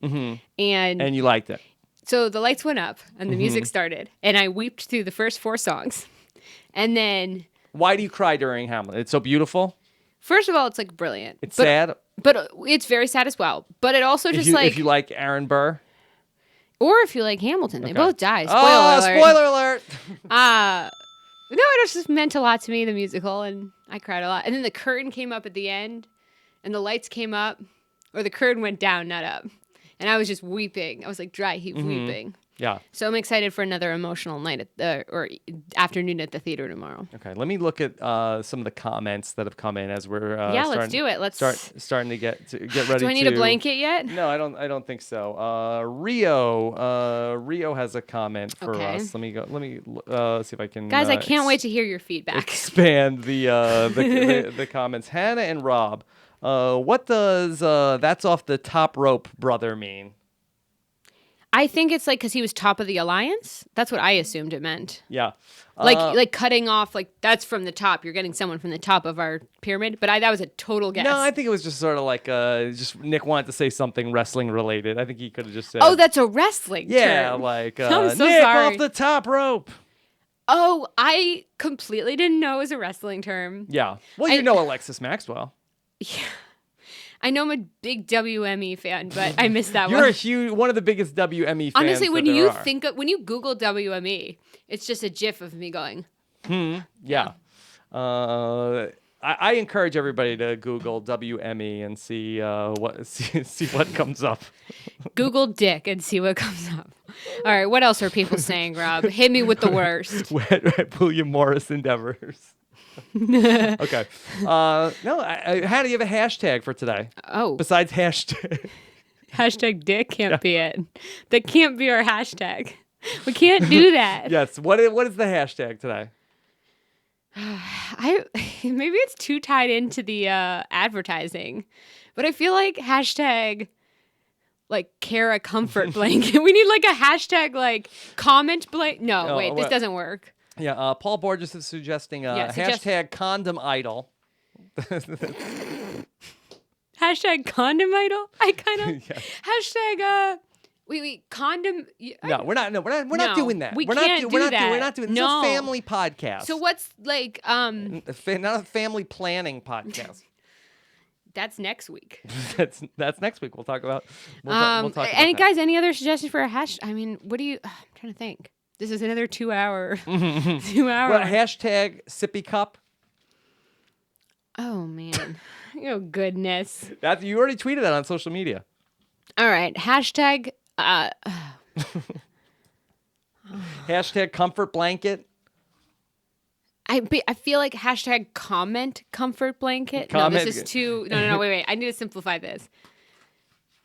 and you liked it.
So the lights went up and the music started, and I wept through the first 4 songs. And then...
Why do you cry during Hamilton? It's so beautiful?
First of all, it's like brilliant.
It's sad?
But it's very sad as well. But it also just
If you like Aaron Burr?
Or if you like Hamilton. They both die.
Spoiler alert!
No, it just meant a lot to me, the musical, and I cried a lot. And then the curtain came up at the end, and the lights came up, or the curtain went down, not up. And I was just weeping. I was like dry heave weeping.
Yeah.
So I'm excited for another emotional night or afternoon at the theater tomorrow.
Okay, let me look at some of the comments that have come in as we're
let's do it. Let's
starting to get ready.
Do I need a blanket yet?
No, I don't think so. Rio has a comment for us. Let me see if I can.
Guys, I can't wait to hear your feedback.
Expand the comments. Hannah and Rob, what does "That's off the top rope, brother" mean?
I think it's like because he was top of the alliance. That's what I assumed it meant.
Yeah.
Like cutting off, like that's from the top. You're getting someone from the top of our pyramid. But that was a total guess.
No, I think it was just sort of like just Nick wanted to say something wrestling related. I think he could have just said.
Oh, that's a wrestling term.
Like
I'm so
Nick
sorry.
off the top rope.
Oh, I completely didn't know it was a wrestling term.
Yeah. Well, you know Alexis Maxwell.
Yeah. I know I'm a big WME fan, but I missed that
You're
one.
one of the biggest WME fans.
Honestly, when
that
you
there are.
when you Google WME, it's just a GIF of me going.
Yeah. I encourage everybody to Google WME and see what comes up.
Google dick and see what comes up. All right, what else are people saying, Rob? Hit me with the worst.
William Morris endeavors. Okay. No, how do you have a hashtag for today?
Oh.
Besides hashtag.
Hashtag dick can't be it. That can't be our hashtag. We can't do that.
Yes. What is the hashtag today?
Maybe it's too tied into the advertising, but I feel like hashtag like Kara comfort blanket. We need like a hashtag like comment blanket. No, wait, this doesn't work.
Yeah, Paul Borges is suggesting hashtag condom idol.
Hashtag condom idol? I kind of hashtag wait, condom.
No, we're not doing that.
We're not doing that.
We're not doing. No. It's a family podcast.
So what's like
not a family planning podcast.
That's next week.
that's next week. We'll talk about. We'll talk about
and
that.
Guys, any other suggestions for a hash? I mean, what do you? I'm trying to think. This is another 2 hour. 2 hour.
Well, hashtag sippy cup.
Oh man. Oh goodness.
You already tweeted that on social media.
All right. Hashtag.
Hashtag comfort blanket.
I feel like hashtag comment comfort blanket.
Comment.
No, this is too. No. Wait. I need to simplify this.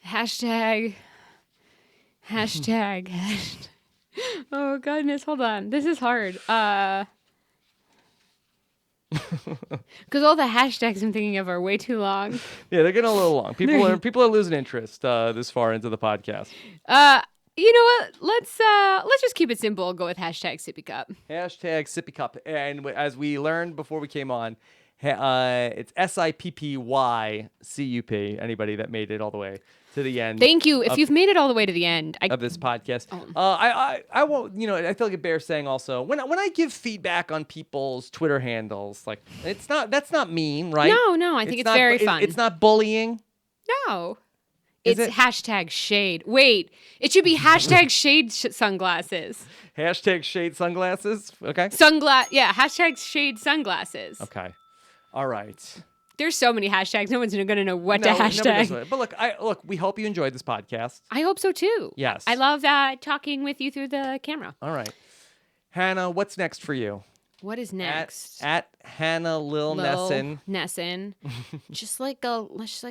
Hashtag. Oh goodness, hold on. This is hard. Because all the hashtags I'm thinking of are way too long.
Yeah, they're getting a little long. People are losing interest this far into the podcast.
You know what? Let's just keep it simple. Go with hashtag sippy cup.
Hashtag sippy cup. And as we learned before we came on, it's SIPPYCUP. Anybody that made it all the way to the end.
Thank you. If you've made it all the way to the end
of this podcast, I won't. I feel like it bears saying also when I give feedback on people's Twitter handles, like that's not mean, right?
No. I think it's very fun.
It's not bullying.
No. It's hashtag shade. Wait, it should be hashtag shade sunglasses.
Hashtag shade sunglasses. Okay.
Yeah. Hashtag shade sunglasses.
Okay. All right.
There's so many hashtags. No one's going to know what to hashtag.
But look, we hope you enjoyed this podcast.
I hope so too.
Yes.
I love talking with you through the camera.
All right. Hannah, what's next for you?
What is next?
At Hannah Lil
Nesson. just like a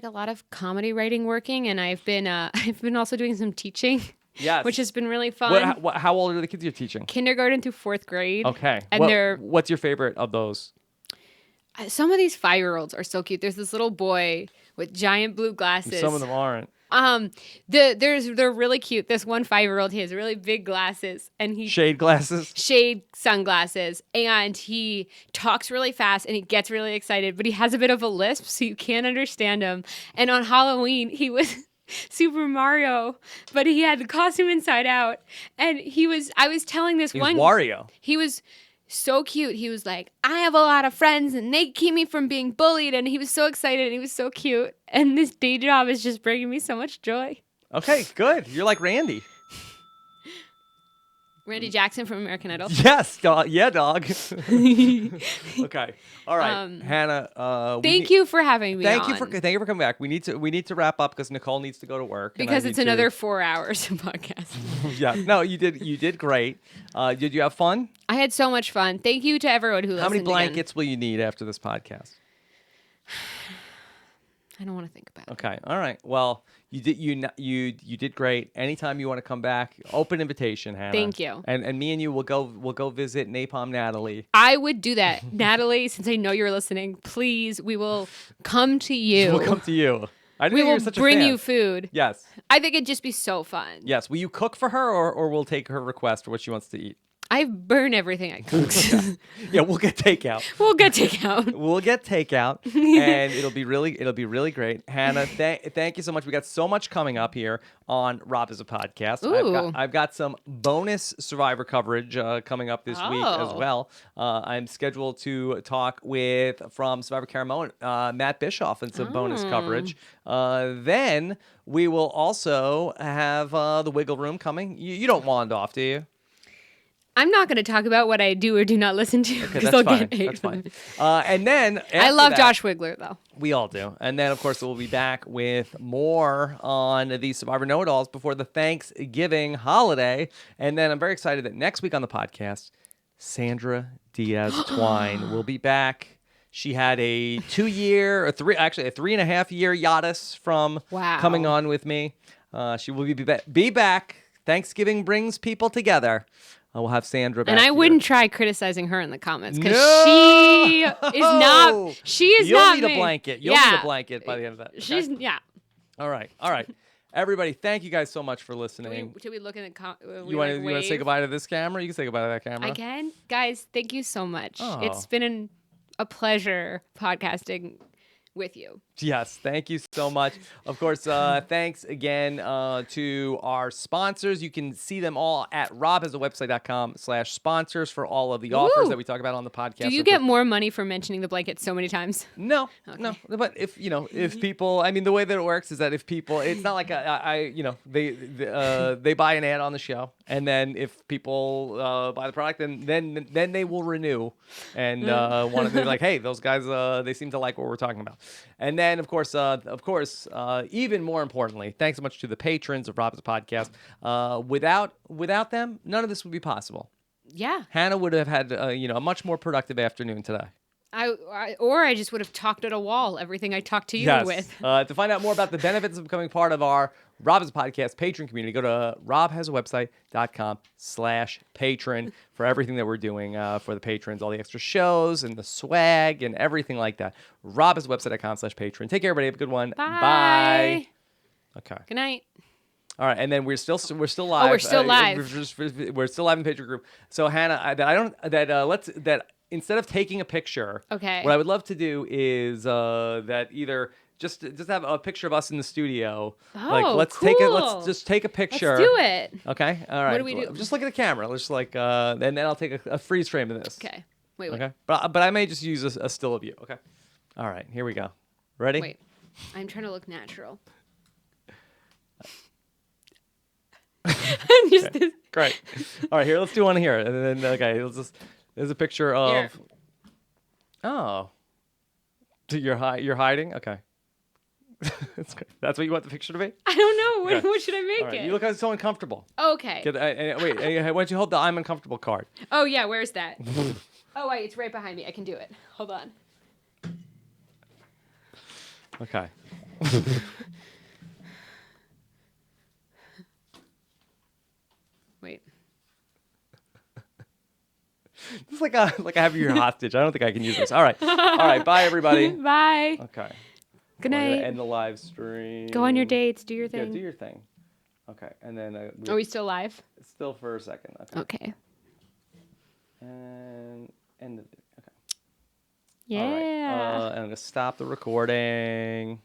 lot of comedy writing working, and I've been also doing some teaching.
Yes.
Which has been really fun.
How old are the kids you're teaching?
Kindergarten through 4th grade.
Okay.
And
what's your favorite of those?
Some of these 5-year-olds are so cute. There's this little boy with giant blue glasses.
Some of them aren't.
They're really cute. This one 5-year-old, he has really big glasses and
Shade glasses.
Shade sunglasses, and he talks really fast and he gets really excited, but he has a bit of a lisp, so you can't understand him. And on Halloween, he was Super Mario, but he had the costume inside out, and I was telling this
He
one
was Wario.
He was so cute. He was like, I have a lot of friends and they keep me from being bullied. And he was so excited and he was so cute. And this day job is just bringing me so much joy.
Okay, good. You're like Randy.
Randy Jackson from American Idol.
Yes, dog. Yeah, dog. Okay. All right, Hannah.
Thank you for having me.
Thank you for coming back. We need to wrap up because Nicole needs to go to work.
Because it's another 4 hours of podcast.
Yeah. No, you did great. Did you have fun?
I had so much fun. Thank you to everyone who listened.
How many blankets will you need after this podcast?
I don't want to think about it.
Okay. All right. Well, you did great. Anytime you want to come back, open invitation, Hannah.
Thank you.
And me and you will go visit Napalm Natalie.
I would do that. Natalie, since I know you're listening, please, we will come to you.
We'll come to you. I didn't
we
know you
will
were such a
bring
fan.
you food.
Yes.
I think it'd just be so fun.
Yes. Will you cook for her or we'll take her request for what she wants to eat?
I burn everything I cook.
Yeah, we'll get takeout.
We'll get takeout.
And it'll be really great. Hannah, thank you so much. We got so much coming up here on RHAP as a podcast.
Ooh.
I've got some bonus Survivor coverage coming up this week as well. I'm scheduled to talk from Survivor Caramoan, Matt Bischoff, and some bonus coverage. Then we will also have the Wiggle Room coming. You don't wand off, do you?
I'm not going to talk about what I do or do not listen to because
that's
I'll
fine.
get hate.
That's fine. And then
I love
that,
Josh Wigler though.
We all do. And then of course we'll be back with more on the Survivor Know-It-Alls before the Thanksgiving holiday. And then I'm very excited that next week on the podcast, Sandra Diaz Twine will be back. She had a 3.5-year hiatus from coming on with me. She will be back. Thanksgiving brings people together. We'll have Sandra back.
And I
here.
wouldn't try criticizing her in the comments because
No!
she is not. She is
You'll
not
need
me.
a blanket. You'll need a blanket by the end of that. Okay?
She's
All right. Everybody, thank you guys so much for listening.
Should we look in the
you want to say goodbye to this camera? You can say goodbye to that camera.
I can. Guys, thank you so much.
Oh.
It's been a pleasure podcasting with you.
Yes, thank you so much. Of course, thanks again to our sponsors. You can see them all at robhasawebsite.com/sponsors for all of the offers that we talk about on the podcast.
Do you get more money for mentioning the blanket so many times?
No, no. But if people, I mean, the way that it works is that if people, it's not like they buy an ad on the show, and then if people buy the product, then they will renew and want to be like, hey, those guys, they seem to like what we're talking about. And then, of course, even more importantly, thanks so much to the patrons of RHAP's podcast. Without them, none of this would be possible.
Yeah.
Hannah would have had a much more productive afternoon today.
I just would have talked at a wall everything I talked to you with.
To find out more about the benefits of becoming part of our Rob Has a Podcast patron community, go to robhasawebsite.com/patron for everything that we're doing for the patrons, all the extra shows and the swag and everything like that. robhasawebsite.com/patron. Take care, everybody. Have a good one.
Bye.
Okay.
Good night.
All right, and then we're still live.
Oh, we're still live.
We're still live in the patron group. So Hannah, instead of taking a picture,
okay,
what I would love to do is that either just have a picture of us in the studio.
Oh,
let's just take a picture.
Let's do it.
Okay, all right.
What do we do?
Just look at the camera. Let's and then I'll take a freeze frame of this.
Okay. Wait.
Okay, but I may just use a still of you. Okay. All right, here we go. Ready?
Wait, I'm trying to look natural.
Okay. Great. All right, here. Let's do one here, and then there's a picture of.
Here.
Oh. You're hiding? Okay. That's what you want the picture to be?
I don't know.
Okay.
What should I make it?
You look so uncomfortable.
Okay.
Wait, why don't you hold the I'm uncomfortable card?
Oh, yeah. Where's that? Oh, wait. It's right behind me. I can do it. Hold on.
Okay.
Wait.
It's like I have you hostage. I don't think I can use this. All right. Bye, everybody.
Bye.
Okay.
Good
We're gonna
night.
end the live stream.
Go on your dates. Do your
Yeah,
thing.
do your thing. Okay, and then
Are we still live?
Still for a second. Okay.
Okay.
And end the video. Okay.
Yeah.
All right. And I'm gonna stop the recording.